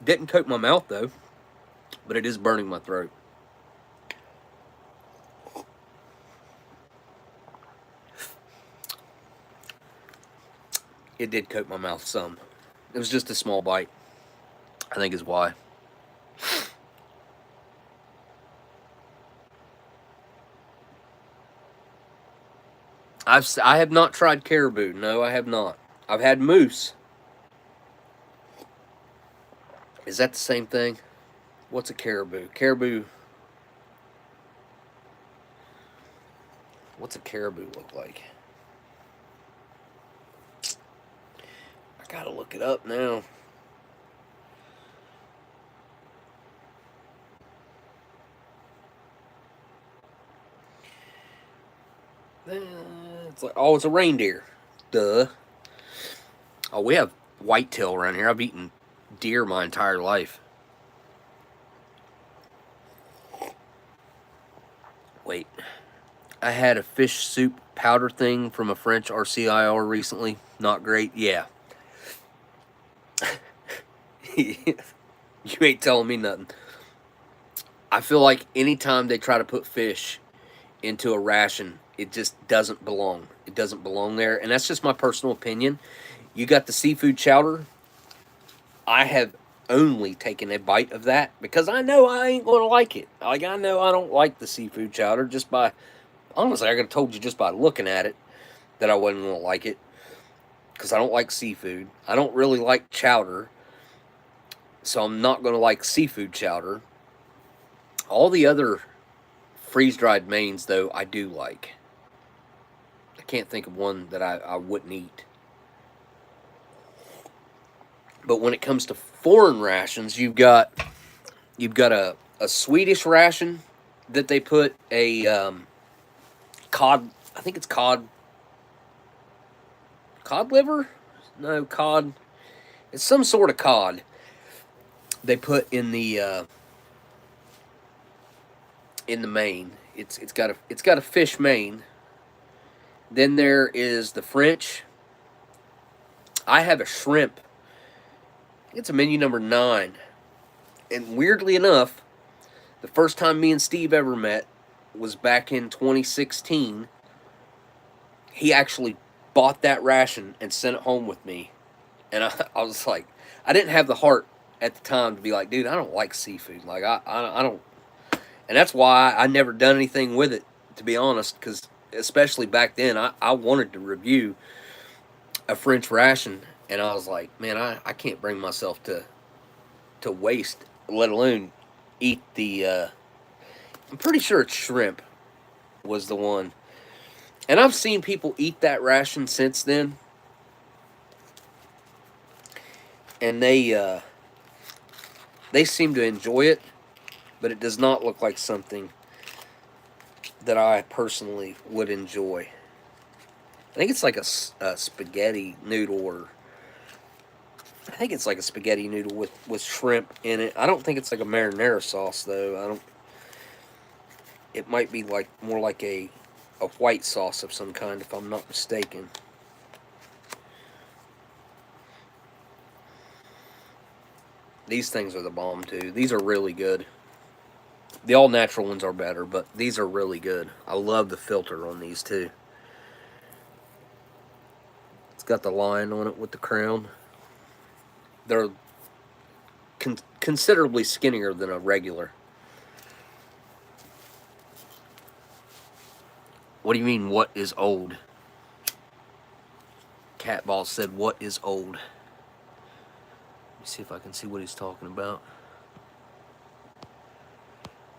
Didn't coat my mouth though, but it is burning my throat. It did coat my mouth some. It was just a small bite, I think is why. I have not tried caribou. No, I have not. I've had moose. Is that the same thing? What's a caribou? Caribou. What's a caribou look like? I gotta look it up now. It's like, oh, it's a reindeer. Duh. Oh, we have whitetail around here. I've eaten deer my entire life. Wait. I had a fish soup powder thing from a French RCIR recently. Not great. Yeah. You ain't telling me nothing. I feel like anytime they try to put fish into a ration, it just doesn't belong. It doesn't belong there. And that's just my personal opinion. You got the seafood chowder. I have only taken a bite of that because I know I ain't going to like it. Like, I know I don't like the seafood chowder just by, honestly, I could have told you just by looking at it that I wasn't going to like it because I don't like seafood. I don't really like chowder, so I'm not going to like seafood chowder. All the other freeze-dried mains, though, I do like. I can't think of one that I wouldn't eat. But when it comes to foreign rations, you've got a Swedish ration that they put a cod. I think it's cod liver. No, cod. It's some sort of cod. They put in the main. It's got a fish main. Then there is the French. I have a shrimp. It's a menu number 9. And weirdly enough, the first time me and Steve ever met was back in 2016. He actually bought that ration and sent it home with me. And I was like, I didn't have the heart at the time to be like, dude, I don't like seafood. Like, I don't. And that's why I never done anything with it, to be honest, because especially back then, I wanted to review a French ration. And I was like, man, I can't bring myself to waste, let alone eat the, I'm pretty sure it's shrimp was the one. And I've seen people eat that ration since then. And they seem to enjoy it, but it does not look like something that I personally would enjoy. I think it's like a spaghetti noodle, or I think it's like a spaghetti noodle with shrimp in it. I don't think it's like a marinara sauce though. It might be like more like a white sauce of some kind, if I'm not mistaken. These things are the bomb too. These are really good. The all natural ones are better, but these are really good. I love the filter on these too. It's got the lion on it with the crown. They're considerably skinnier than a regular. What do you mean, what is old? Catball said, what is old? Let me see if I can see what he's talking about.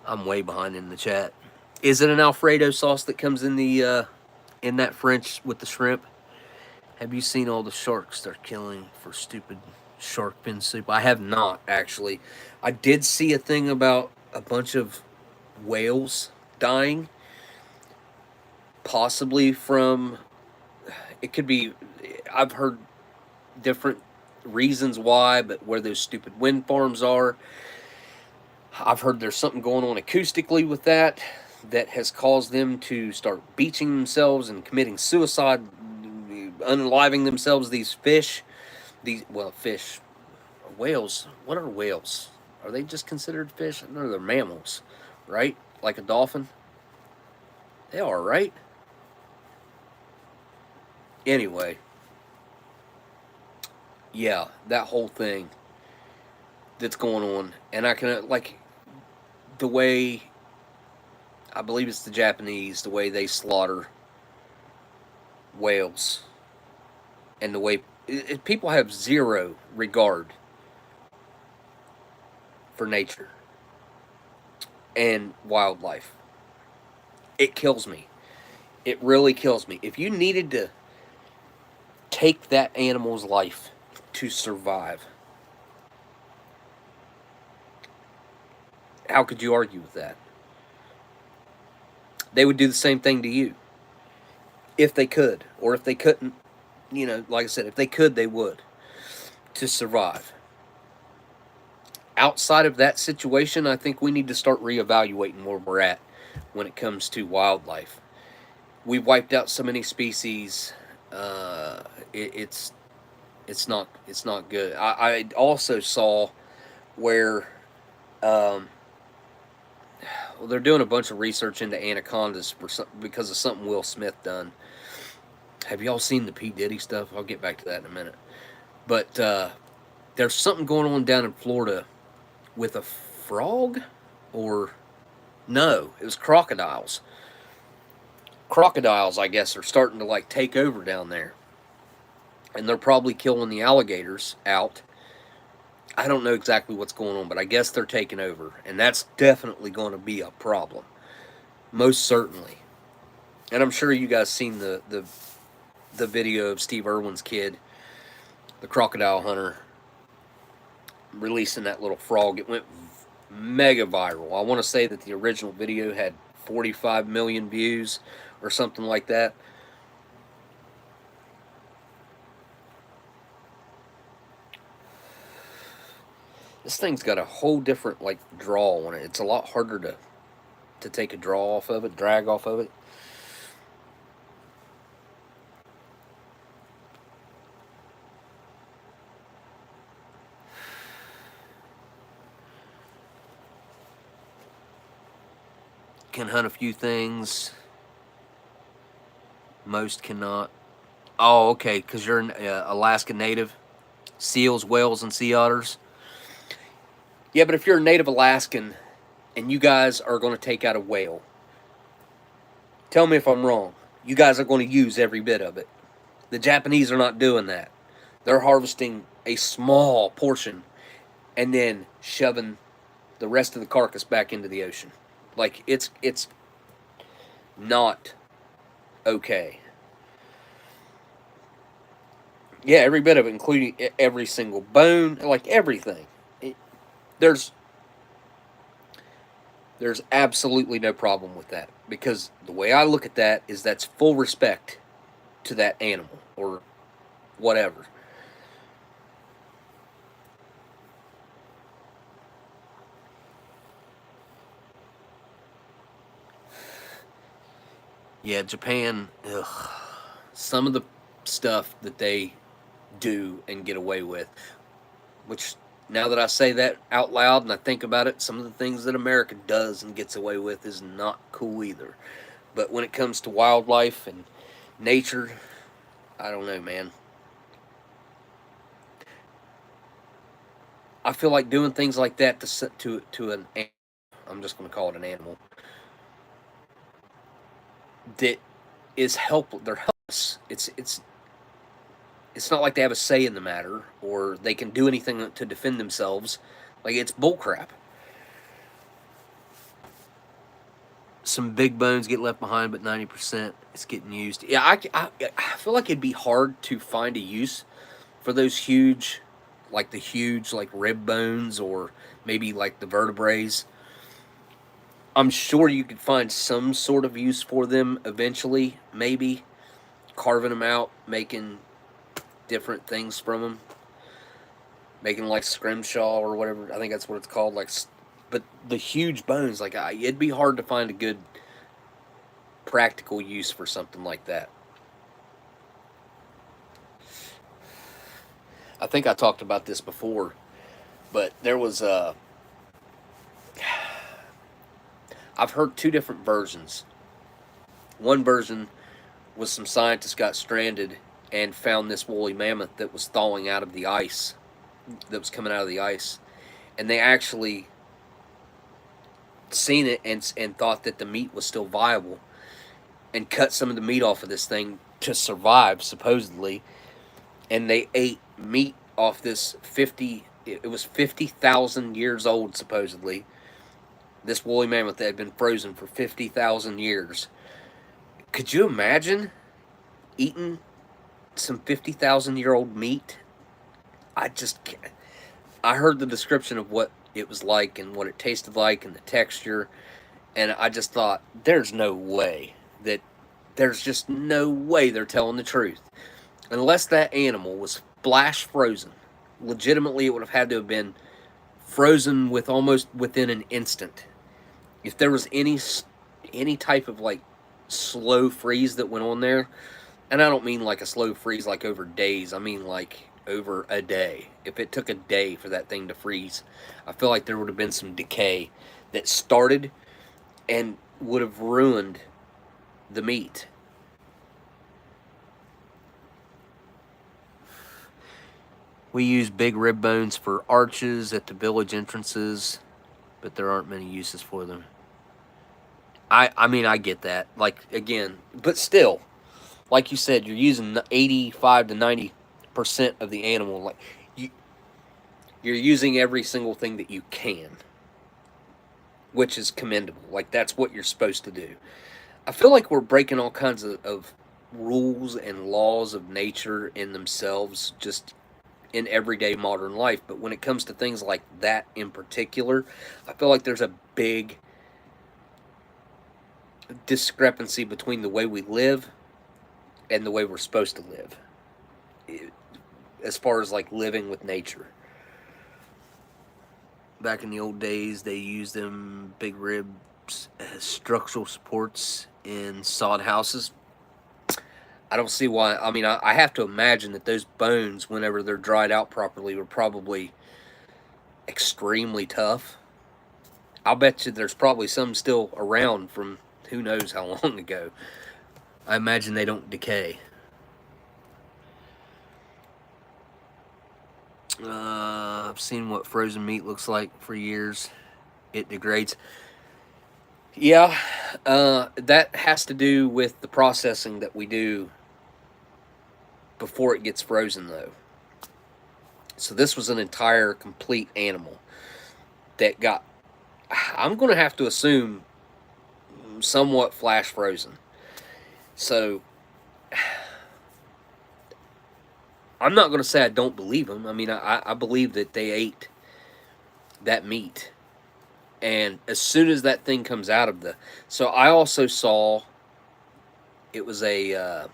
I'm way behind in the chat. Is it an Alfredo sauce that comes in the in that French with the shrimp? Have you seen all the sharks they're killing for stupid shark fin soup? I have not, actually. I did see a thing about a bunch of whales dying, possibly from, it could be, I've heard different reasons why, but where those stupid wind farms are. I've heard there's something going on acoustically with that has caused them to start beaching themselves and committing suicide, unaliving themselves. These fish, fish, whales. What are whales? Are they just considered fish? No, they're mammals, right? Like a dolphin. They are, right? Anyway, yeah, that whole thing that's going on, and I can, like, the way, I believe it's the Japanese, the way they slaughter whales, and the way people have zero regard for nature and wildlife. It kills me. It really kills me. If you needed to take that animal's life to survive, how could you argue with that? They would do the same thing to you if they could, or if they couldn't, you know, like I said, if they could, they would, to survive. Outside of that situation, I think we need to start reevaluating where we're at when it comes to wildlife. We've wiped out so many species. It's not good. I also saw where well, they're doing a bunch of research into anacondas because of something Will Smith done. Have y'all seen the P. Diddy stuff? I'll get back to that in a minute. But there's something going on down in Florida with a frog, or no, it was crocodiles. Crocodiles, I guess, are starting to like take over down there, and they're probably killing the alligators out. I don't know exactly what's going on, but I guess they're taking over, and that's definitely going to be a problem, most certainly. And I'm sure you guys seen the video of Steve Irwin's kid, the crocodile hunter, releasing that little frog. It went mega viral. I want to say that the original video had 45 million views or something like that. This thing's got a whole different like draw on it. It's a lot harder to take a draw off of it, drag off of it. Can hunt a few things. Most cannot. Oh, okay, because you're an Alaska native. Seals, whales, and sea otters. Yeah, but if you're a native Alaskan and you guys are going to take out a whale, tell me if I'm wrong. You guys are going to use every bit of it. The Japanese are not doing that. They're harvesting a small portion and then shoving the rest of the carcass back into the ocean. Like, it's not okay. Yeah, every bit of it, including every single bone, like everything. There's absolutely no problem with that, because the way I look at that is that's full respect to that animal or whatever. Yeah, Japan, ugh, some of the stuff that they do and get away with, which now that I say that out loud and I think about it, some of the things that America does and gets away with is not cool either. But when it comes to wildlife and nature, I don't know, man. I feel like doing things like that to an animal, I'm just going to call it an animal, that is helpless. They're helpless. It's not like they have a say in the matter or they can do anything to defend themselves. Like, it's bullcrap. Some big bones get left behind, but 90% is getting used. Yeah, I feel like it'd be hard to find a use for those huge, like the huge, like rib bones or maybe like the vertebrae. I'm sure you could find some sort of use for them eventually, maybe carving them out, making different things from them, making like scrimshaw or whatever. I think that's what it's called. Like, but the huge bones, like, it'd be hard to find a good practical use for something like that. I think I talked about this before, but there was I've heard two different versions. One version was some scientists got stranded and found this woolly mammoth that was thawing out of the ice, that was coming out of the ice, and they actually seen it and thought that the meat was still viable and cut some of the meat off of this thing to survive, supposedly, and they ate meat off this it was 50,000 years old, supposedly. This woolly mammoth that had been frozen for 50,000 years. Could you imagine eating some 50,000-year-old meat? I just can't. I heard the description of what it was like and what it tasted like and the texture, and I just thought, there's just no way they're telling the truth. Unless that animal was flash frozen. Legitimately, it would have had to have been frozen with almost within an instant. If there was any type of like slow freeze that went on there, and I don't mean like a slow freeze like over days, I mean like over a day. If it took a day for that thing to freeze, I feel like there would have been some decay that started and would have ruined the meat. We use big rib bones for arches at the village entrances, but there aren't many uses for them. I mean, I get that. Like, again, but still, like you said, you're using 85 to 90% of the animal. Like, you're using every single thing that you can, which is commendable. Like, that's what you're supposed to do. I feel like we're breaking all kinds of rules and laws of nature in themselves, just in everyday modern life. But when it comes to things like that in particular, I feel like there's a big discrepancy between the way we live and the way we're supposed to live, as far as like living with nature. Back in the old days, they used them big ribs as structural supports in sod houses. I don't see why. I mean, I have to imagine that those bones, whenever they're dried out properly, were probably extremely tough. I'll bet you there's probably some still around from who knows how long ago. I imagine they don't decay. I've seen what frozen meat looks like for years. It degrades. Yeah, that has to do with the processing that we do before it gets frozen, though. So this was an entire, complete animal that got, I'm going to have to assume, somewhat flash frozen. So I'm not going to say I don't believe them. I mean, I believe that they ate that meat. And as soon as that thing comes out of the... So I also saw, it was a... it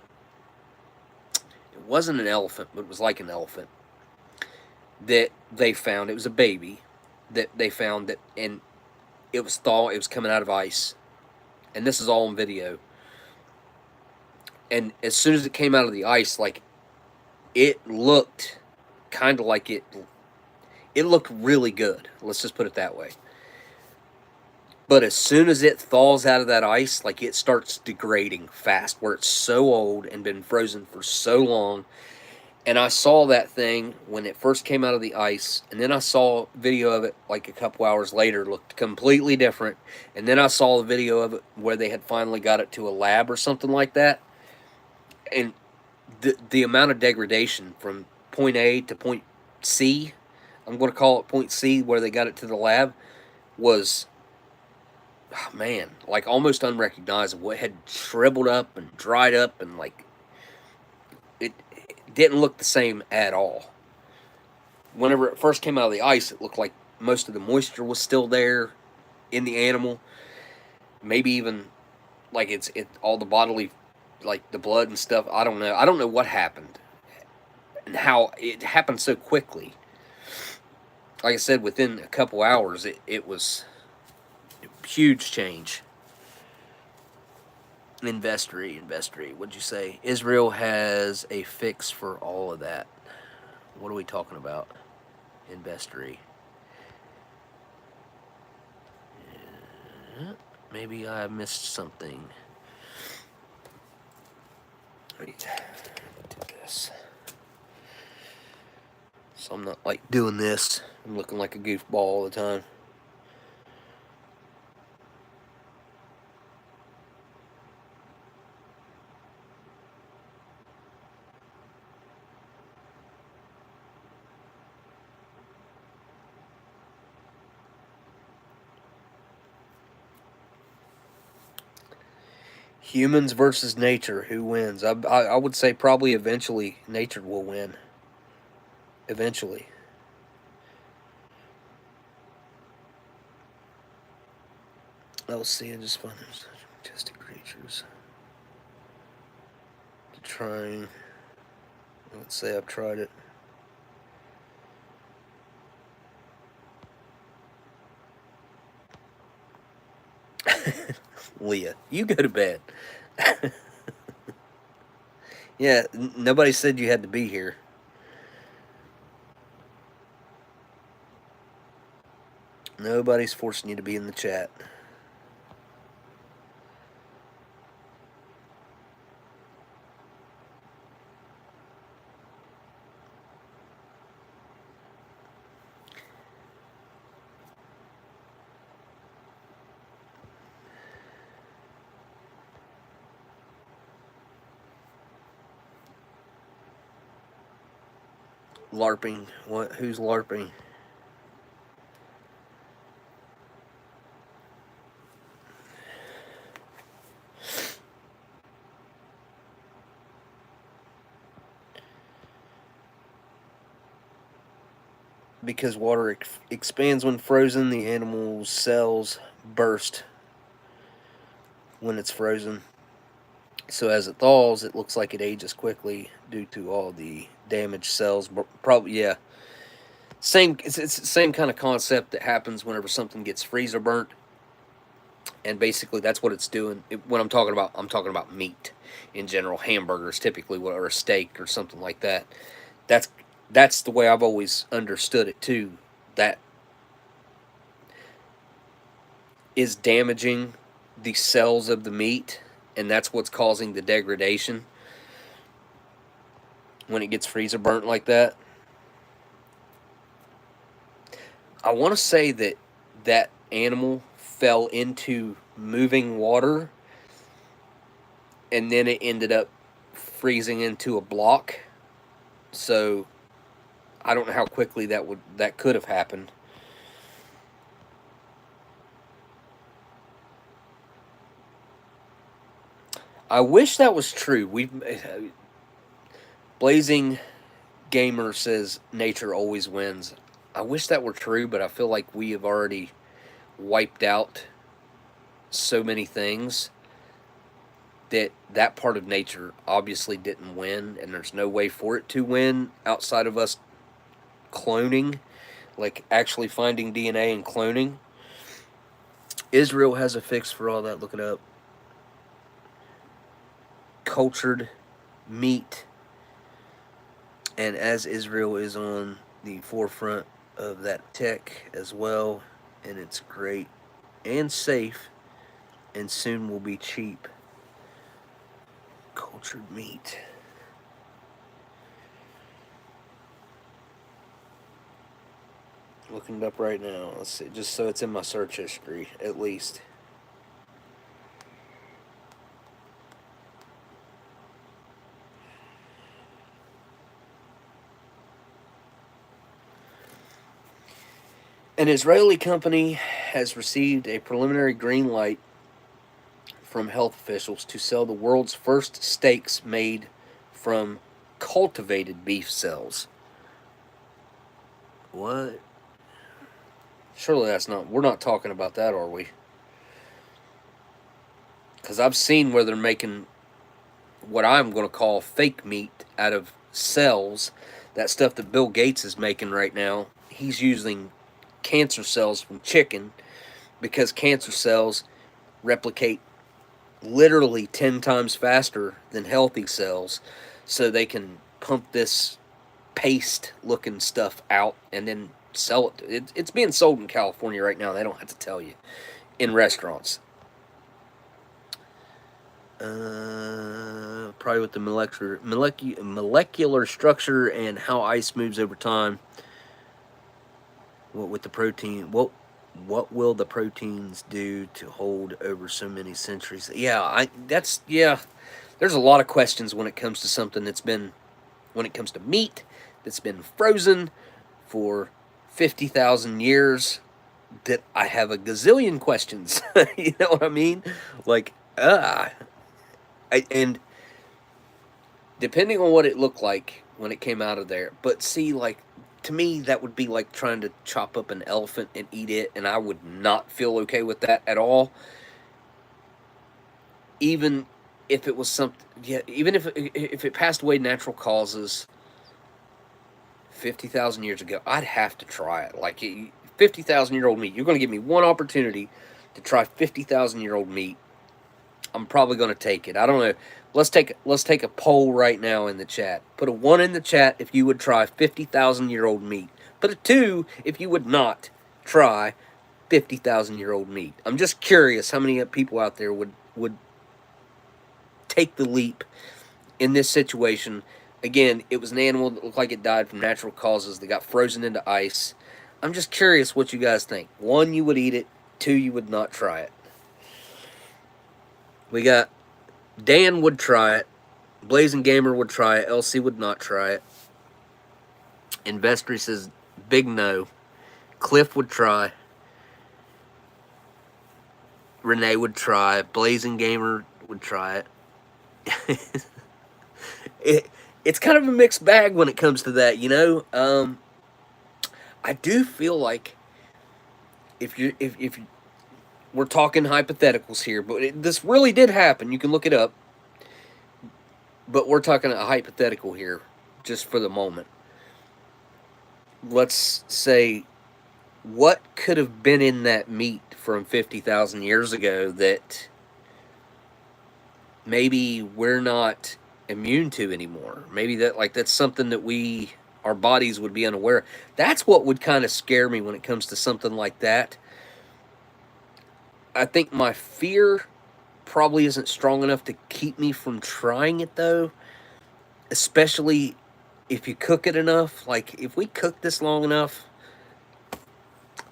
wasn't an elephant, but it was like an elephant that they found. It was a baby that they found, that, and it was thawed. It was coming out of ice. And this is all on video. And as soon as it came out of the ice, like, it looked kind of like it looked really good. Let's just put it that way. But as soon as it thaws out of that ice, like, it starts degrading fast, where it's so old and been frozen for so long. And I saw that thing when it first came out of the ice, and then I saw video of it like a couple hours later, looked completely different. And then I saw a video of it where they had finally got it to a lab or something like that, And the amount of degradation from point A to point C, I'm going to call it point C, where they got it to the lab, was, oh man, like almost unrecognizable. It had shriveled up and dried up, and like it didn't look the same at all. Whenever it first came out of the ice, it looked like most of the moisture was still there in the animal. Maybe even like it all the bodily, like the blood and stuff. I don't know. I don't know what happened and how it happened so quickly. Like I said, within a couple hours, it was a huge change. Investory. What'd you say? Israel has a fix for all of that. What are we talking about? Investory. Maybe I missed something. Wait, do this. So I'm not like doing this. I'm looking like a goofball all the time. Humans versus nature, who wins? I would say probably eventually nature will win. Eventually. Let's see, I just found there's majestic creatures. Trying. Let's say I've tried it. Leah, you go to bed. Yeah, nobody said you had to be here. Nobody's forcing you to be in the chat. LARPing. What? Who's LARPing? Because water expands when frozen, the animal's cells burst when it's frozen. So as it thaws, it looks like it ages quickly due to all the damaged cells. Probably, yeah. It's the same kind of concept that happens whenever something gets freezer burnt, and basically that's what it's doing. When I'm talking about meat in general, hamburgers typically, or a steak or something like that. That's the way I've always understood it too. That is damaging the cells of the meat, and that's what's causing the degradation when it gets freezer burnt like that. I want to say that animal fell into moving water, and then it ended up freezing into a block. So I don't know how quickly that could have happened. I wish that was true. Blazing Gamer says nature always wins. I wish that were true, but I feel like we have already wiped out so many things that part of nature obviously didn't win, and there's no way for it to win outside of us cloning, like actually finding DNA and cloning. Israel has a fix for all that. Look it up. Cultured meat. And as Israel is on the forefront of that tech as well, and it's great and safe, and soon will be cheap. Cultured meat. Looking it up right now. Let's see, just so it's in my search history, at least. An Israeli company has received a preliminary green light from health officials to sell the world's first steaks made from cultivated beef cells. What? Surely that's not... We're not talking about that, are we? Because I've seen where they're making what I'm going to call fake meat out of cells. That stuff that Bill Gates is making right now. He's using cancer cells from chicken because cancer cells replicate literally 10 times faster than healthy cells, so they can pump this paste looking stuff out and then sell it. It's being sold in California right now. They don't have to tell you, in restaurants. Probably with the molecular structure and how ice moves over time. What with the protein? What will the proteins do to hold over so many centuries? Yeah, there's a lot of questions when it comes to something that's been, when it comes to meat that's been frozen for 50,000 years, that I have a gazillion questions. You know what I mean? Like, and depending on what it looked like when it came out of there. But see, like, to me, that would be like trying to chop up an elephant and eat it, and I would not feel okay with that at all. Even if it was something, yeah, even if it passed away natural causes 50,000 years ago, I'd have to try it. Like, 50,000-year-old meat. You're going to give me one opportunity to try 50,000-year-old meat. I'm probably going to take it. I don't know. Let's take a poll right now in the chat. Put a 1 in the chat if you would try 50,000-year-old meat. Put a 2 if you would not try 50,000-year-old meat. I'm just curious how many people out there would take the leap in this situation. Again, it was an animal that looked like it died from natural causes. They got frozen into ice. I'm just curious what you guys think. 1, you would eat it. 2, you would not try it. We got Dan would try it. Blazing Gamer would try it. LC would not try it. Investor says big no. Cliff would try. Renee would try. Blazing Gamer would try it. It's kind of a mixed bag when it comes to that, you know. I do feel like if we're talking hypotheticals here, but this really did happen. You can look it up. But we're talking a hypothetical here, just for the moment. Let's say, what could have been in that meat from 50,000 years ago that maybe we're not immune to anymore? Maybe that's something that our bodies would be unaware of. That's what would kind of scare me when it comes to something like that. I think my fear probably isn't strong enough to keep me from trying it, though. Especially if you cook it enough. Like, if we cook this long enough,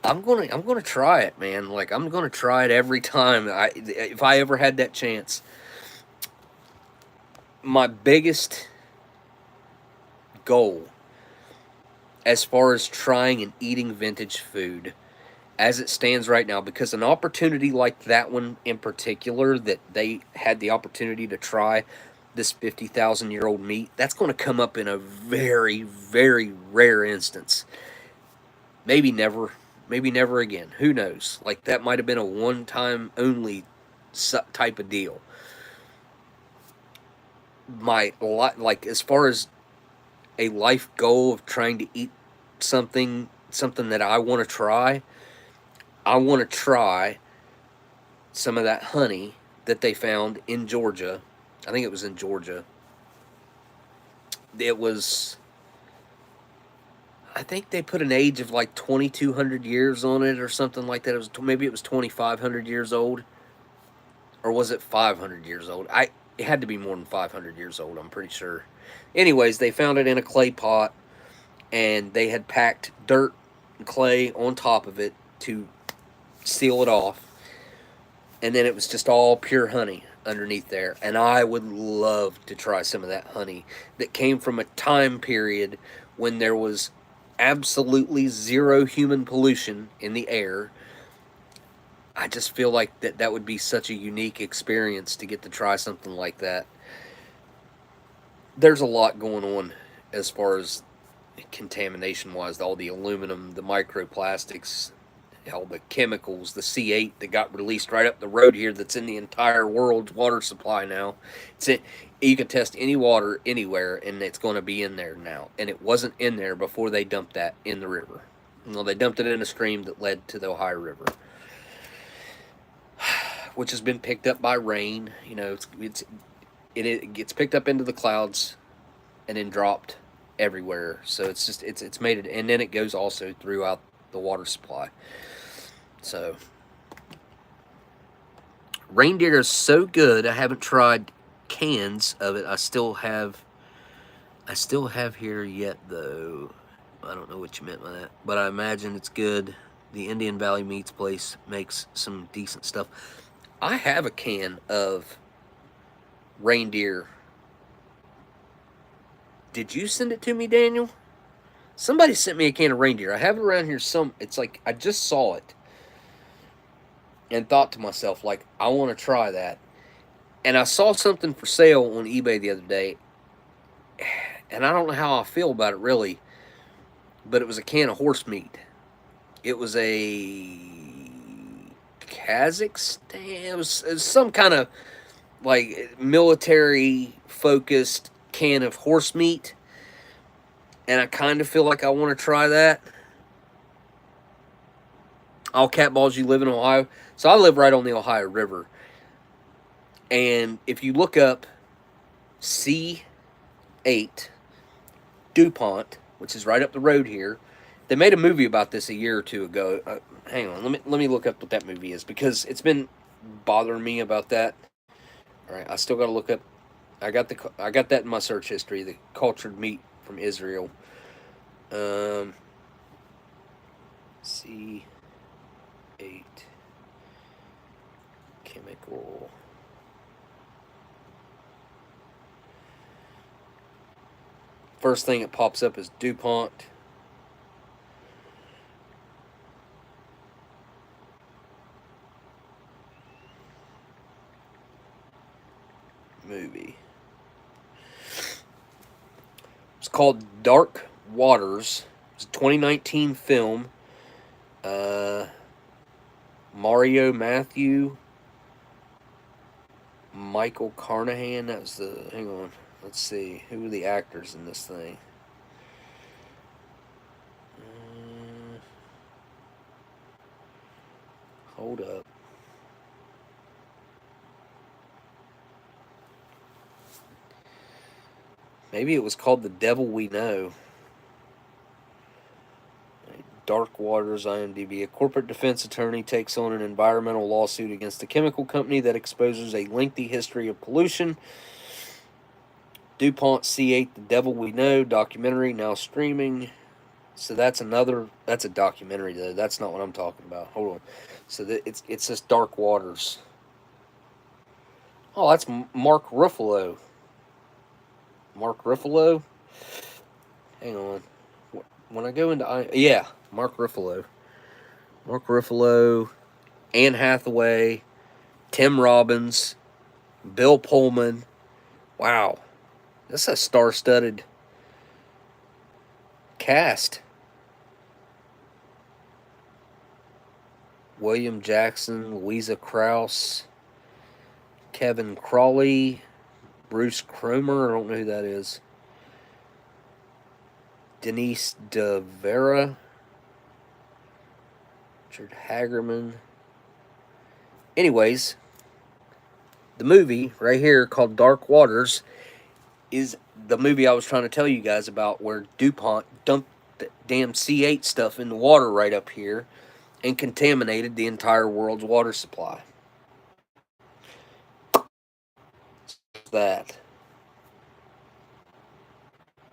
I'm gonna try it, man. Like, I'm gonna try it every time if I ever had that chance. My biggest goal as far as trying and eating vintage food as it stands right now, because an opportunity like that one in particular, that they had the opportunity to try this 50,000-year-old meat, that's going to come up in a very, very rare instance. Maybe never again. Who knows? Like, that might have been a one-time only type of deal. Like, as far as a life goal of trying to eat something that I want to try, I want to try some of that honey that they found in Georgia. I think it was in Georgia. I think they put an age of like 2,200 years on it or something like that. Maybe it was 2,500 years old. Or was it 500 years old? It had to be more than 500 years old, I'm pretty sure. Anyways, they found it in a clay pot, and they had packed dirt and clay on top of it to seal it off, and then it was just all pure honey underneath there. And I would love to try some of that honey that came from a time period when there was absolutely zero human pollution in the air. I just feel like that would be such a unique experience to get to try something like that. There's a lot going on as far as contamination wise, all the aluminum, the microplastics, all the chemicals, the C8 that got released right up the road here that's in the entire world's water supply now. You can test any water anywhere and it's going to be in there now. And it wasn't in there before they dumped that in the river. Well, they dumped it in a stream that led to the Ohio River, which has been picked up by rain. You know, it gets picked up into the clouds and then dropped everywhere. So it's made it, and then it goes also throughout the water supply. So reindeer is so good. I haven't tried cans of it. I still have here yet though. I don't know what you meant by that, but I imagine it's good. The Indian Valley Meats place makes some decent stuff. I have a can of reindeer. Did you send it to me, Daniel? Somebody sent me a can of reindeer. I have it around here. It's like I just saw it and thought to myself, like, I want to try that. And I saw something for sale on eBay the other day, and I don't know how I feel about it really, but it was a can of horse meat. It was a Kazakhstan. It was some kind of like military focused can of horse meat, and I kind of feel like I want to try that. All catballs, you live in Ohio. So I live right on the Ohio River, and if you look up C8 DuPont, which is right up the road here, they made a movie about this a year or two ago. Hang on, let me look up what that movie is, because it's been bothering me about that. All right, I still got to look up. I got that in my search history. The cultured meat from Israel. C8 chemical. First thing that pops up is DuPont. Movie. It's called Dark Waters. It's a 2019 film. Mario Matthew, Michael Carnahan. That was the. Hang on. Let's see. Who are the actors in this thing? Hold up. Maybe it was called The Devil We Know. Dark Waters, IMDb. A corporate defense attorney takes on an environmental lawsuit against a chemical company that exposes a lengthy history of pollution. DuPont C8, The Devil We Know, documentary, now streaming. So that's a documentary though. That's not what I'm talking about. Hold on. So it's this Dark Waters. Oh, that's Mark Ruffalo. Mark Ruffalo? Hang on. When I go into... yeah, Mark Ruffalo. Mark Ruffalo, Anne Hathaway, Tim Robbins, Bill Pullman. Wow. That's a star-studded cast. William Jackson, Louisa Krause, Kevin Crawley, Bruce Cromer, I don't know who that is. Denise DeVera, Richard Hagerman. Anyways, the movie right here called Dark Waters is the movie I was trying to tell you guys about, where DuPont dumped the damn C8 stuff in the water right up here and contaminated the entire world's water supply. That.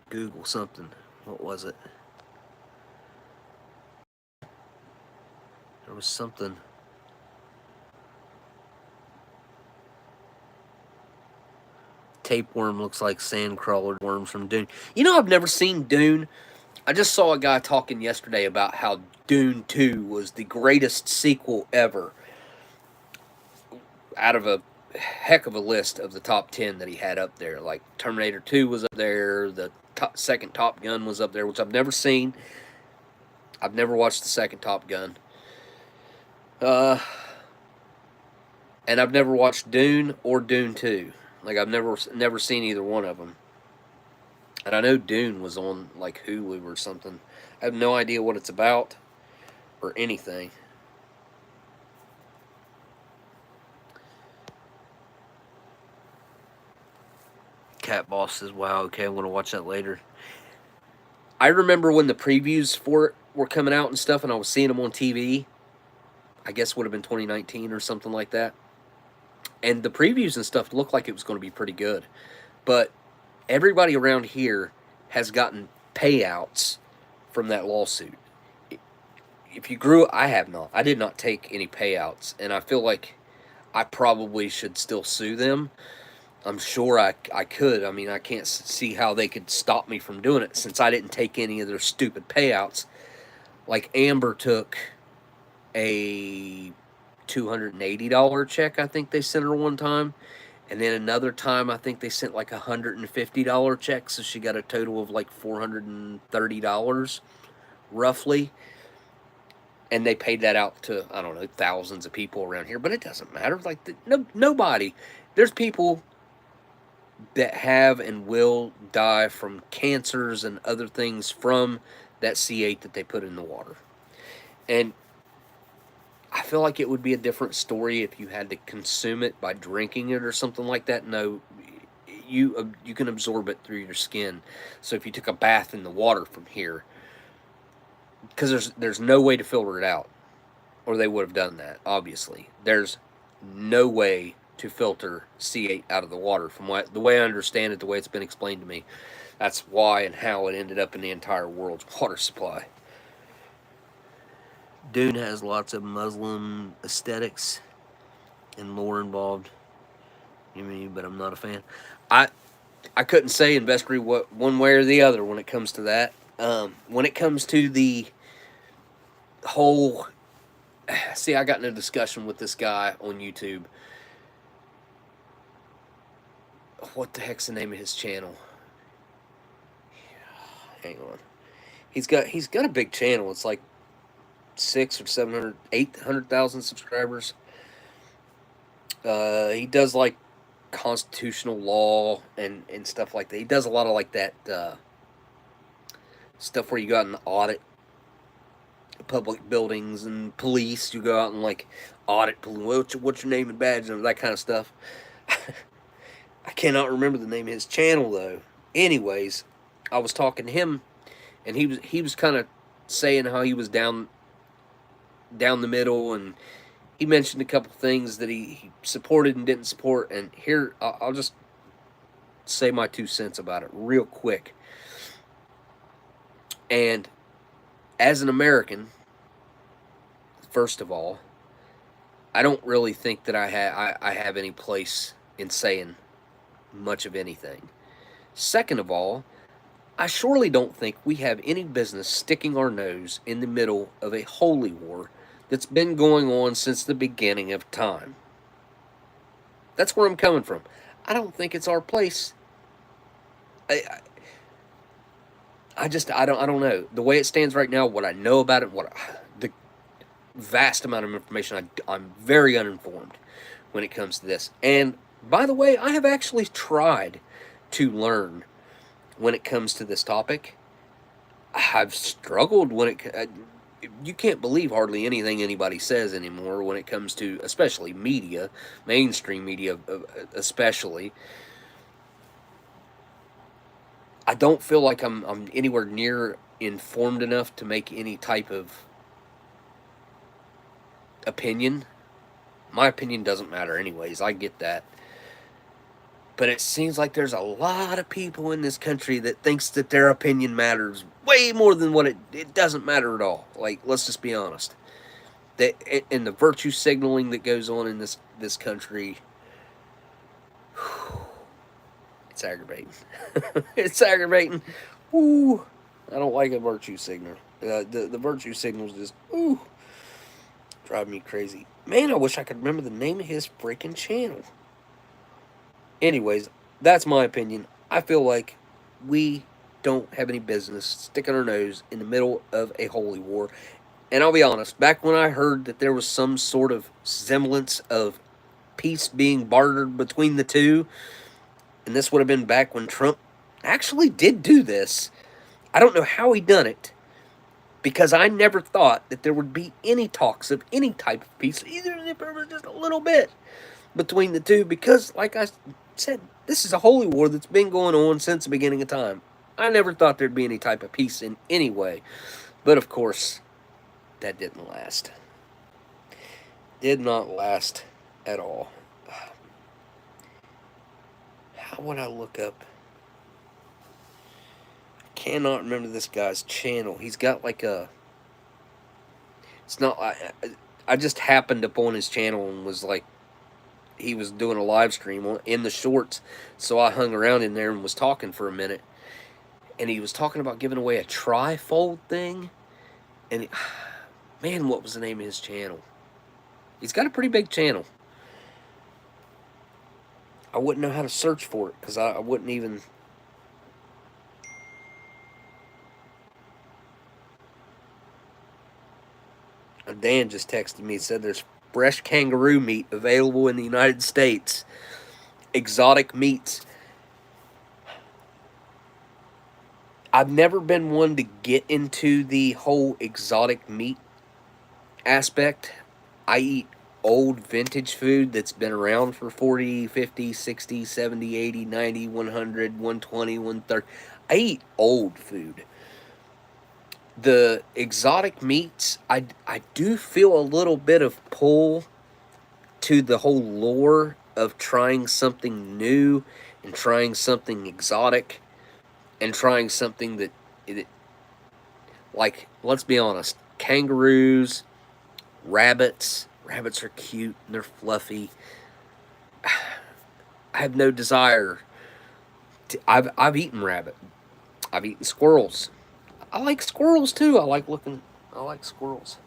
Google something. What was it? There was something. Tapeworm looks like sand crawler worms from Dune. You know, I've never seen Dune, I just saw a guy talking yesterday about how Dune 2 was the greatest sequel ever out of a heck of a list of the top 10 that he had up there. Like Terminator 2 was up there, the second Top Gun was up there, which I've never seen. I've never watched the second Top Gun. And I've never watched Dune or Dune 2. Like I've never seen either one of them. And I know Dune was on like Hulu or something. I have no idea what it's about or anything. Cat Boss says, wow, okay, I'm going to watch that later. I remember when the previews for it were coming out and stuff, and I was seeing them on TV. I guess it would have been 2019 or something like that. And the previews and stuff looked like it was going to be pretty good. But everybody around here has gotten payouts from that lawsuit. If you grew, I have not. I did not take any payouts, and I feel like I probably should still sue them. I'm sure I could. I mean, I can't see how they could stop me from doing it since I didn't take any of their stupid payouts. Like Amber took a $280 check, I think they sent her one time. And then another time, I think they sent like a $150 check. So she got a total of like $430, roughly. And they paid that out to, I don't know, thousands of people around here. But it doesn't matter. Like, nobody. There's people that have and will die from cancers and other things from that C8 that they put in the water. And I feel like it would be a different story if you had to consume it by drinking it or something like that. No, you can absorb it through your skin. So if you took a bath in the water from here, because there's no way to filter it out, or they would have done that, obviously. There's no way to filter C8 out of the water. From the way I understand it, the way it's been explained to me, that's why and how it ended up in the entire world's water supply. Dune has lots of Muslim aesthetics and lore involved. But I'm not a fan. I couldn't say in Vestry what one way or the other when it comes to that. When it comes to the whole, see, I got in a discussion with this guy on YouTube. What the heck's the name of his channel? Hang on. He's got a big channel. It's like 600 or 700, 800,000 subscribers. He does like constitutional law and stuff like that. He does a lot of like that stuff where you go out and audit public buildings and police. You go out and like audit what's your name and badge and that kind of stuff. I cannot remember the name of his channel though. Anyways, I was talking to him, and he was kind of saying how he was down the middle, and he mentioned a couple things that he supported and didn't support. And here I'll just say my 2 cents about it real quick. And as an American, first of all, I don't really think that I have any place in saying much of anything. Second of all, I surely don't think we have any business sticking our nose in the middle of a holy war that's been going on since the beginning of time. That's where I'm coming from. I don't think it's our place. I don't know. The way it stands right now, what I know about it, the vast amount of information, I'm very uninformed when it comes to this. And by the way, I have actually tried to learn when it comes to this topic. I've struggled when you can't believe hardly anything anybody says anymore when it comes to, especially media, mainstream media especially. I don't feel like I'm anywhere near informed enough to make any type of opinion. My opinion doesn't matter anyways, I get that. But it seems like there's a lot of people in this country that thinks that their opinion matters way more than what it doesn't matter at all. Like, let's just be honest. And the virtue signaling that goes on in this country, it's aggravating. It's aggravating. Ooh. I don't like a virtue signal. The virtue signals just, ooh, drive me crazy. Man, I wish I could remember the name of his freaking channel. Anyways, that's my opinion. I feel like we don't have any business sticking our nose in the middle of a holy war. And I'll be honest, back when I heard that there was some sort of semblance of peace being bartered between the two, and this would have been back when Trump actually did do this. I don't know how he done it, because I never thought that there would be any talks of any type of peace, even if it was just a little bit, between the two, because, like I said, this is a holy war that's been going on since the beginning of time. I never thought there'd be any type of peace in any way. But, of course, that didn't last. Did not last at all. How would I look up? I cannot remember this guy's channel. He's got like a... It's not... I just happened upon his channel and was like... He was doing a live stream in the shorts. So I hung around in there and was talking for a minute. And he was talking about giving away a tri-fold thing. And... Man, what was the name of his channel? He's got a pretty big channel. I wouldn't know how to search for it, because I wouldn't even... Dan just texted me, said there's fresh kangaroo meat available in the United States. Exotic meats. I've never been one to get into the whole exotic meat aspect. I eat old vintage food that's been around for 40, 50, 60, 70, 80, 90, 100, 120, 130. I eat old food. The exotic meats, I do feel a little bit of pull to the whole lore of trying something new and trying something exotic and trying something that, like, let's be honest, kangaroos, rabbits are cute and they're fluffy. I have no desire to, I've eaten rabbit. I've eaten squirrels. I like squirrels too. I like squirrels.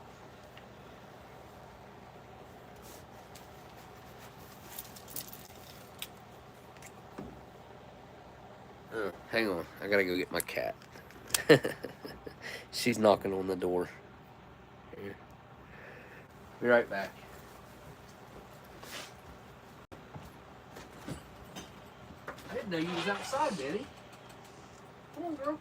Hang on. I gotta go get my cat. She's knocking on the door. Here. Be right back. I didn't know you was outside, Benny. Come on, girl.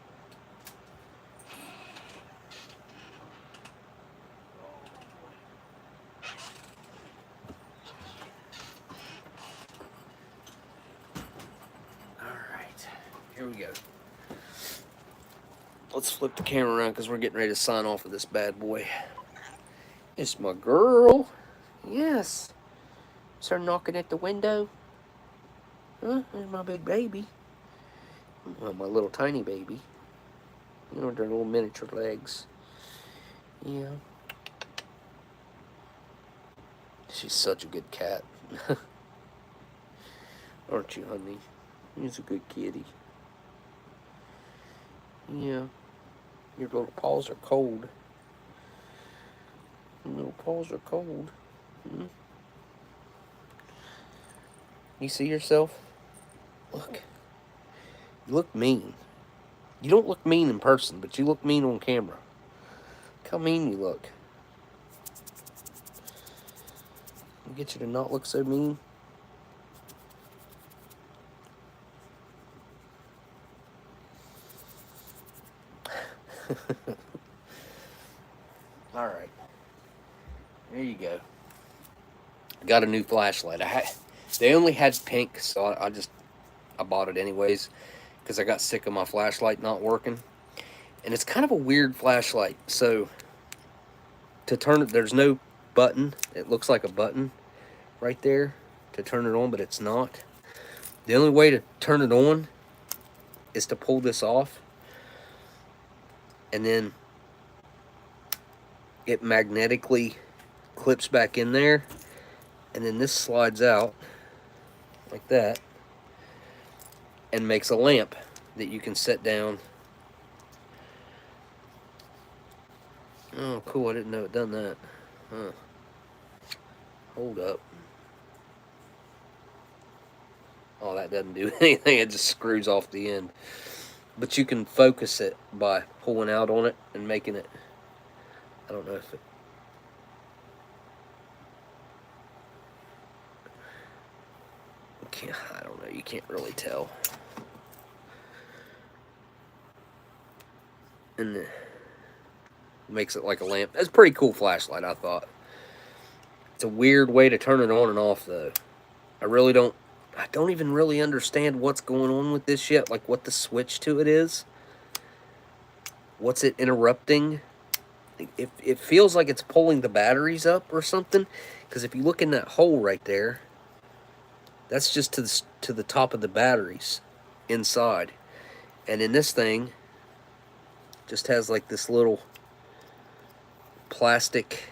Alright. Here we go. Let's flip the camera around because we're getting ready to sign off of this bad boy. It's my girl. Yes. Is her knocking at the window? Huh? There's my big baby. Well, my little tiny baby. You know, their little miniature legs. Yeah. She's such a good cat. Aren't you, honey? He's a good kitty. Yeah. Your little paws are cold. Your little paws are cold. Hmm? You see yourself? Look. You look mean. You don't look mean in person, but you look mean on camera. Look how mean you look. I'll get you to not look so mean. Alright. There you go. Got a new flashlight. They only had pink, so I bought it anyways because I got sick of my flashlight not working. And it's kind of a weird flashlight. So to turn it, there's no button. It looks like a button right there to turn it on, but it's not. The only way to turn it on is to pull this off, and then it magnetically clips back in there, and then this slides out like that and makes a lamp that you can set down Oh, cool. I didn't know it done that. Huh. Hold up. Oh, that doesn't do anything. It just screws off the end. But you can focus it by pulling out on it and making it. I don't know if it. I don't know. You can't really tell. And it makes it like a lamp. It's a pretty cool flashlight, I thought. It's a weird way to turn it on and off, though. I don't even really understand what's going on with this yet, like what the switch to it is. What's it interrupting? It feels like it's pulling the batteries up or something, because if you look in that hole right there, that's just to the top of the batteries inside. And in this thing, just has like this little plastic,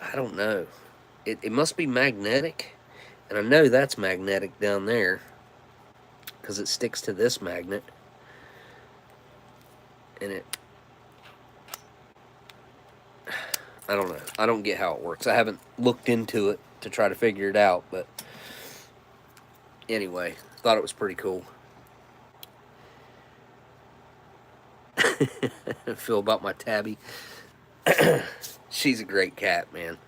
I don't know. It must be magnetic, and I know that's magnetic down there because it sticks to this magnet, and I don't know. I don't get how it works. I haven't looked into it to try to figure it out, but anyway, thought it was pretty cool. Feel about my tabby. She's a great cat, man.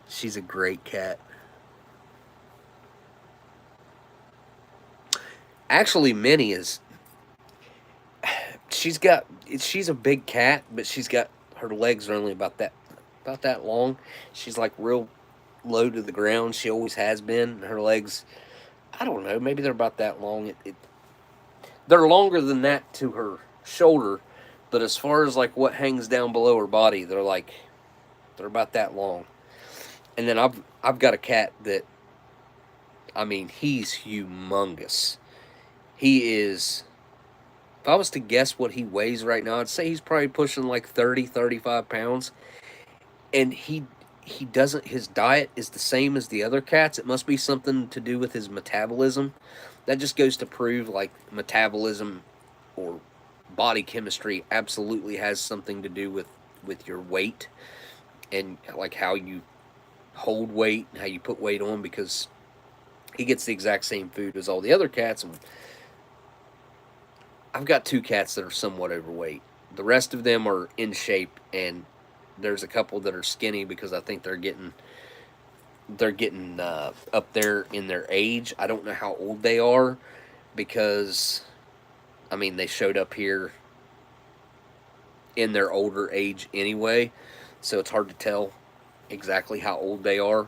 She's a great cat. Actually, Minnie is. She's a big cat, but her legs are only about that long. She's like real low to the ground. She always has been. Her legs, I don't know, maybe they're about that long. They're longer than that to her shoulder, but as far as like what hangs down below her body, they're about that long. And then I've got a cat that, I mean, he's humongous. He is, if I was to guess what he weighs right now, I'd say he's probably pushing like 30, 35 pounds. And he doesn't, his diet is the same as the other cats. It must be something to do with his metabolism. That just goes to prove like metabolism or body chemistry absolutely has something to do with your weight and like how you hold weight and how you put weight on, because he gets the exact same food as all the other cats. And I've got 2 cats that are somewhat overweight. The rest of them are in shape, and there's a couple that are skinny because I think they're getting up there in their age. I don't know how old they are because, I mean, they showed up here in their older age anyway, so it's hard to tell exactly how old they are.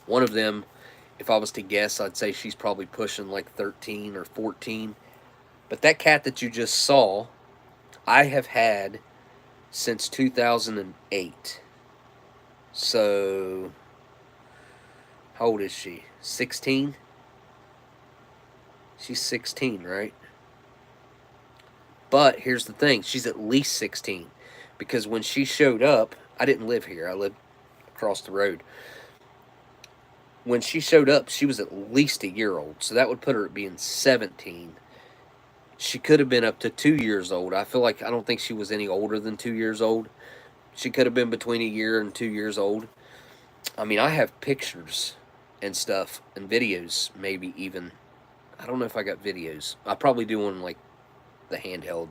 One of them, if I was to guess, I'd say she's probably pushing like 13 or 14. But that cat that you just saw, I have had since 2008. So, how old is she? 16? She's 16, right? But here's the thing, she's at least 16. Because when she showed up, I didn't live here, I lived across the road. When she showed up, she was at least a year old. So that would put her at being 17. She could have been up to 2 years old. I don't think she was any older than 2 years old. She could have been between a year and 2 years old. I mean, I have pictures and stuff and videos, maybe even. I don't know if I got videos. I probably do on like the handheld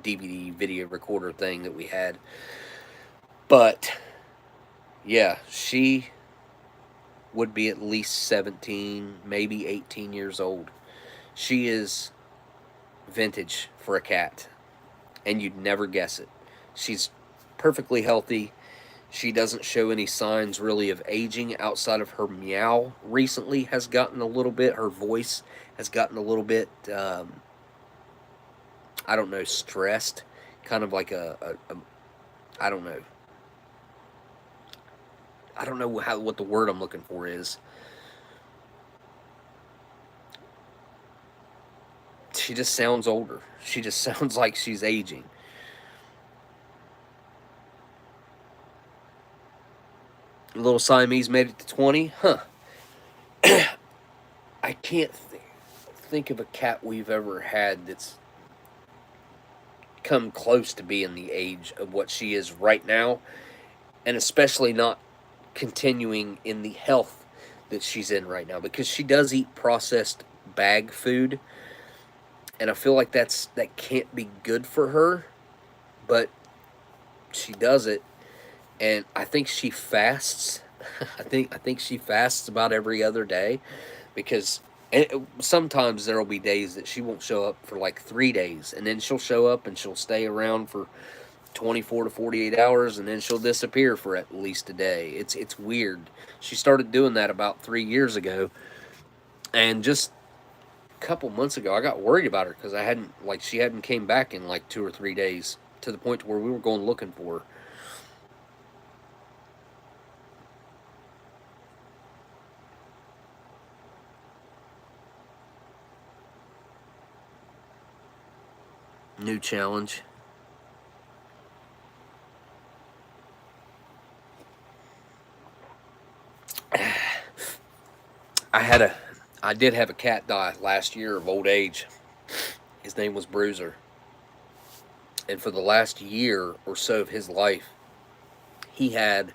DVD video recorder thing that we had. But yeah, she would be at least 17, maybe 18 years old. She is vintage for a cat, and you'd never guess it. She's perfectly healthy. She doesn't show any signs really of aging outside of her meow recently has gotten a little bit, her voice has gotten a little bit, I don't know, stressed. Kind of like I don't know. I don't know what the word I'm looking for is. She just sounds older. She just sounds like she's aging. Little Siamese made it to 20? Huh. I can't think of a cat we've ever had that's come close to being the age of what she is right now, and especially not continuing in the health that she's in right now, because she does eat processed bag food, and I feel like that can't be good for her, but she does it, and I think she fasts. I think she fasts about every other day, because sometimes there will be days that she won't show up for like 3 days, and then she'll show up and she'll stay around for 24 to 48 hours, and then she'll disappear for at least a day. It's weird. She started doing that about 3 years ago, and just a couple months ago I got worried about her, because she hadn't came back in like 2 or 3 days, to the point where we were going looking for her. New challenge. I did have a cat die last year of old age. His name was Bruiser. And for the last year or so of his life, he had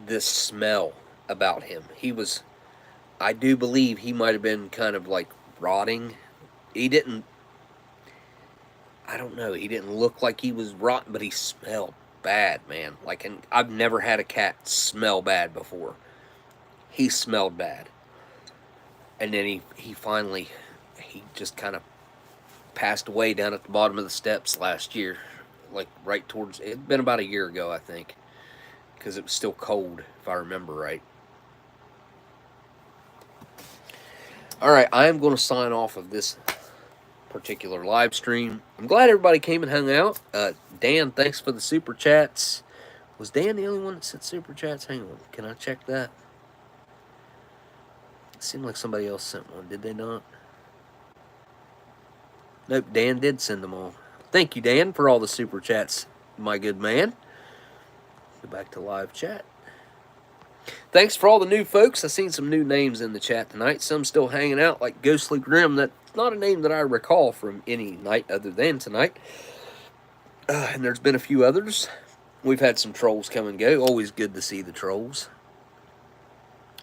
this smell about him. I do believe he might have been kind of like rotting. I don't know, he didn't look like he was rotten, but he smelled bad, man. Like, and I've never had a cat smell bad before. He smelled bad. And then he finally just kind of passed away down at the bottom of the steps last year. Like, right towards, it'd been about a year ago, I think. Because it was still cold, if I remember right. Alright, I am going to sign off of this particular live stream. I'm glad everybody came and hung out. Dan, thanks for the super chats. Was Dan the only one that sent super chats? Hang on, can I check that? It seemed like somebody else sent one. Did they not? Nope, Dan did send them all. Thank you, Dan, for all the super chats, my good man. Go back to live chat. Thanks for all the new folks. I've seen some new names in the chat tonight. Some still hanging out, like Ghostly Grim. That's not a name that I recall from any night other than tonight. And there's been a few others. We've had some trolls come and go. Always good to see the trolls.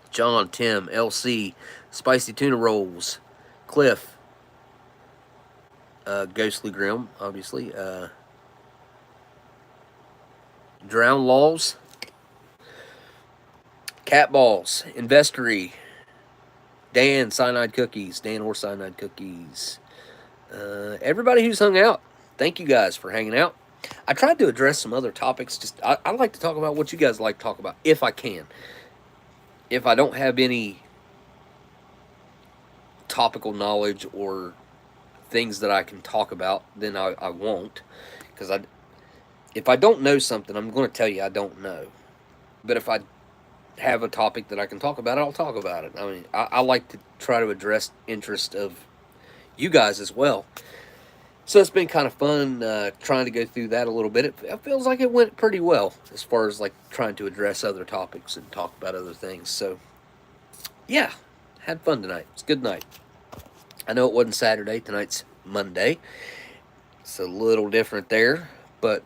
John, Tim, LC, Spicy Tuna Rolls, Cliff, Ghostly Grim, obviously, Drown Laws, Cat Balls, Investory, Dan, Cyanide Cookies, Dan or Cyanide Cookies. Everybody who's hung out, thank you guys for hanging out. I tried to address some other topics. I like to talk about what you guys like to talk about, if I can. If I don't have any topical knowledge or things that I can talk about, then I won't. Because if I don't know something, I'm going to tell you I don't know. But if I have a topic that I can talk about, I'll talk about it. I mean, I like to try to address interest of you guys as well. So it's been kind of fun trying to go through that a little bit. It feels like it went pretty well as far as like trying to address other topics and talk about other things. So yeah, had fun tonight. It's a good night. I know it wasn't Saturday. Tonight's Monday. It's a little different there, but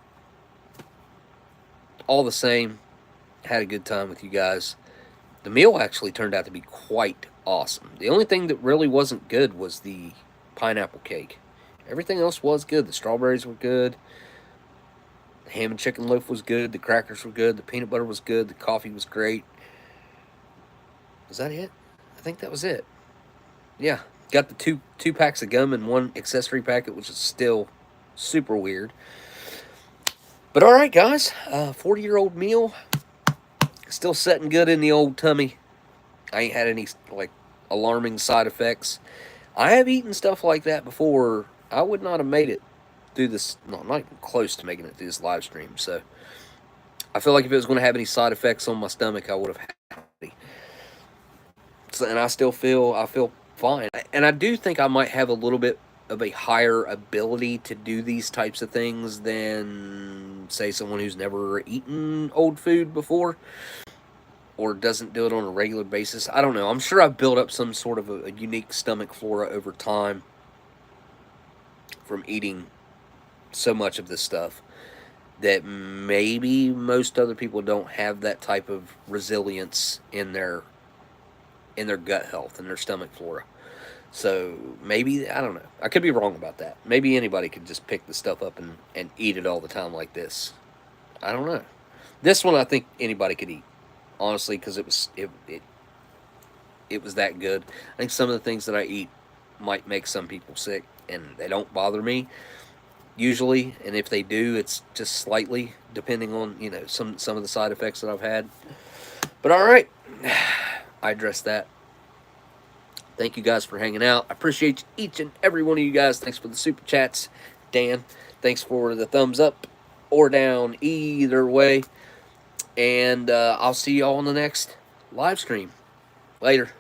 all the same, had a good time with you guys. The meal actually turned out to be quite awesome. The only thing that really wasn't good was the pineapple cake. Everything else was good. The strawberries were good. The ham and chicken loaf was good. The crackers were good. The peanut butter was good. The coffee was great. Was that it? I think that was it. Yeah. Got the two packs of gum and one accessory packet, which is still super weird. But all right, guys. 40-year-old meal. Still setting good in the old tummy. I ain't had any, like, alarming side effects. I have eaten stuff like that before. I would not have made it through this, no, not even close to making it through this live stream. So I feel like if it was going to have any side effects on my stomach, I would have had it. So, and I feel fine. And I do think I might have a little bit of a higher ability to do these types of things than, say, someone who's never eaten old food before or doesn't do it on a regular basis. I don't know. I'm sure I've built up some sort of a unique stomach flora over time from eating so much of this stuff that maybe most other people don't have that type of resilience in their gut health and their stomach flora. So maybe, I don't know. I could be wrong about that. Maybe anybody could just pick the stuff up and eat it all the time like this. I don't know. This one I think anybody could eat, honestly, because it was that good. I think some of the things that I eat might make some people sick, and they don't bother me usually. And if they do, it's just slightly, depending on, you know, some of the side effects that I've had. But all right, I addressed that. Thank you guys for hanging out. I appreciate each and every one of you guys. Thanks for the super chats. Dan, thanks for the thumbs up or down, either way. And I'll see y'all on the next live stream. Later.